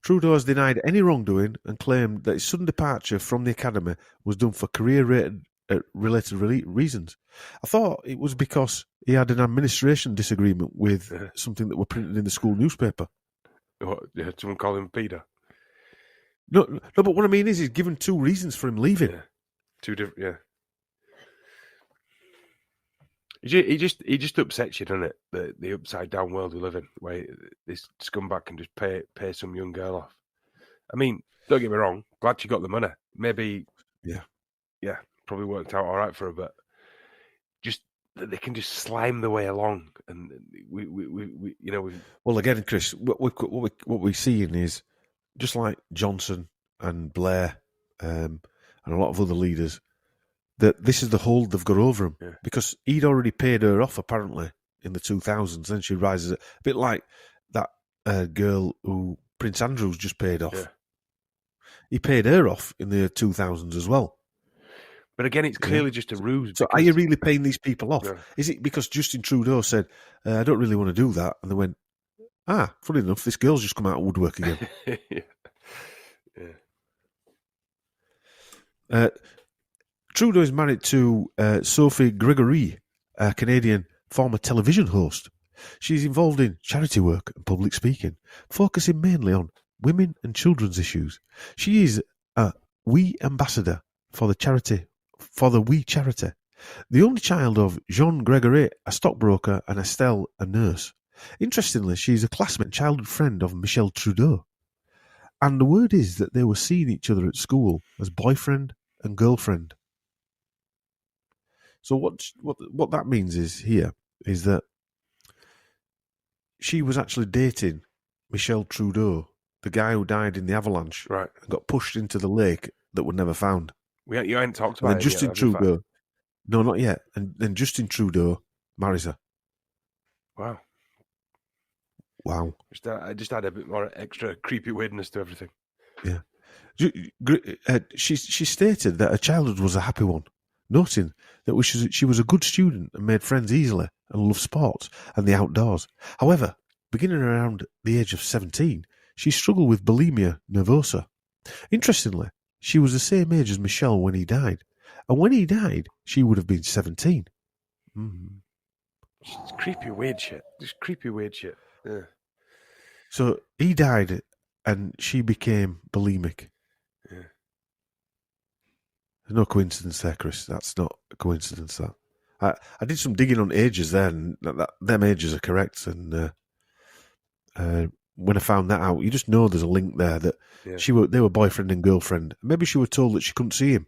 Trudeau has denied any wrongdoing and claimed that his sudden departure from the academy was done for career-related reasons. I thought it was because he had an administration disagreement with something that were printed in the school newspaper. What, someone call him Peter? No, but what I mean is he's given two reasons for him leaving. Yeah. Two different, yeah. He just upsets you, doesn't it? The upside down world we live in, where this scumbag can just pay some young girl off. I mean, don't get me wrong. Glad she got the money. Maybe, probably worked out all right for her. But just that they can just slime the way along, and we Well, again, Chris, what we're seeing is just like Johnson and Blair and a lot of other leaders, that this is the hold they've got over him because he'd already paid her off apparently in the 2000s. Then she rises a bit like that girl who Prince Andrew's just paid off. Yeah. He paid her off in the 2000s as well. But again, it's clearly just a ruse. So are you really paying these people off? Yeah. Is it because Justin Trudeau said, I don't really want to do that? And they went, funny enough, this girl's just come out of woodwork again. Trudeau is married to Sophie Gregory, a Canadian former television host. She's involved in charity work and public speaking, focusing mainly on women and children's issues. She is a WE ambassador for the WE charity, the only child of Jean Gregory, a stockbroker, and Estelle, a nurse. Interestingly, she's a classmate and childhood friend of Michel Trudeau. And the word is that they were seeing each other at school as boyfriend and girlfriend. So what that means is that she was actually dating Michel Trudeau, the guy who died in the avalanche, right, and got pushed into the lake that were never found. You ain't talked about it Justin Trudeau, no, not yet. And then Justin Trudeau marries her. Wow. Just add a bit more extra creepy weirdness to everything. Yeah. She stated that her childhood was a happy one, noting that she was a good student and made friends easily and loved sports and the outdoors. However, beginning around the age of 17, she struggled with bulimia nervosa. Interestingly, she was the same age as Michel when he died. And when he died, she would have been 17. Just creepy, weird shit. Just creepy, weird shit. Yeah. So he died and she became bulimic. Yeah. There's no coincidence there, Chris. That's not a coincidence, that. I did some digging on ages there, and them ages are correct. And when I found that out, you just know there's a link there that they were boyfriend and girlfriend. Maybe she were told that she couldn't see him.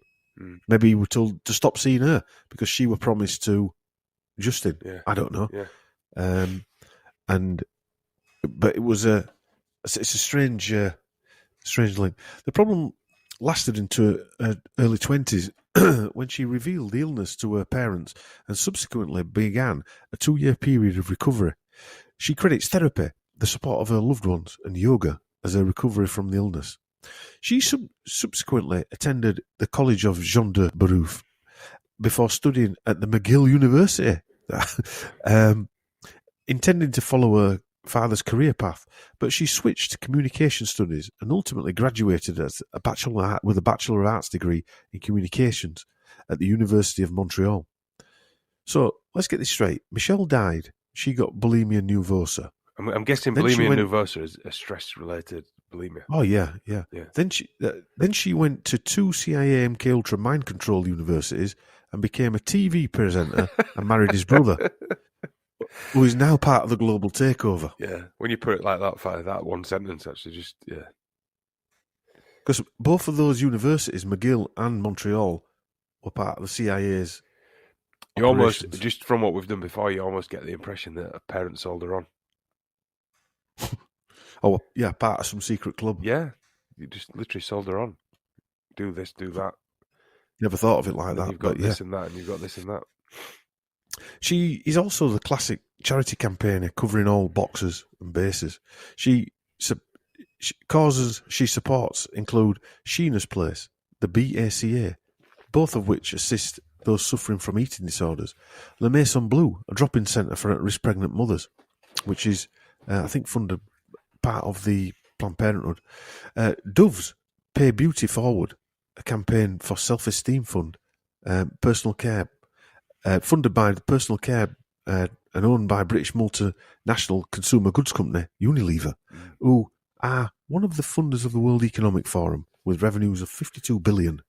Maybe he were told to stop seeing her because she were promised to Justin. Yeah. I don't know. Yeah. But it was it's a strange link. The problem lasted into her early 20s when she revealed the illness to her parents and subsequently began a 2-year period of recovery. She credits therapy, the support of her loved ones, and yoga as her recovery from the illness. She subsequently attended the College of Jean de Barouf before studying at the McGill University, intending to follow her father's career path, but she switched to communication studies and ultimately graduated as with a Bachelor of Arts degree in communications at the University of Montreal. So let's get this straight. Michelle died. She got bulimia nervosa. I'm guessing bulimia nervosa is a stress-related bulimia. Oh yeah. Then she went to 2 CIA MK Ultra mind control universities and became a TV presenter and married his brother, who is now part of the global takeover. Yeah, when you put it like that one sentence, actually, just, yeah. Because both of those universities, McGill and Montreal, were part of the CIA's You almost, just from what we've done before, you almost get the impression that a parent sold her on. Oh, yeah, part of some secret club. Yeah, you just literally sold her on. Do this, do that. Never thought of it like that. You've got this and that, and you've got this and that. She is also the classic charity campaigner covering all boxes and bases. Causes she supports include Sheena's Place, the BACA, both of which assist those suffering from eating disorders. Le Maison Bleu, a drop-in centre for at-risk pregnant mothers, which is, I think, funded part of the Planned Parenthood. Doves, Pay Beauty Forward, a campaign for self-esteem fund, personal care, funded by the personal care and owned by British multinational consumer goods company Unilever, who are one of the funders of the World Economic Forum with revenues of 52 billion.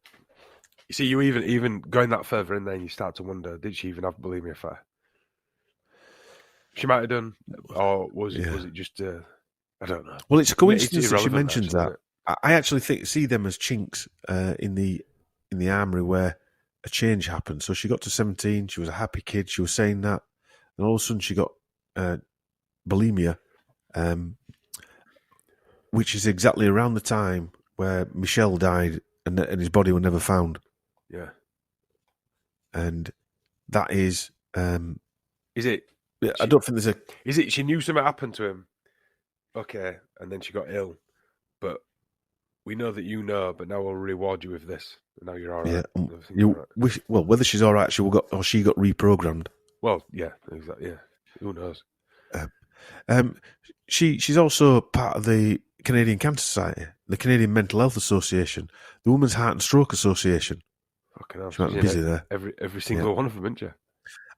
You see, you even going that further in there, you start to wonder: did she even have bulimia affair? She might have done, or was it just? I don't know. Well, it's a coincidence that she mentions that. I actually see them as chinks in the armoury where a change happened. So she got to 17, she was a happy kid, she was saying that, and all of a sudden she got bulimia, which is exactly around the time where Michel died and his body was never found. Yeah. And that is... is it... I don't think there's a... Is it she knew something happened to him, okay, and then she got ill, but we know that you know, but now we'll reward you with this. And now you're all right. Yeah, well, whether she's all right, she got reprogrammed. Well, yeah, exactly. Yeah, who knows? She's also part of the Canadian Cancer Society, the Canadian Mental Health Association, the Women's Heart and Stroke Association. Fucking hell, she might be busy there. Every single one of them, isn't she?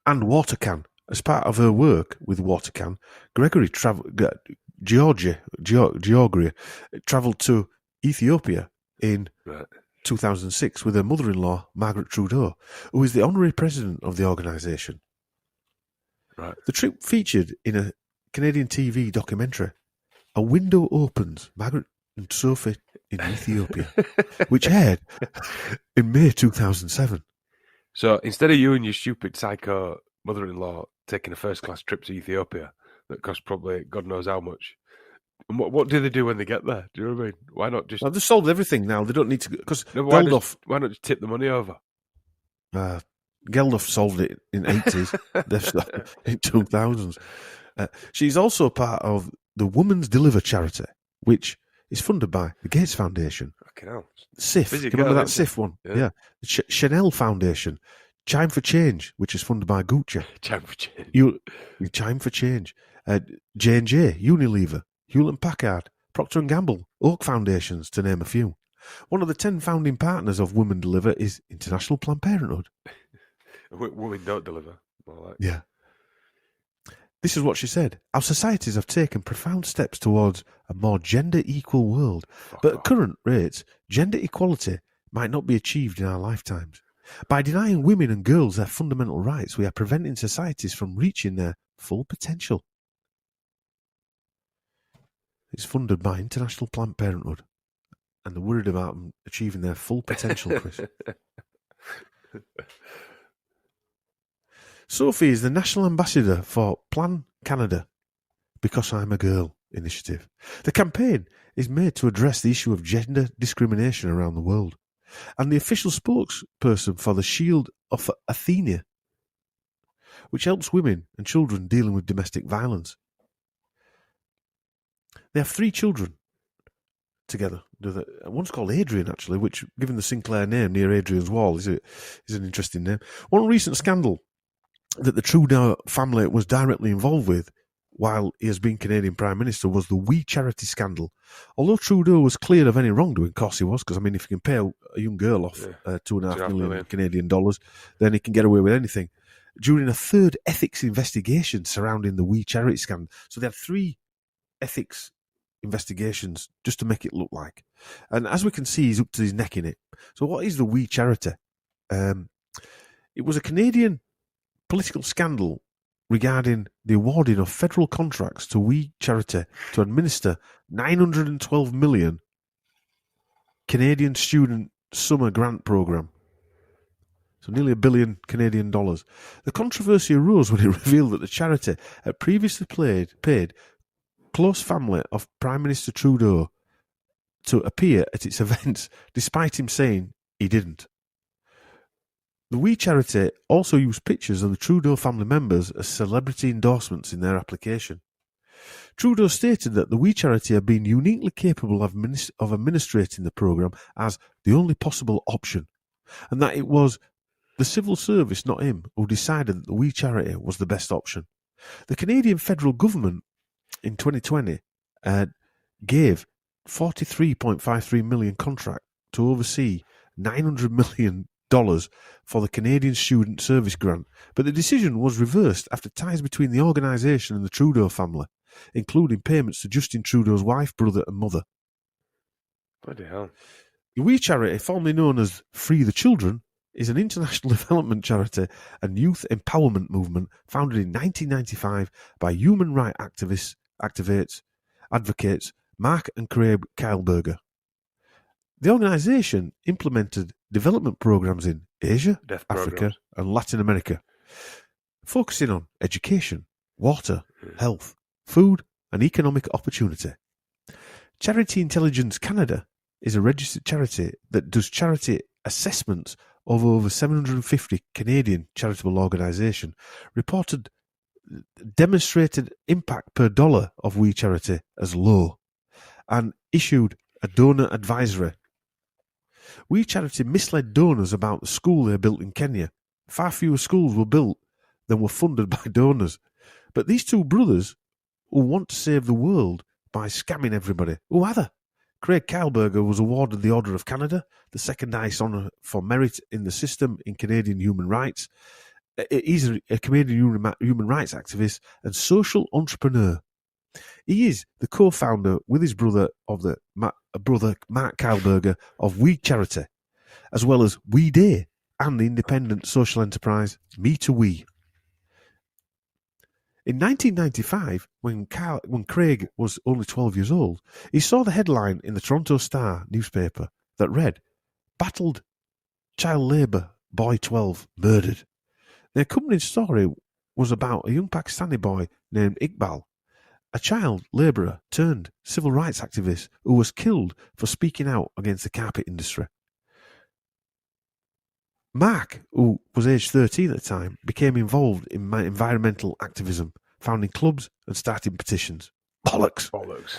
And WaterCan. As part of her work with WaterCan, Georgia travelled to Ethiopia in 2006 with her mother-in-law, Margaret Trudeau, who is the honorary president of the organisation. Right. The trip featured in a Canadian TV documentary, A Window Opens, Margaret and Sophie in Ethiopia, which aired in May 2007. So instead of you and your stupid psycho mother-in-law taking a first-class trip to Ethiopia that cost probably God knows how much, and what do they do when they get there? Do you know what I mean? Why not just... Well, they've solved everything now. They don't need to... Because why not just tip the money over? Geldof solved it in 80s, in 2000s. She's also part of the Women's Deliver charity, which is funded by the Gates Foundation. Fucking hell. SIF, Busy do you remember girl, that isn't SIF one? Yeah. Yeah. The Chanel Foundation. Chime for Change, which is funded by Gucci. Chime for Change. You Chime for Change. J&J, Unilever, Hewlett-Packard, Procter & Gamble, Oak Foundations, to name a few. One of the 10 founding partners of Women Deliver is International Planned Parenthood. Women don't deliver. Yeah. This is what she said. Our societies have taken profound steps towards a more gender-equal world, but at current rates, gender equality might not be achieved in our lifetimes. By denying women and girls their fundamental rights, we are preventing societies from reaching their full potential. It's funded by International Planned Parenthood, and they're worried about them achieving their full potential, Chris. Sophie is the National Ambassador for Plan Canada Because I'm a Girl initiative. The campaign is made to address the issue of gender discrimination around the world, and the official spokesperson for the Shield of Athena, which helps women and children dealing with domestic violence. They have 3 children together. One's called Adrian, actually, which, given the Sinclair name near Adrian's Wall, is an interesting name. One recent scandal that the Trudeau family was directly involved with while he has been Canadian Prime Minister was the We Charity scandal. Although Trudeau was clear of any wrongdoing, of course he was, because, I mean, if you can pay a young girl off $2.5 million Canadian dollars, then he can get away with anything. During a third ethics investigation surrounding the We Charity scandal, so they had 3 ethics investigations just to make it look like. And as we can see, he's up to his neck in it. So what is the We Charity? It was a Canadian political scandal regarding the awarding of federal contracts to We Charity to administer 912 million Canadian student summer grant program. So nearly $1 billion Canadian dollars. The controversy arose when it revealed that the charity had previously paid close family of Prime Minister Trudeau to appear at its events, despite him saying he didn't. The We Charity also used pictures of the Trudeau family members as celebrity endorsements in their application. Trudeau stated that the We Charity had been uniquely capable of administrating the programme as the only possible option, and that it was the civil service, not him, who decided that the We Charity was the best option. The Canadian federal government in 2020 gave $43.53 million contract to oversee $900 million for the Canadian Student Service Grant, but the decision was reversed after ties between the organisation and the Trudeau family, including payments to Justin Trudeau's wife, brother and mother. Bloody hell. The We Charity, formerly known as Free the Children, is an international development charity and youth empowerment movement founded in 1995 by human rights advocates Mark and Craig Keilberger. The organisation implemented development programs in Asia, Africa and Latin America, focusing on education, water, health, food and economic opportunity. Charity Intelligence Canada is a registered charity that does charity assessments of over 750 Canadian charitable organisations, reported demonstrated impact per dollar of We Charity as low, and issued a donor advisory. We Charity misled donors about the school they built in Kenya. Far fewer schools were built than were funded by donors. But these 2 brothers who want to save the world by scamming everybody, who are they? Craig Keilberger was awarded the Order of Canada, the second highest honour for merit in the system in Canadian human rights. He's a Canadian human rights activist and social entrepreneur. He is the co-founder with his brother Mark Keilberger of We Charity, as well as We Day and the independent social enterprise Me to We. In 1995, when Craig was only 12 years old, he saw the headline in the Toronto Star newspaper that read, "Battled Child Labour, Boy 12 Murdered." The accompanying story was about a young Pakistani boy named Iqbal, a child labourer turned civil rights activist who was killed for speaking out against the carpet industry. Mark, who was aged 13 at the time, became involved in environmental activism, founding clubs and starting petitions. Bollocks.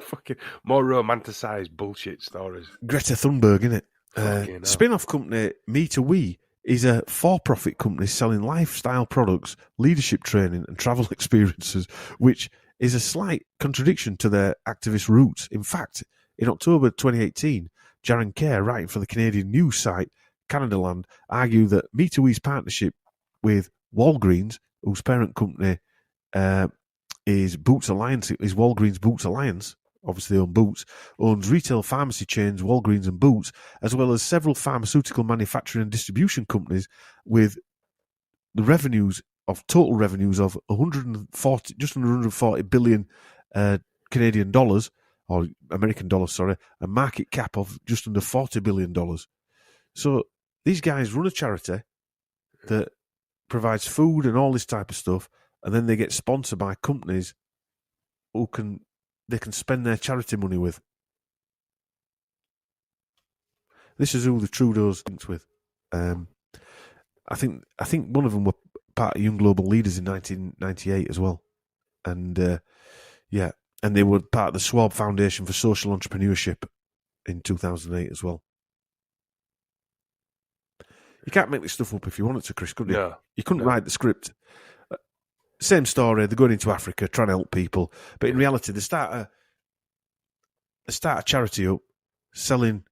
Fucking more romanticised bullshit stories. Greta Thunberg, innit? Spin-off company Pt1 is a for-profit company selling lifestyle products, leadership training and travel experiences, which is a slight contradiction to their activist roots. In fact, in October 2018, Jaron Kerr, writing for the Canadian news site Canadaland, argued that Pt1's partnership with Walgreens, whose parent company is Boots Alliance, is Walgreens Boots Alliance, obviously they own Boots, owns retail pharmacy chains Walgreens and Boots, as well as several pharmaceutical manufacturing and distribution companies, with the total revenues of just under 140 billion Canadian dollars, or American dollars, sorry, a market cap of just under $40 billion. So these guys run a charity that provides food and all this type of stuff, and then they get sponsored by companies who they can spend their charity money with. This is who the Trudeau's linked with. I think one of them were part of Young Global Leaders in 1998 as well, and and they were part of the Schwab Foundation for Social Entrepreneurship in 2008 as well. You can't make this stuff up if you wanted to, Chris, could you? No, you couldn't write the script. Same story. They're going into Africa, trying to help people, but in reality, they start a charity up, selling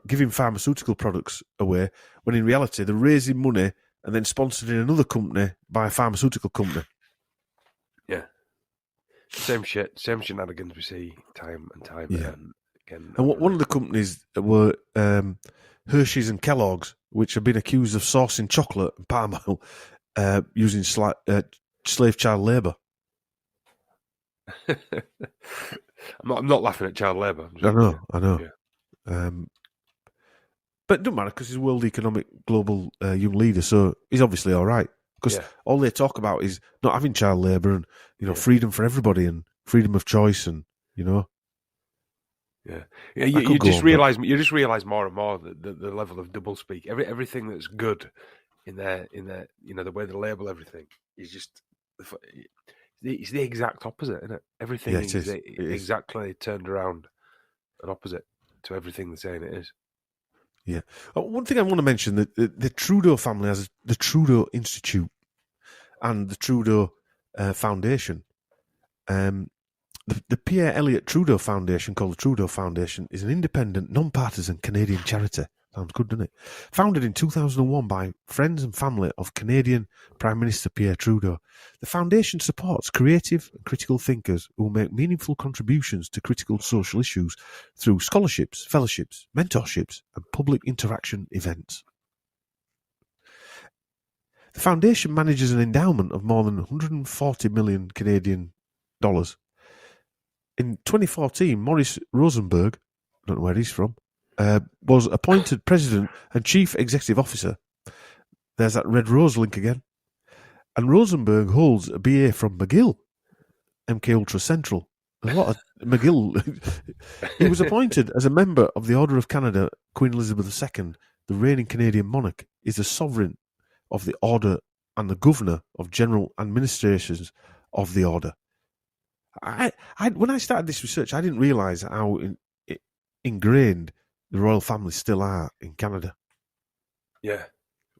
giving pharmaceutical products away, when in reality they're raising money and then sponsoring another company by a pharmaceutical company. Yeah, same shenanigans we see time and time again. And one of the companies were Hershey's and Kellogg's, which have been accused of sourcing chocolate and palm oil using slave child labour. I'm not laughing at child labour. I know. Yeah. But it doesn't matter because he's World Economic Global Young Leader, so he's obviously all right. Because all they talk about is not having child labour and freedom for everybody and freedom of choice and Yeah. You just realise more and more the level of doublespeak. Everything that's good in their the way they label everything is just it's the exact opposite, isn't it? Everything is exactly turned around and opposite to everything they're saying it is. Yeah. One thing I want to mention, that the Trudeau family has the Trudeau Institute and the Trudeau Foundation. The Pierre Elliott Trudeau Foundation, called the Trudeau Foundation, is an independent, non-partisan Canadian charity. Sounds good, doesn't it? Founded in 2001 by friends and family of Canadian Prime Minister Pierre Trudeau. The foundation supports creative and critical thinkers who make meaningful contributions to critical social issues through scholarships, fellowships, mentorships, and public interaction events. The foundation manages an endowment of more than 140 million Canadian dollars. In 2014, Maurice Rosenberg, I don't know where he's from, was appointed President and Chief Executive Officer. There's that Red Rose link again. And Rosenberg holds a BA from McGill, MK Ultra Central. A lot of McGill. He was appointed as a member of the Order of Canada. Queen Elizabeth II, the reigning Canadian monarch, is the sovereign of the Order and the Governor of General Administrations of the Order. When I started this research, I didn't realise how ingrained the royal family still are in Canada. Yeah.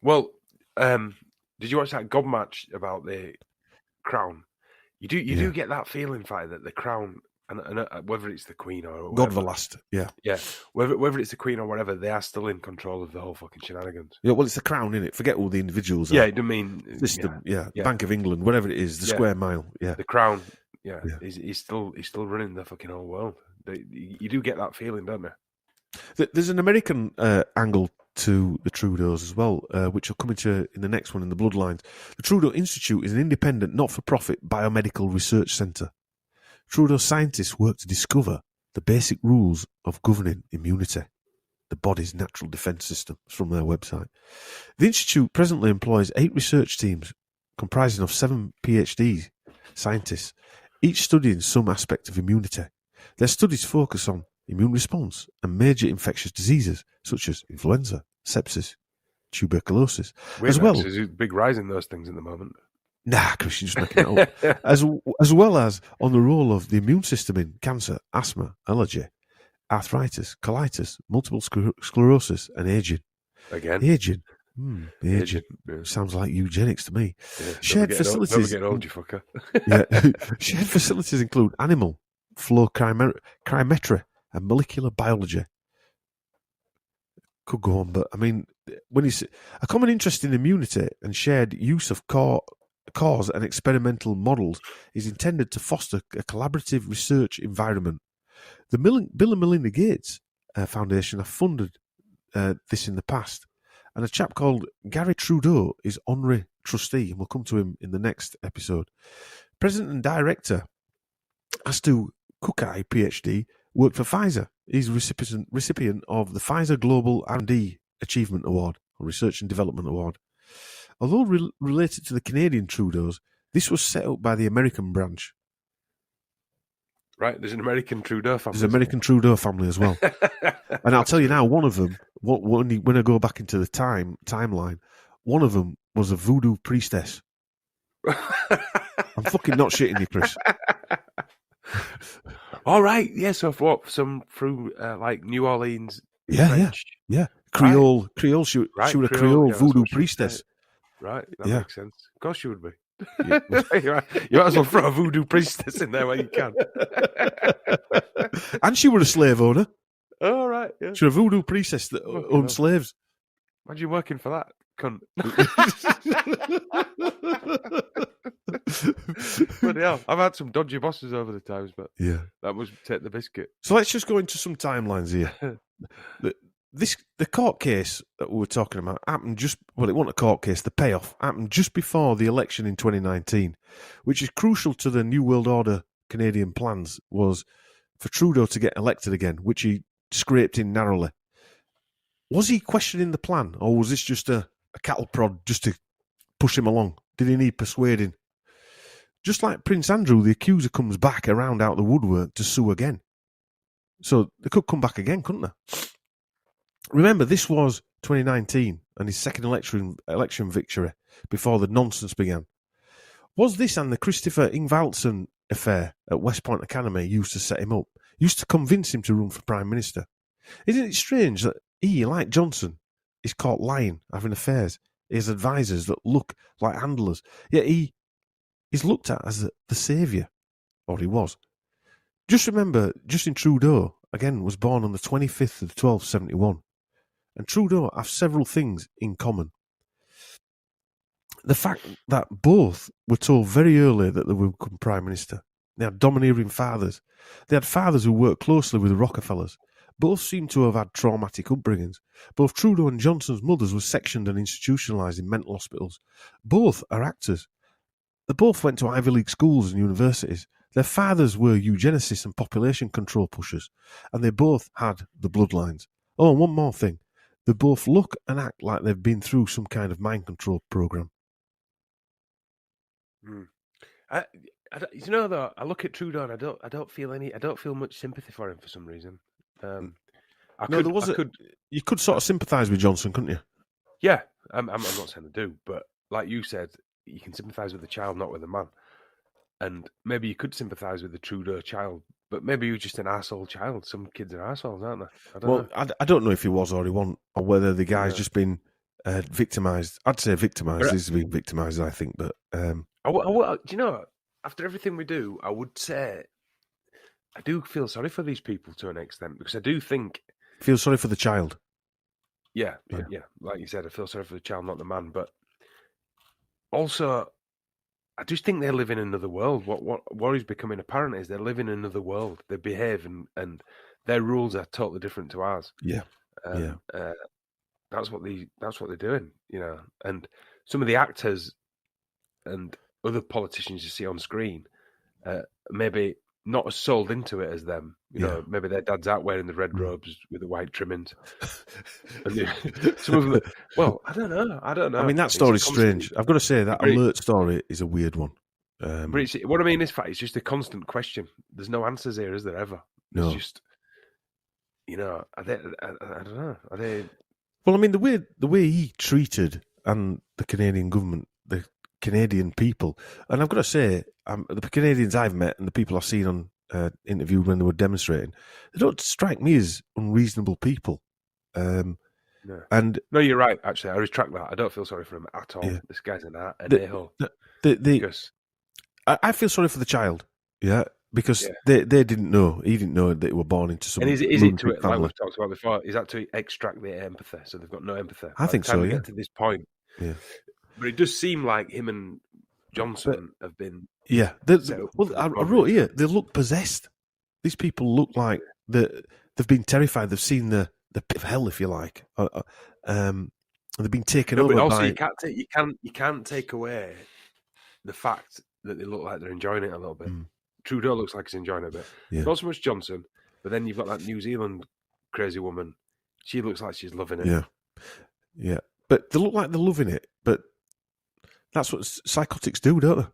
Well, did you watch that gob match about the crown? You do get that feeling, Fi, that the crown, and whether it's the Queen or whatever, God the last, yeah, whether it's the Queen or whatever, they are still in control of the whole fucking shenanigans. Yeah, well, it's the crown, innit? Forget all the individuals. Yeah, it doesn't mean system. Yeah. Bank of England, whatever it is, the square mile. Yeah, the crown. Yeah. He's still running the fucking whole world. You do get that feeling, don't you? There's an American angle to the Trudeaus as well, which will come into in the next one in the Bloodlines. The Trudeau Institute is an independent, not-for-profit biomedical research centre. Trudeau scientists work to discover the basic rules of governing immunity, the body's natural defence system. It's from their website. The Institute presently employs 8 research teams comprising of 7 PhD scientists, each studying some aspect of immunity. Their studies focus on immune response and major infectious diseases such as influenza, sepsis, tuberculosis, as well. There's a big rise in those things at the moment. Nah, Chris, you're just making it up. As well as on the role of the immune system in cancer, asthma, allergy, arthritis, colitis, multiple sclerosis, and aging. Again. Aging. Aging. Yeah. Sounds like eugenics to me. Yeah, Shared facilities. Don't get old, you fucker. Yeah. Shared facilities include animal, flow cryometry, and molecular biology. Could go on, but I mean, when it's a common interest in immunity and shared use of cause and experimental models is intended to foster a collaborative research environment. The Bill and Melinda Gates Foundation have funded this in the past, and a chap called Gary Trudeau is honorary trustee, and we'll come to him in the next episode. President and director Astu Kukai, PhD, worked for Pfizer. He's recipient of the Pfizer Global R&D Achievement Award, or Research and Development Award. Although related to the Canadian Trudeaus, this was set up by the American branch. Right, there's an American Trudeau family. There's an American Trudeau family as well. And I'll tell you now, one of them, when I go back into the timeline, one of them was a voodoo priestess. I'm fucking not shitting you, Chris. All right, yeah. So through like New Orleans, French. Yeah. Creole. She was a Creole voodoo priestess. Right, that makes sense. Of course, she would be. Yeah. You might as well throw a voodoo priestess in there where you can. And she was a slave owner. Oh, right. Yeah. She was a voodoo priestess that owned slaves. Imagine working for that cunt. But yeah, I've had some dodgy bosses over the times, but that was take the biscuit. So let's just go into some timelines here. The court case that we were talking about happened it wasn't a court case, the payoff happened just before the election in 2019, which is crucial to the New World Order Canadian plans, was for Trudeau to get elected again, which he scraped in narrowly. Was he questioning the plan, or was this just a cattle prod just to push him along? Did he need persuading? Just like Prince Andrew, the accuser comes back around out the woodwork to sue again. So they could come back again, couldn't they? Remember, this was 2019 and his second election victory before the nonsense began. Was this and the Christopher Ingvaldson affair at West Point Academy used to set him up, used to convince him to run for Prime Minister? Isn't it strange that he, like Johnson, is caught lying, having affairs? He has advisors that look like handlers, yet he's looked at as the saviour, or he was. Just remember, Justin Trudeau, again, was born on the 25th of 1271. And Trudeau have several things in common. The fact that both were told very early that they would become Prime Minister. They had domineering fathers. They had fathers who worked closely with the Rockefellers. Both seem to have had traumatic upbringings. Both Trudeau and Johnson's mothers were sectioned and institutionalised in mental hospitals. Both are actors. They both went to Ivy League schools and universities. Their fathers were eugenicists and population control pushers. And they both had the bloodlines. Oh, and one more thing. They both look and act like they've been through some kind of mind control program. You know, though, I look at Trudeau and I don't feel much sympathy for him for some reason. You could sort of sympathise with Johnson, couldn't you? Yeah, I'm not saying I do, but like you said, you can sympathise with the child, not with the man. And maybe you could sympathise with the Trudeau child, but maybe you're just an arsehole child. Some kids are arseholes, aren't they? I don't know if he was or he wasn't, or whether the guy's just been victimised. I'd say victimised. He's been victimised, I think. But do you know, after everything we do, I would say I do feel sorry for these people to an extent, because I do think... Feel sorry for the child? Yeah. Like you said, I feel sorry for the child, not the man. But also, I just think they live in another world. What is becoming apparent is they live in another world. They behave and their rules are totally different to ours. Yeah. That's what they're doing, you know. And some of the actors and other politicians you see on screen, maybe not as sold into it as them. You know, maybe their dad's out wearing the red robes with the white trimmings. And some of them, I don't know. I mean, that story's strange. I've got to say, that alert story is a weird one. But what I mean is, it's just a constant question. There's no answers here, is there ever? No. It's just, you know, I don't know. Are they... Well, I mean, the way he treated, and the Canadian government, the Canadian people, and I've got to say, the Canadians I've met and the people I've seen on interviewed when they were demonstrating, they don't strike me as unreasonable people. No. And no, you're right. Actually, I retract that. I don't feel sorry for him at all. Yeah. This guy's an a-hole. Because I feel sorry for the child. Yeah. Because they didn't know. He didn't know that they were born into some. And is it to it, family. like we've talked about before? Is that to extract the empathy? So they've got no empathy. I think so. We Yeah. get to this point. Yeah. But it does seem like him and Johnson have been. Yeah. Well, I wrote here. They look possessed. These people look like they've been terrified. They've seen the pit of hell, if you like. They've been taken over. But also, by... you can't take away the fact that they look like they're enjoying it a little bit. Trudeau looks like he's enjoying it a bit. Yeah. Not so much Johnson, but then you've got that New Zealand crazy woman. She looks like she's loving it. Yeah, yeah. But they look like they're loving it. But that's what psychotics do, don't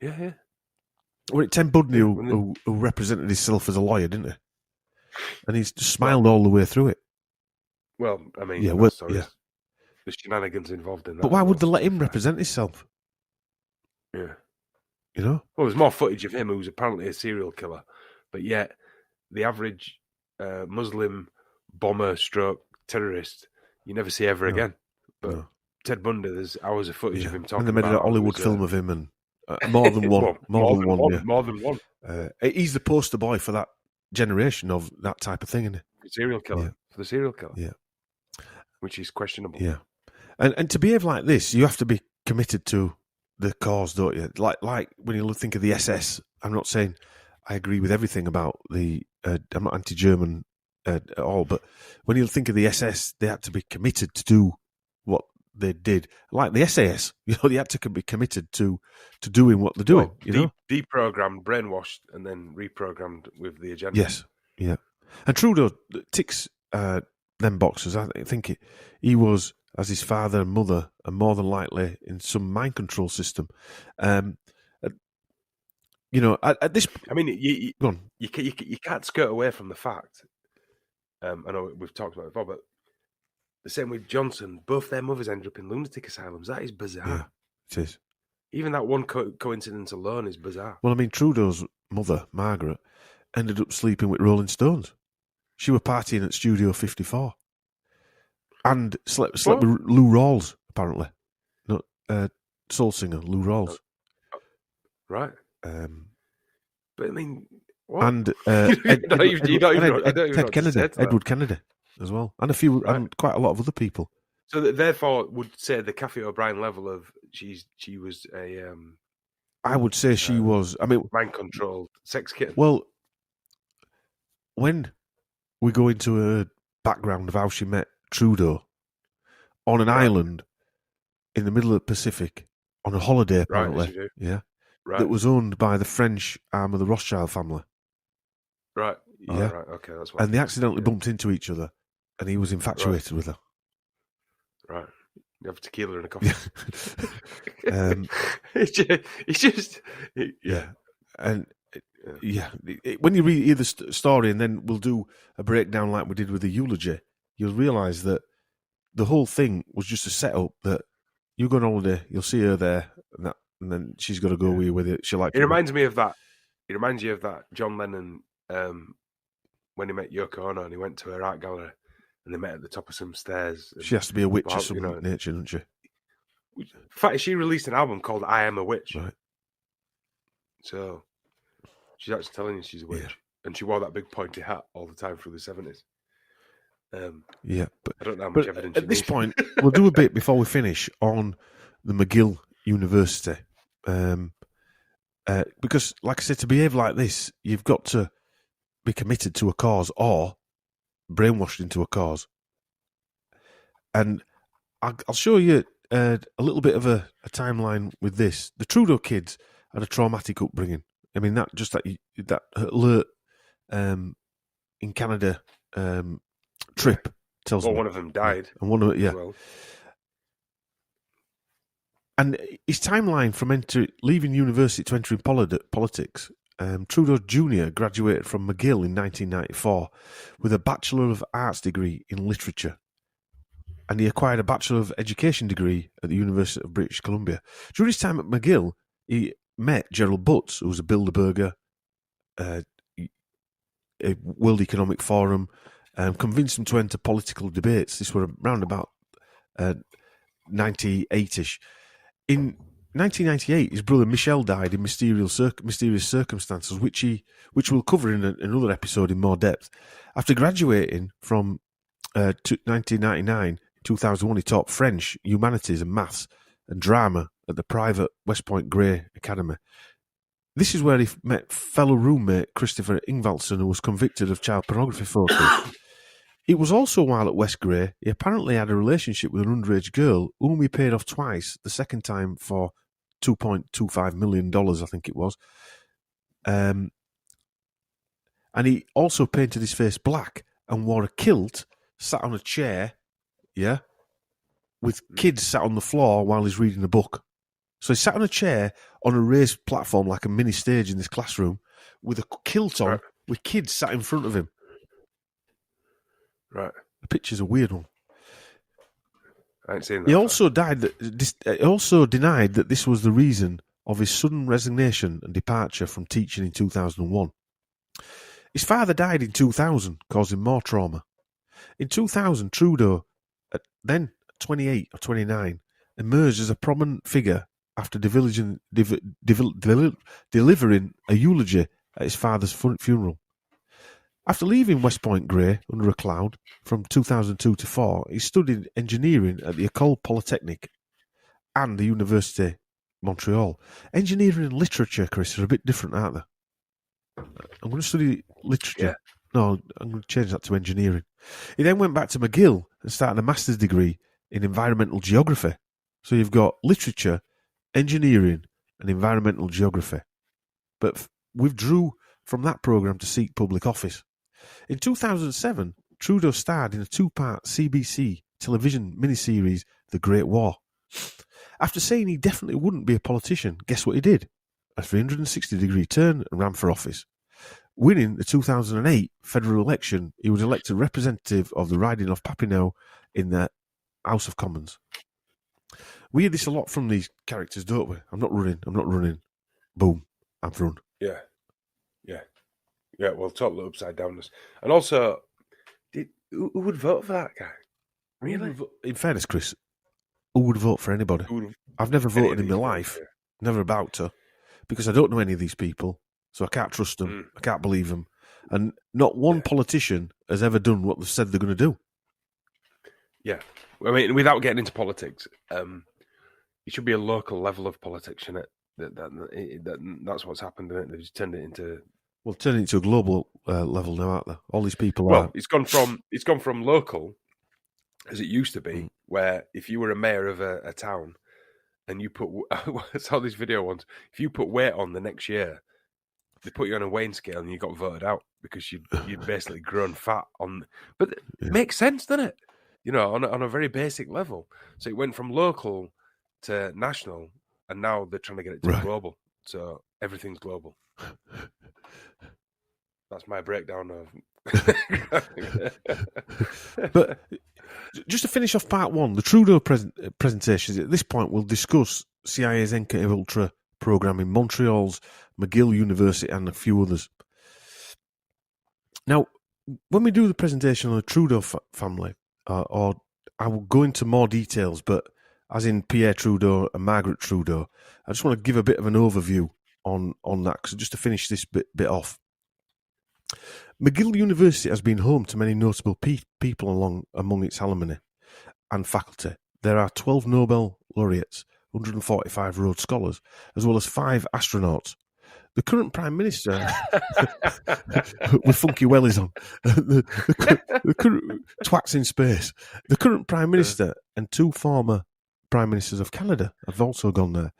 they? Yeah. Well, Ted Bundy, who represented himself as a lawyer, didn't he? And he's just smiled all the way through it. Well, I mean, there's shenanigans involved in that. But why would they let him represent himself? Yeah. You know? Well, there's more footage of him who's apparently a serial killer, but yet the average Muslim bomber stroke terrorist you never see ever again. But Ted Bundy, there's hours of footage of him talking about. And they made a Hollywood film of him, and more than one. More than one. He's the poster boy for that generation of that type of thing, isn't he? Serial killer. Yeah. For the serial killer. Yeah. Which is questionable. Yeah. And to behave like this, you have to be committed to the cause, don't you? Like when you think of the SS, I'm not saying I agree with everything about the. I'm not anti-German at all, but when you think of the SS, they had to be committed to do what they did. Like the SAS, they had to be committed to doing what they're doing. Deprogrammed, brainwashed, and then reprogrammed with the agenda. Yes, yeah. And Trudeau ticks them boxes. I think he was, as his father and mother, and more than likely in some mind control system. At this. I mean, you can't skirt away from the fact. I know we've talked about it before, but the same with Johnson. Both their mothers ended up in lunatic asylums. That is bizarre. Yeah, it is. Even that one coincidence alone is bizarre. Well, I mean, Trudeau's mother, Margaret, ended up sleeping with Rolling Stones. She was partying at Studio 54. And slept with Lou Rawls, apparently. Not soul singer, Lou Rawls. Right. But I mean, what? And Edward Kennedy as well. And and quite a lot of other people. So that therefore would say the Kathy O'Brien level of she was a I would say she was, I mean, mind controlled sex kitten. Well, when we go into her background of how she met Trudeau on an island in the middle of the Pacific on a holiday, apparently, that was owned by the French arm of the Rothschild family. Right. Yeah. Right. Okay, that's what. And they accidentally bumped into each other, and he was infatuated with her. Right. You have tequila and a coffee. It's just and. When you read the story, and then we'll do a breakdown like we did with the eulogy, you'll realise that the whole thing was just a setup that you go on holiday, you'll see her there, and then she's got to go with it. It reminds me of that. It reminds you of that John Lennon when he met Yoko Ono, and he went to her art gallery, and they met at the top of some stairs. She has to be a witch of some nature, doesn't she? In fact, she released an album called "I Am a Witch." Right. So. She's actually telling you she's a witch, and she wore that big pointy hat all the time through the 70s. But I don't know how much evidence. At this point, we'll do a bit before we finish on the McGill University, because, like I said, to behave like this, you've got to be committed to a cause or brainwashed into a cause. And I'll show you a little bit of a timeline with this. The Trudeau kids had a traumatic upbringing. I mean, that alert in Canada trip tells me. Well, one of them died. And one of it, well. And his timeline from leaving university to entering politics, Trudeau Jr. graduated from McGill in 1994 with a Bachelor of Arts degree in literature. and he acquired a Bachelor of Education degree at the University of British Columbia. During his time at McGill, he met Gerald Butts, who was a Bilderberger, a World Economic Forum, convinced him to enter political debates. This were around about 98-ish. In 1998, his brother Michel died in mysterious circumstances, which we'll cover in another episode in more depth. After graduating from 1999, 2001, he taught French, humanities and maths and drama at the private West Point Grey Academy. This is where he met fellow roommate Christopher Ingvaldson, who was convicted of child pornography photos. It was also while at West Grey, he apparently had a relationship with an underage girl whom he paid off twice, the second time for $2.25 million, I think it was. And he also painted his face black and wore a kilt, sat on a chair, with kids sat on the floor while he's reading a book. So he sat on a chair on a raised platform like a mini stage in this classroom with a kilt on, with kids sat in front of him. Right. The picture's a weird one. I ain't seen that. He also denied that this was the reason of his sudden resignation and departure from teaching in 2001. His father died in 2000, causing more trauma. In 2000, Trudeau, then 28 or 29, emerged as a prominent figure after delivering a eulogy at his father's funeral. After leaving West Point Grey under a cloud from 2002 to 4, he studied engineering at the École Polytechnique and the University of Montreal. Engineering and literature, Chris, are a bit different, aren't they? I'm going to study literature. Yeah. No, I'm going to change that to engineering. He then went back to McGill and started a master's degree in environmental geography. So you've got literature, engineering, and environmental geography. But withdrew from that programme to seek public office. In 2007, Trudeau starred in a 2-part CBC television miniseries, The Great War. After saying he definitely wouldn't be a politician, guess what he did? A 360-degree turn and ran for office. Winning the 2008 federal election, he was elected representative of the riding of Papineau in the House of Commons. We hear this a lot from these characters, don't we? I'm not running. Boom, I've run. Yeah. Well, totally upside downness. And also, who would vote for that guy? Really? In fairness, Chris, who would vote for anybody? I've never voted in my life, never about to, because I don't know any of these people, so I can't trust them, I can't believe them, and not one politician has ever done what they've said they're going to do. Yeah. I mean, without getting into politics, it should be a local level of politics, shouldn't it? That's what's happened, isn't it? They've just turned it into... Well, turning it to a global level now, aren't they? All these people are... Well, it's gone from local, as it used to be, where if you were a mayor of a town and you put... I saw this video once. If you put weight on the next year, they put you on a weighing scale and you got voted out because you'd basically grown fat on... But it makes sense, doesn't it? You know, on a very basic level. So it went from local to national, and now they're trying to get it to global. So everything's global. That's my breakdown of... But just to finish off part one, the Trudeau presentations, at this point we'll discuss CIA's MK Ultra program in Montreal's McGill University and a few others. Now, when we do the presentation on the Trudeau family, or I will go into more details, but as in Pierre Trudeau and Margaret Trudeau, I just want to give a bit of an overview on that, because just to finish this bit off. McGill University has been home to many notable people among its alumni and faculty. There are 12 Nobel laureates, 145 Rhodes Scholars, as well as 5 astronauts. The current Prime Minister, with funky wellies on, the current twats in space. The current Prime Minister and 2 former Prime Ministers of Canada have also gone there.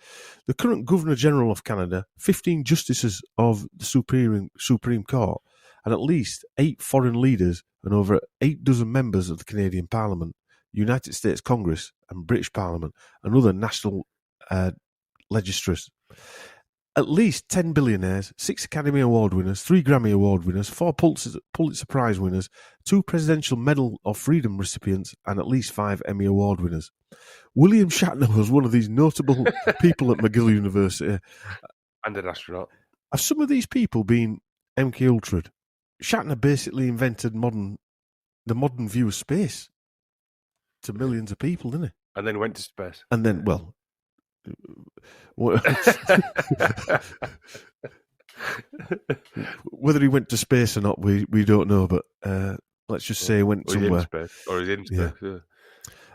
The current Governor General of Canada, 15 Justices of the Supreme Court, and at least 8 foreign leaders and over 8 dozen members of the Canadian Parliament, United States Congress and British Parliament, and other national legislatures. at least 10 billionaires, 6 Academy Award winners, 3 Grammy Award winners, 4 Pulitzer Prize winners, 2 Presidential Medal of Freedom recipients, and at least 5 Emmy Award winners. William Shatner was one of these notable people at McGill University. And an astronaut. Have some of these people been MK Ultra'd? Shatner basically invented the modern view of space to millions of people, didn't he? And then went to space. And then, well, whether he went to space or not, we don't know. But let's just say he went somewhere. Or he's in space. Yeah.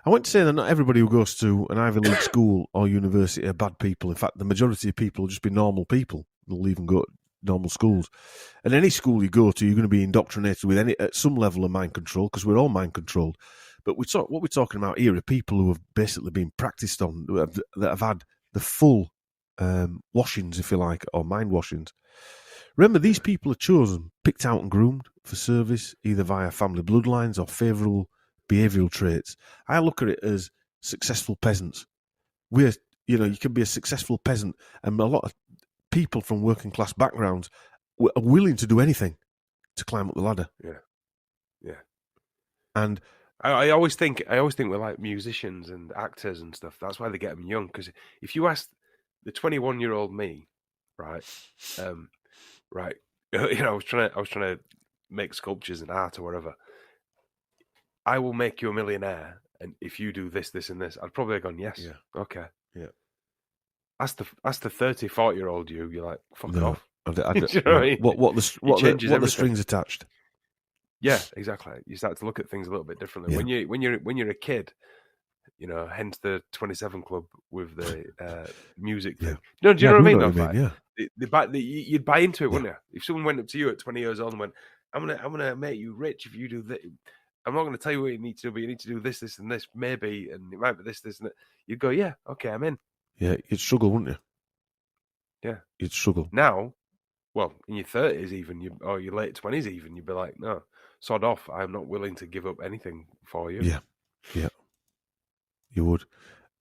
I want to say that not everybody who goes to an Ivy League school or university are bad people. In fact, the majority of people will just be normal people. They'll even go to normal schools. And any school you go to, you're going to be indoctrinated with at some level of mind control, because we're all mind controlled. But what we're talking about here are people who have basically been practiced on, that have had the full washings, if you like, or mind washings. Remember, these people are chosen, picked out and groomed for service, either via family bloodlines or favourable behavioural traits. I look at it as successful peasants. You can be a successful peasant, and a lot of people from working class backgrounds are willing to do anything to climb up the ladder. Yeah. And I always think we're like musicians and actors and stuff. That's why they get them young. Because if you ask the 21-year-old me, right, right, I was trying to make sculptures and art or whatever. I will make you a millionaire, and if you do this, this, and this, I'd probably have gone yes. Yeah. Okay. Yeah. That's the 30, 40-year-old you. You're like, fuck it off. I Do you know what I mean? What the strings attached? Yeah, exactly. You start to look at things a little bit differently. Yeah. When you're a kid, hence the 27 Club with the music thing. Yeah. Do you know what I mean? Yeah. You'd buy into it, wouldn't you? If someone went up to you at 20 years old and went, "I'm gonna make you rich if you do this. I'm not going to tell you what you need to do, but you need to do this, this, and this, maybe, and it might be this, this, and that." You'd go, "Yeah, okay, I'm in." Yeah, you'd struggle, wouldn't you? Yeah, you'd struggle. Now, well, in your 30s even, or your late 20s even, you'd be like, "No, sod off. I'm not willing to give up anything for you." Yeah, you would.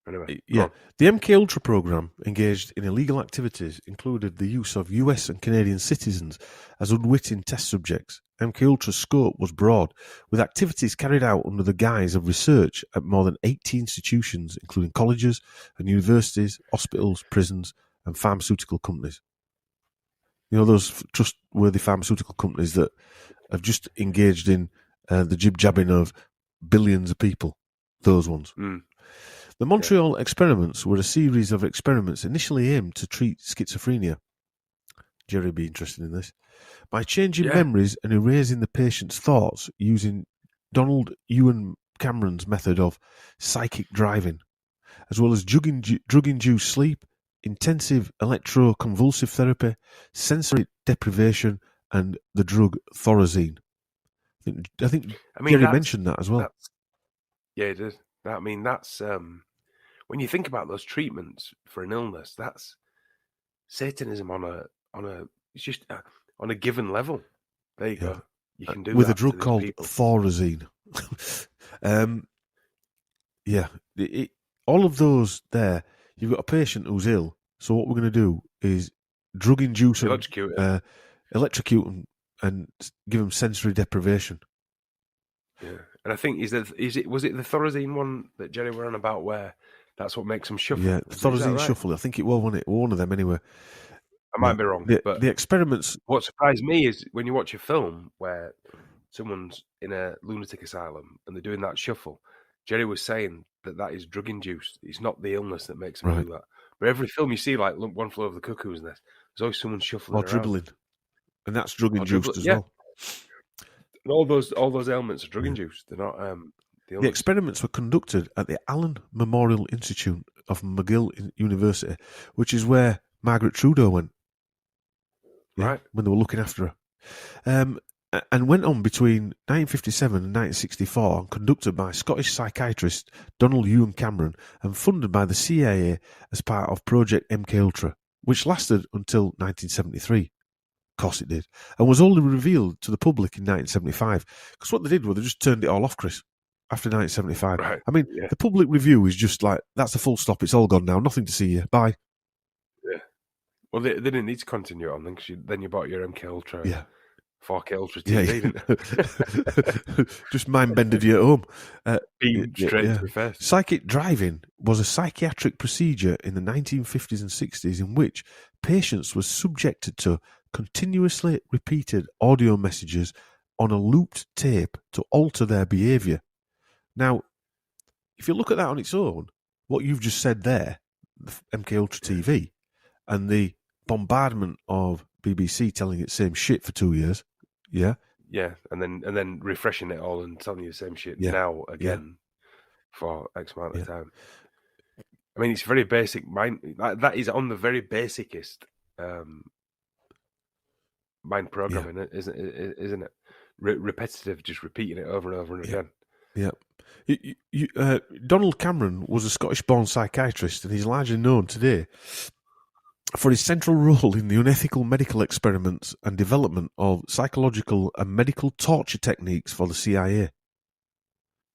Anyway, yeah. The MK Ultra program engaged in illegal activities included the use of US and Canadian citizens as unwitting test subjects. MK Ultra's scope was broad, with activities carried out under the guise of research at more than 80 institutions, including colleges and universities, hospitals, prisons, and pharmaceutical companies. You know, those trustworthy pharmaceutical companies that have just engaged in the jib-jabbing of billions of people, those ones. Mm. The Montreal experiments were a series of experiments initially aimed to treat schizophrenia. Jerry would be interested in this. By changing memories and erasing the patient's thoughts using Donald Ewan Cameron's method of psychic driving, as well as drug-induced sleep, intensive electroconvulsive therapy, sensory deprivation, and the drug Thorazine. I think Jerry mentioned that as well. Yeah, it did. That's when you think about those treatments for an illness, that's Satanism on a given level. There you go. You can do with that a drug called Thorazine. All of those there. You've got a patient who's ill, so what we're going to do is drug induce them, electrocute them, and give them sensory deprivation. Yeah, and I think was it the Thorazine one that Jerry were on about where that's what makes them shuffle? Yeah, Thorazine shuffle. I think it was, wasn't it? One of them anyway. I might be wrong, but the experiments. What surprised me is when you watch a film where someone's in a lunatic asylum and they're doing that shuffle. Jerry was saying that is drug induced. It's not the illness that makes them do that. But every film you see, like One Flew Over the Cuckoo's Nest, there's always someone shuffling or dribbling, and that's drug induced as well. And all those elements are drug induced. They're not. The experiments were conducted at the Allen Memorial Institute of McGill University, which is where Margaret Trudeau went. Right. When they were looking after her. And went on between 1957 and 1964 and conducted by Scottish psychiatrist Donald Ewan Cameron and funded by the CIA as part of Project MKUltra, which lasted until 1973. Of course it did. And was only revealed to the public in 1975. Because what they did was they just turned it all off, Chris, after 1975. Right. I mean, the public review is just like, that's the full stop. It's all gone now. Nothing to see you. Bye. Yeah. Well, they didn't need to continue it on then, because then you bought your MK Ultra. Yeah. 4K Ultra TV, didn't you? Just mind-bended you at home. Beamed straight to the face. Psychic driving was a psychiatric procedure in the 1950s and 60s in which patients were subjected to continuously repeated audio messages on a looped tape to alter their behaviour. Now, if you look at that on its own, what you've just said there, the MK Ultra TV, and the bombardment of BBC telling it same shit for 2 years, yeah, and then refreshing it all and telling you the same shit now again for X amount of time. I mean, it's very basic. That is on the very basicest mind programming, isn't it? Repetitive, just repeating it over and over and again. Yeah. Donald Cameron was a Scottish-born psychiatrist, and he's largely known today for his central role in the unethical medical experiments and development of psychological and medical torture techniques for the CIA.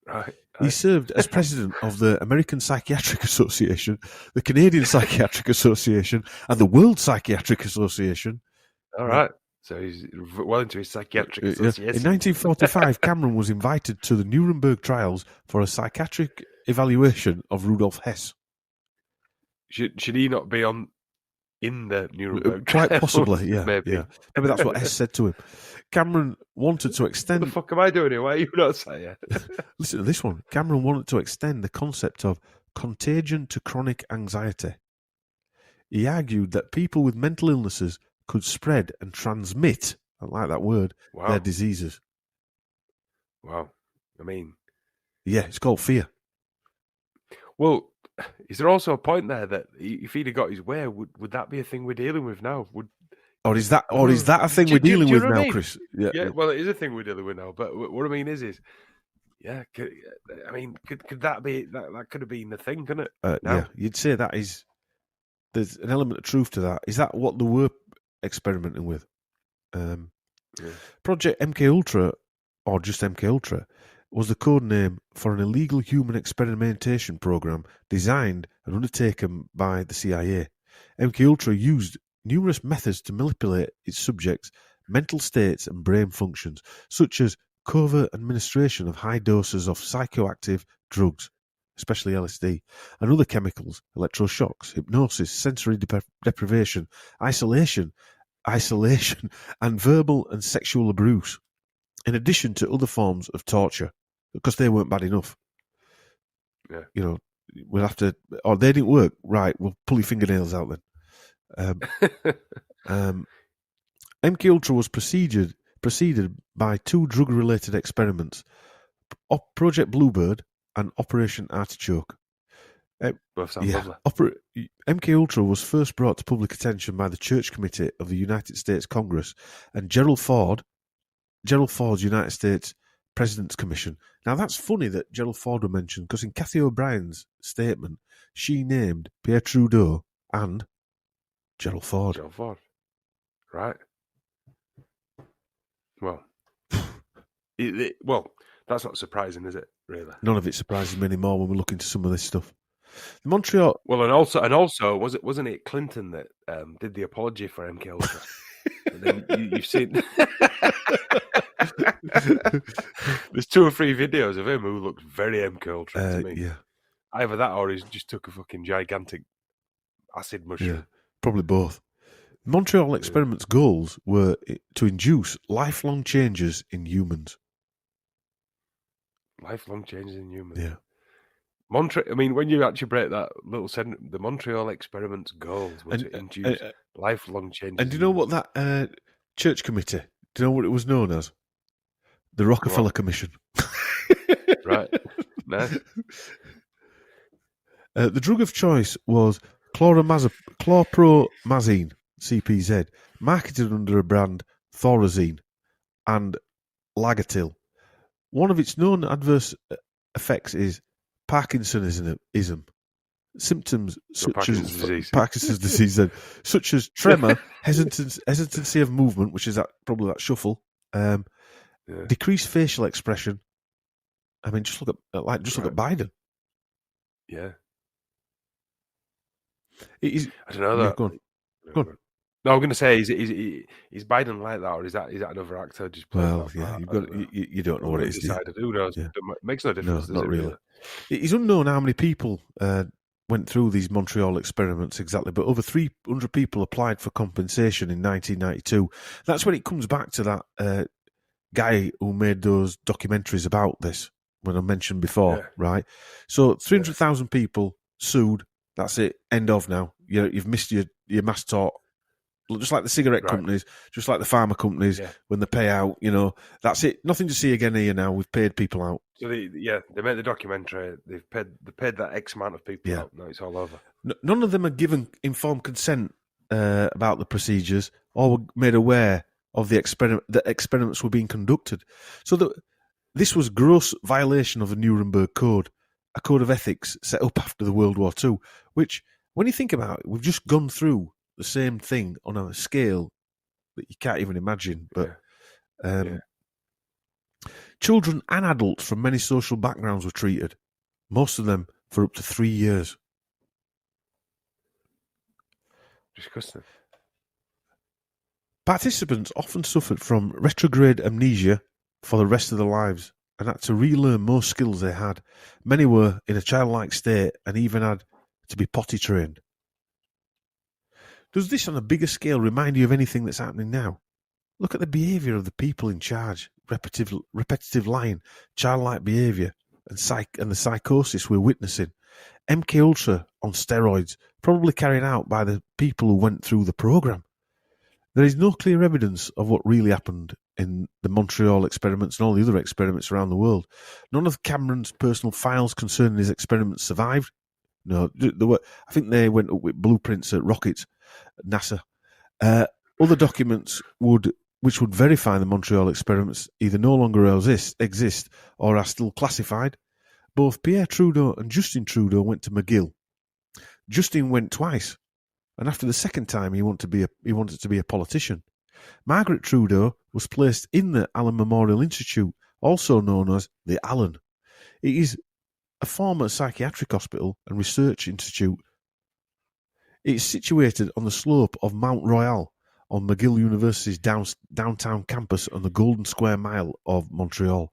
Right. He served as president of the American Psychiatric Association, the Canadian Psychiatric Association, and the World Psychiatric Association. All right. So he's well into his psychiatric association. In 1945, Cameron was invited to the Nuremberg trials for a psychiatric evaluation of Rudolf Hess. Should he not be in the Nuremberg Quite trials? Possibly, yeah. Maybe. Yeah. Maybe that's what Hess said to him. Cameron wanted to extend... What the fuck am I doing here? Why are you not saying? Listen to this one. Cameron wanted to extend the concept of contagion to chronic anxiety. He argued that people with mental illnesses could spread and transmit, I like that word, their diseases. Wow. I mean... Yeah, it's called fear. Well, is there also a point there that if he'd have got his way, would that be a thing we're dealing with now? Or is that a thing we're dealing with now, Chris? Yeah, well, it is a thing we're dealing with now. But what I mean is could that be that could have been the thing, couldn't it? Yeah, you'd say that is. There's an element of truth to that. Is that what they were experimenting with? Project MK Ultra, or just MK Ultra, was the code name for an illegal human experimentation program designed and undertaken by the CIA. MK Ultra used numerous methods to manipulate its subjects' mental states and brain functions, such as covert administration of high doses of psychoactive drugs, especially LSD, and other chemicals, electroshocks, hypnosis, sensory deprivation, isolation, and verbal and sexual abuse, in addition to other forms of torture, because they weren't bad enough. Yeah. You know, we'll have to, or they didn't work, right, we'll pull your fingernails out then. MK Ultra was preceded by two drug-related experiments, Project Bluebird and Operation Artichoke. Both sound lovely. MK Ultra was first brought to public attention by the Church Committee of the United States Congress and Gerald Ford's United States President's Commission. Now, that's funny that Gerald Ford were mentioned, because in Cathy O'Brien's statement, she named Pierre Trudeau and Gerald Ford. Gerald Ford. Right. Well, that's not surprising, is it, really? None of it surprises me anymore when we look into some of this stuff. The Montreal... Well, and also, wasn't it Clinton that did the apology for MK Ultra? And then you've seen... There's 2 or 3 videos of him who looks very MK Ultra to me. Yeah. Either that or he just took a fucking gigantic acid mushroom. Yeah, probably both. Montreal experiment's goals were to induce lifelong changes in humans. Lifelong changes in humans. Yeah. I mean, when you actually break that little sentence, the Montreal experiment's goals were to induce lifelong changes. And do you know what that church committee, do you know what it was known as? The Rockefeller Commission. Right. Nice. The drug of choice was chlorpromazine, CPZ, marketed under a brand Thorazine and Lagatil. One of its known adverse effects is Parkinsonism. Symptoms such as Parkinson's disease, such as tremor, hesitancy of movement, which is probably that shuffle, decreased facial expression. I mean, just look at Biden. Yeah. It is, I don't know that. Go on. No, I'm going to say, is Biden like that, or is that another actor just playing? Well, yeah, you've got you don't know what it is. Decided. Who knows? Yeah. It makes no difference. No, not really. It's unknown how many people went through these Montreal experiments exactly, but over 300 people applied for compensation in 1992. That's when it comes back to that guy who made those documentaries about this, when I mentioned before, right? So 300,000 people sued. That's it. End of now. You've missed your mass tort. Just like the cigarette companies, just like the pharma companies, when they pay out, that's it. Nothing to see again here now. We've paid people out. So they made the documentary. They paid that X amount of people out. Now it's all over. None of them are given informed consent about the procedures or were made aware of the experiment. That experiments were being conducted. So this was gross violation of the Nuremberg Code, a code of ethics set up after the World War II. Which, when you think about it, we've just gone through the same thing on a scale that you can't even imagine. But children and adults from many social backgrounds were treated, most of them for up to 3 years. Disgusting. Participants often suffered from retrograde amnesia for the rest of their lives and had to relearn most skills they had. Many were in a childlike state and even had to be potty trained. Does this on a bigger scale remind you of anything that's happening now? Look at the behaviour of the people in charge. Repetitive lying, childlike behaviour, and the psychosis we're witnessing. MKUltra on steroids, probably carried out by the people who went through the programme. There is no clear evidence of what really happened in the Montreal experiments and all the other experiments around the world. None of Cameron's personal files concerning his experiments survived. No, I think they went up with blueprints at rockets. NASA. Other documents which would verify the Montreal experiments either no longer exist or are still classified. Both Pierre Trudeau and Justin Trudeau went to McGill. Justin went twice, and after the second time he wanted to be a politician. Margaret Trudeau was placed in the Allen Memorial Institute, also known as the Allen. It is a former psychiatric hospital and research institute. It is situated on the slope of Mount Royal on McGill University's downtown campus on the Golden Square Mile of Montreal.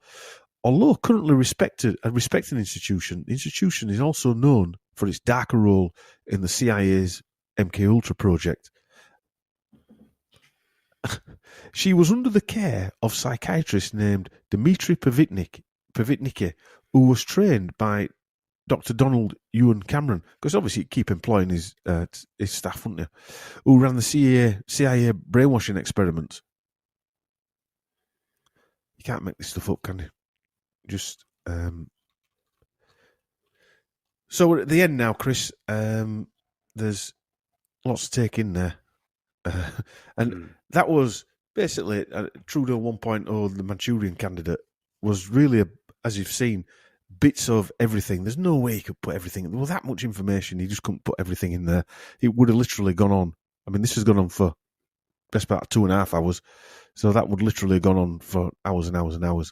Although currently a respected institution, the institution is also known for its darker role in the CIA's MKUltra project. She was under the care of psychiatrist named Dmitry Pavitniki, who was trained by Dr. Donald Ewan Cameron, because obviously you keep employing his staff, wouldn't you? Who ran the CIA brainwashing experiments. You can't make this stuff up, can you? Just so we're at the end now, Chris. There's lots to take in there, and that was basically Trudeau 1.0, the Manchurian Candidate, was really as you've seen, bits of everything. There's no way he could put everything. There was that much information. He just couldn't put everything in there. It would have literally gone on. I mean, this has gone on for best part 2.5 hours. So that would literally have gone on for hours and hours and hours.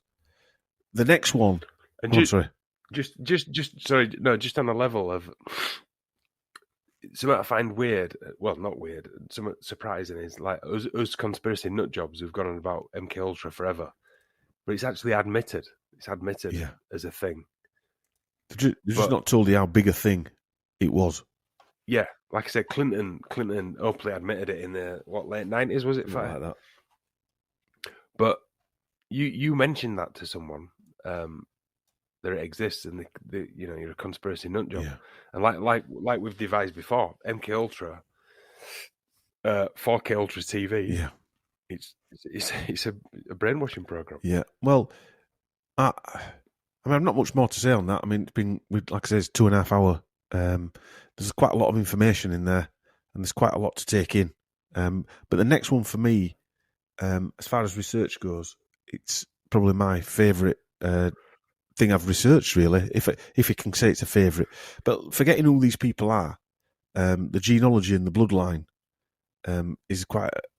The next one. And just on a level of something I find weird. Well, not weird. Something surprising is like us conspiracy nut jobs who've gone on about MKUltra forever, but it's actually admitted. It's admitted as a thing. They're just not told you how big a thing it was. Yeah, like I said, Clinton openly admitted it in the late 90s, was it? Like that. But you mentioned that to someone that it exists, and you're a conspiracy nut job, and like we've devised before, MKUltra, 4K Ultra TV. Yeah, it's a brainwashing program. Yeah, well. I mean, I've not much more to say on that. I mean, it's been, like I said, it's 2.5 hour. There's quite a lot of information in there, and there's quite a lot to take in. But the next one for me, as far as research goes, it's probably my favourite thing I've researched, really, if you can say it's a favourite. But forgetting who these people are, the genealogy and the bloodline is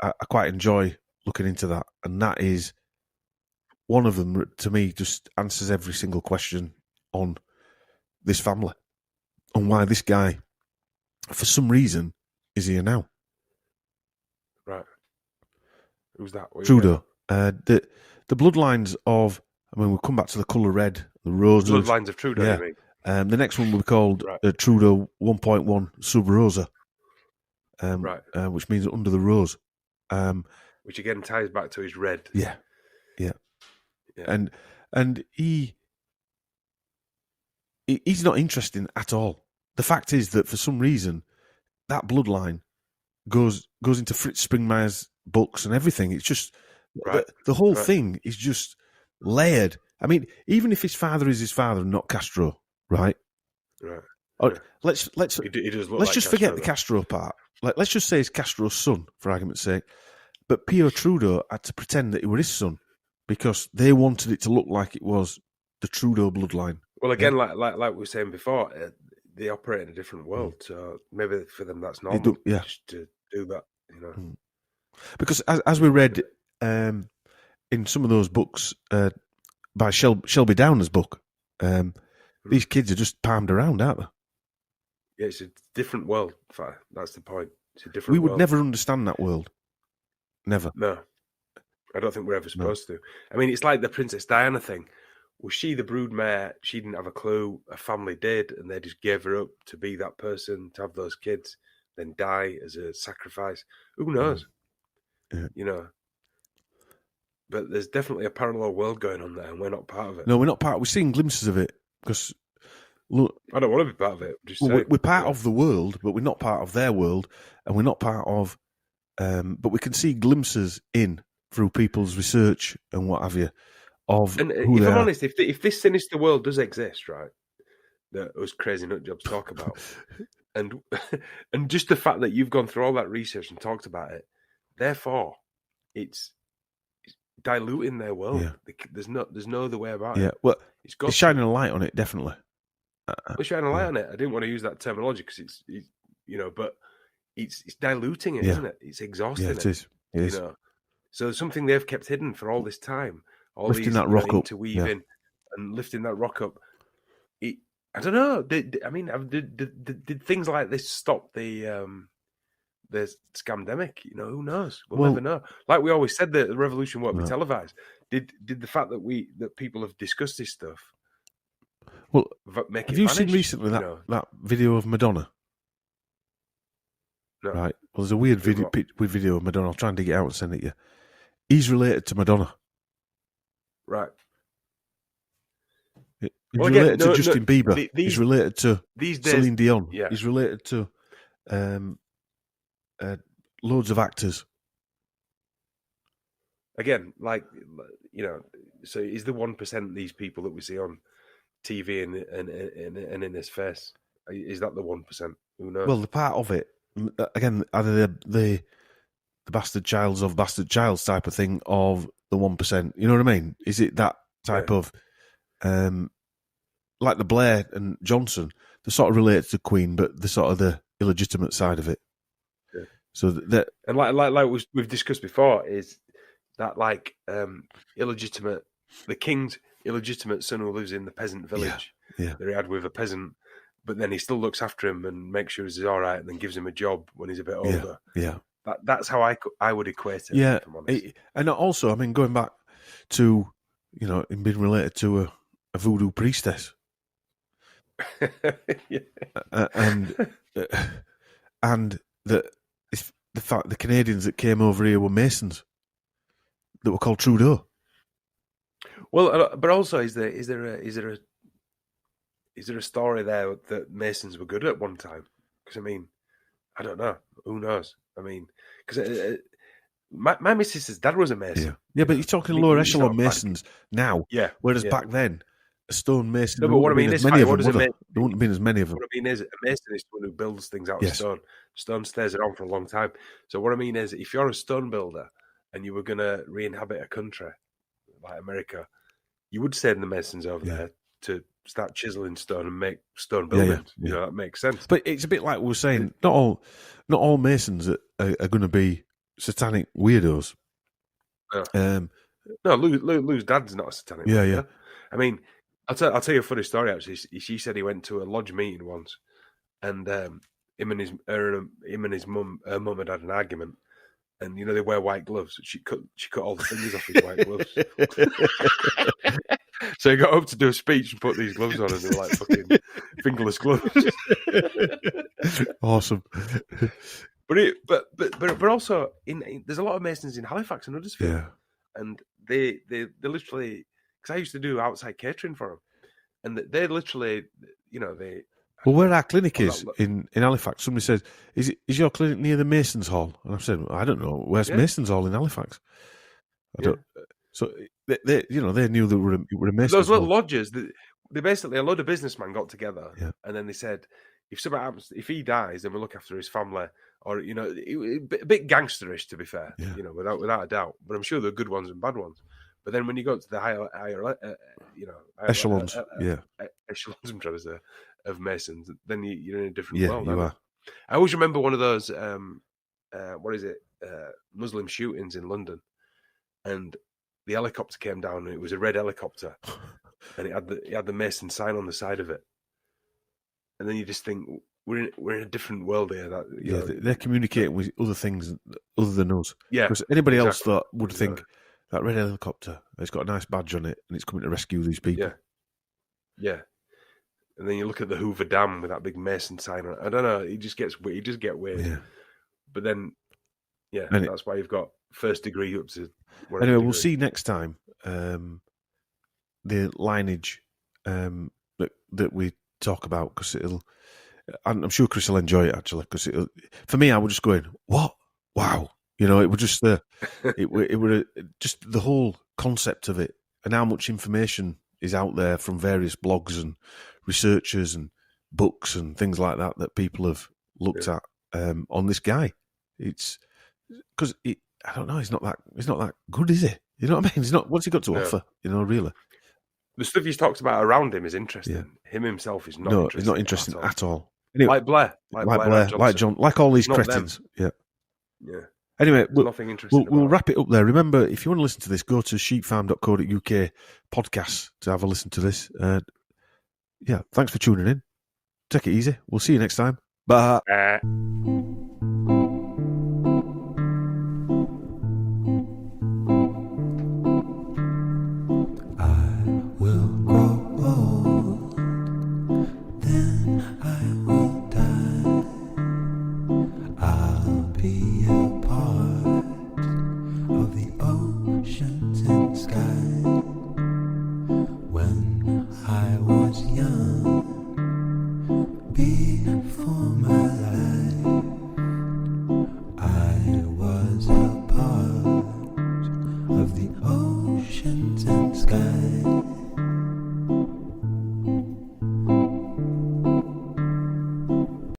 I quite enjoy looking into that, and that is. One of them, to me, just answers every single question on this family, on why this guy, for some reason, is here now. Who's that? Trudeau. The bloodlines of, I mean, we'll come back to the colour red, the roses. Bloodlines of Trudeau, you mean? The next one will be called Trudeau 1.1 Sub Rosa, which means under the rose. Which again ties back to his red. Yeah. And he's not interesting at all. The fact is that for some reason, that bloodline goes into Fritz Springmeier's books and everything. It's just the whole thing is just layered. I mean, even if his father is his father and not Castro, right? Right. Let's just forget the Castro part. Let's just say it's Castro's son, for argument's sake. But Pierre Trudeau had to pretend that he were his son because they wanted it to look like it was the Trudeau bloodline. Well, again, like we were saying before, they operate in a different world, so maybe for them that's normal. Just to do that, you know. Because as we read in some of those books by Shelby Downer's book, these kids are just palmed around, aren't they? Yeah, it's a different world. That's the point. It's a different. We would world. never understand that world. Never. No, I don't think we're ever supposed to. I mean, it's like the Princess Diana thing. Was she the broodmare? She didn't have a clue. Her family did, and they just gave her up to be that person, to have those kids, then die as a sacrifice. Who knows? Yeah. You know. But there's definitely a parallel world going on there, and we're not part of it. No, we're not part. We're seeing glimpses of it because. Look, I don't want to be part of it. We're part of the world, but we're not part of their world, and we're not part of. But we can see glimpses through people's research and what have you. And if I'm honest, if this sinister world does exist, right, that us crazy nut jobs talk about, and just the fact that you've gone through all that research and talked about it, therefore, it's diluting their world. Yeah. There's no other way about it. Yeah, well, it's shining a light on it, definitely. We're shining a light on it. I didn't want to use that terminology because it's but it's diluting it, isn't it? It's exhausting. Yeah, it is. It is. You know, so something they've kept hidden for all this time. Lifting that rock up, interweaving and lifting that rock up. I don't know. Did things like this stop the scamdemic? You know, who knows? We'll never know. Like we always said, the revolution won't be televised. Did the fact that people have discussed this stuff? Well, make have you seen recently that video of Madonna? No. Right. Well, there's a weird video of Madonna. I'll try and dig it out and send it to you. He's related to Madonna. Right. He's related to Justin Bieber. He's related to Celine Dion. Yeah. He's related to loads of actors. Again, so is the 1% these people that we see on TV and in his face? Is that the 1%? Who knows? Well, the part of it, again, either the bastard childs of bastard childs type of thing of the 1%. You know what I mean? Is it that type of, like the Blair and Johnson, they're sort of related to Queen, but they're sort of the illegitimate side of it. Yeah. So that, and like we've discussed before, is that illegitimate, the king's illegitimate son who lives in the peasant village that he had with a peasant, but then he still looks after him and makes sure he's all right, and then gives him a job when he's a bit older. Yeah. That's how I would equate it. Yeah, if I'm honest. And also, I mean, going back to him being related to a voodoo priestess, and the fact the Canadians that came over here were Masons that were called Trudeau. Well, but also, is there a story there that Masons were good at one time? Because I mean, I don't know. Who knows? I mean, because my missus's dad was a Mason. Yeah, but you're talking lower echelon Masons now. Yeah. Whereas back then, a stone mason. No, but what I mean is, there wouldn't have been as many of them. What I mean is, a mason is someone who builds things out of stone. Stone stays around for a long time. So what I mean is, if you're a stone builder and you were going to re-inhabit a country like America, you would send the masons over there to start chiseling stone and make stone buildings. You know, that makes sense. But it's a bit like we were saying, not all masons are going to be satanic weirdos. No, Lou's dad's not a satanic weirdo. Yeah. I mean, I'll tell you a funny story, actually. She said he went to a lodge meeting once, and him and his mum, her mum had had an argument, and they wear white gloves. She cut all the fingers off his white gloves. So he got up to do a speech and put these gloves on, and they were like fucking fingerless gloves. Awesome. But also there's a lot of Masons in Halifax and Huddersfield, and they literally, because I used to do outside catering for them, and they literally, they. Well, where our clinic is in Halifax, somebody said, "Is your clinic near the Masons Hall?" And I've said, "I don't know. Where's Masons Hall in Halifax?" I don't. So they knew that we were a Masons. Those little lodges. They basically, a load of businessmen got together, and then they said, if something happens, if he dies, then we'll look after his family. Or a bit gangsterish, to be fair, without a doubt. But I'm sure there are good ones and bad ones. But then when you go to the higher echelons, echelons, I'm trying to say, of Masons, then you're in a different world. You are. I always remember one of those, Muslim shootings in London, and the helicopter came down, and it was a red helicopter, and it had the Mason sign on the side of it, and then you just think, we're in a different world here. They're communicating with other things other than us. Yeah, because anybody else would think that red helicopter, it's got a nice badge on it, and it's coming to rescue these people. Yeah. And then you look at the Hoover Dam with that big Mason sign on it. I don't know. It just get weird. Yeah. But then, that's why you've got first degree up to. Anyway, we'll see next time the lineage that we talk about, because I'm sure Chris will enjoy it, actually, because for me, I was just going, what? Wow. It was just it were just the whole concept of it, and how much information is out there from various blogs and researchers and books and things like that people have looked at on this guy. It's because I don't know, he's not that good, is he? You know what I mean? He's not. What's he got to offer? Really. The stuff he's talked about around him is interesting. Yeah. Him himself is not. No, interesting he's not interesting at all. Anyway, like Blair, like John, like all these cretins. Yeah. Anyway, nothing interesting. We'll wrap it up there. Remember, if you want to listen to this, go to sheepfarm.co.uk podcasts to have a listen to this. Thanks for tuning in. Take it easy. We'll see you next time. Bye. Oceans and skies.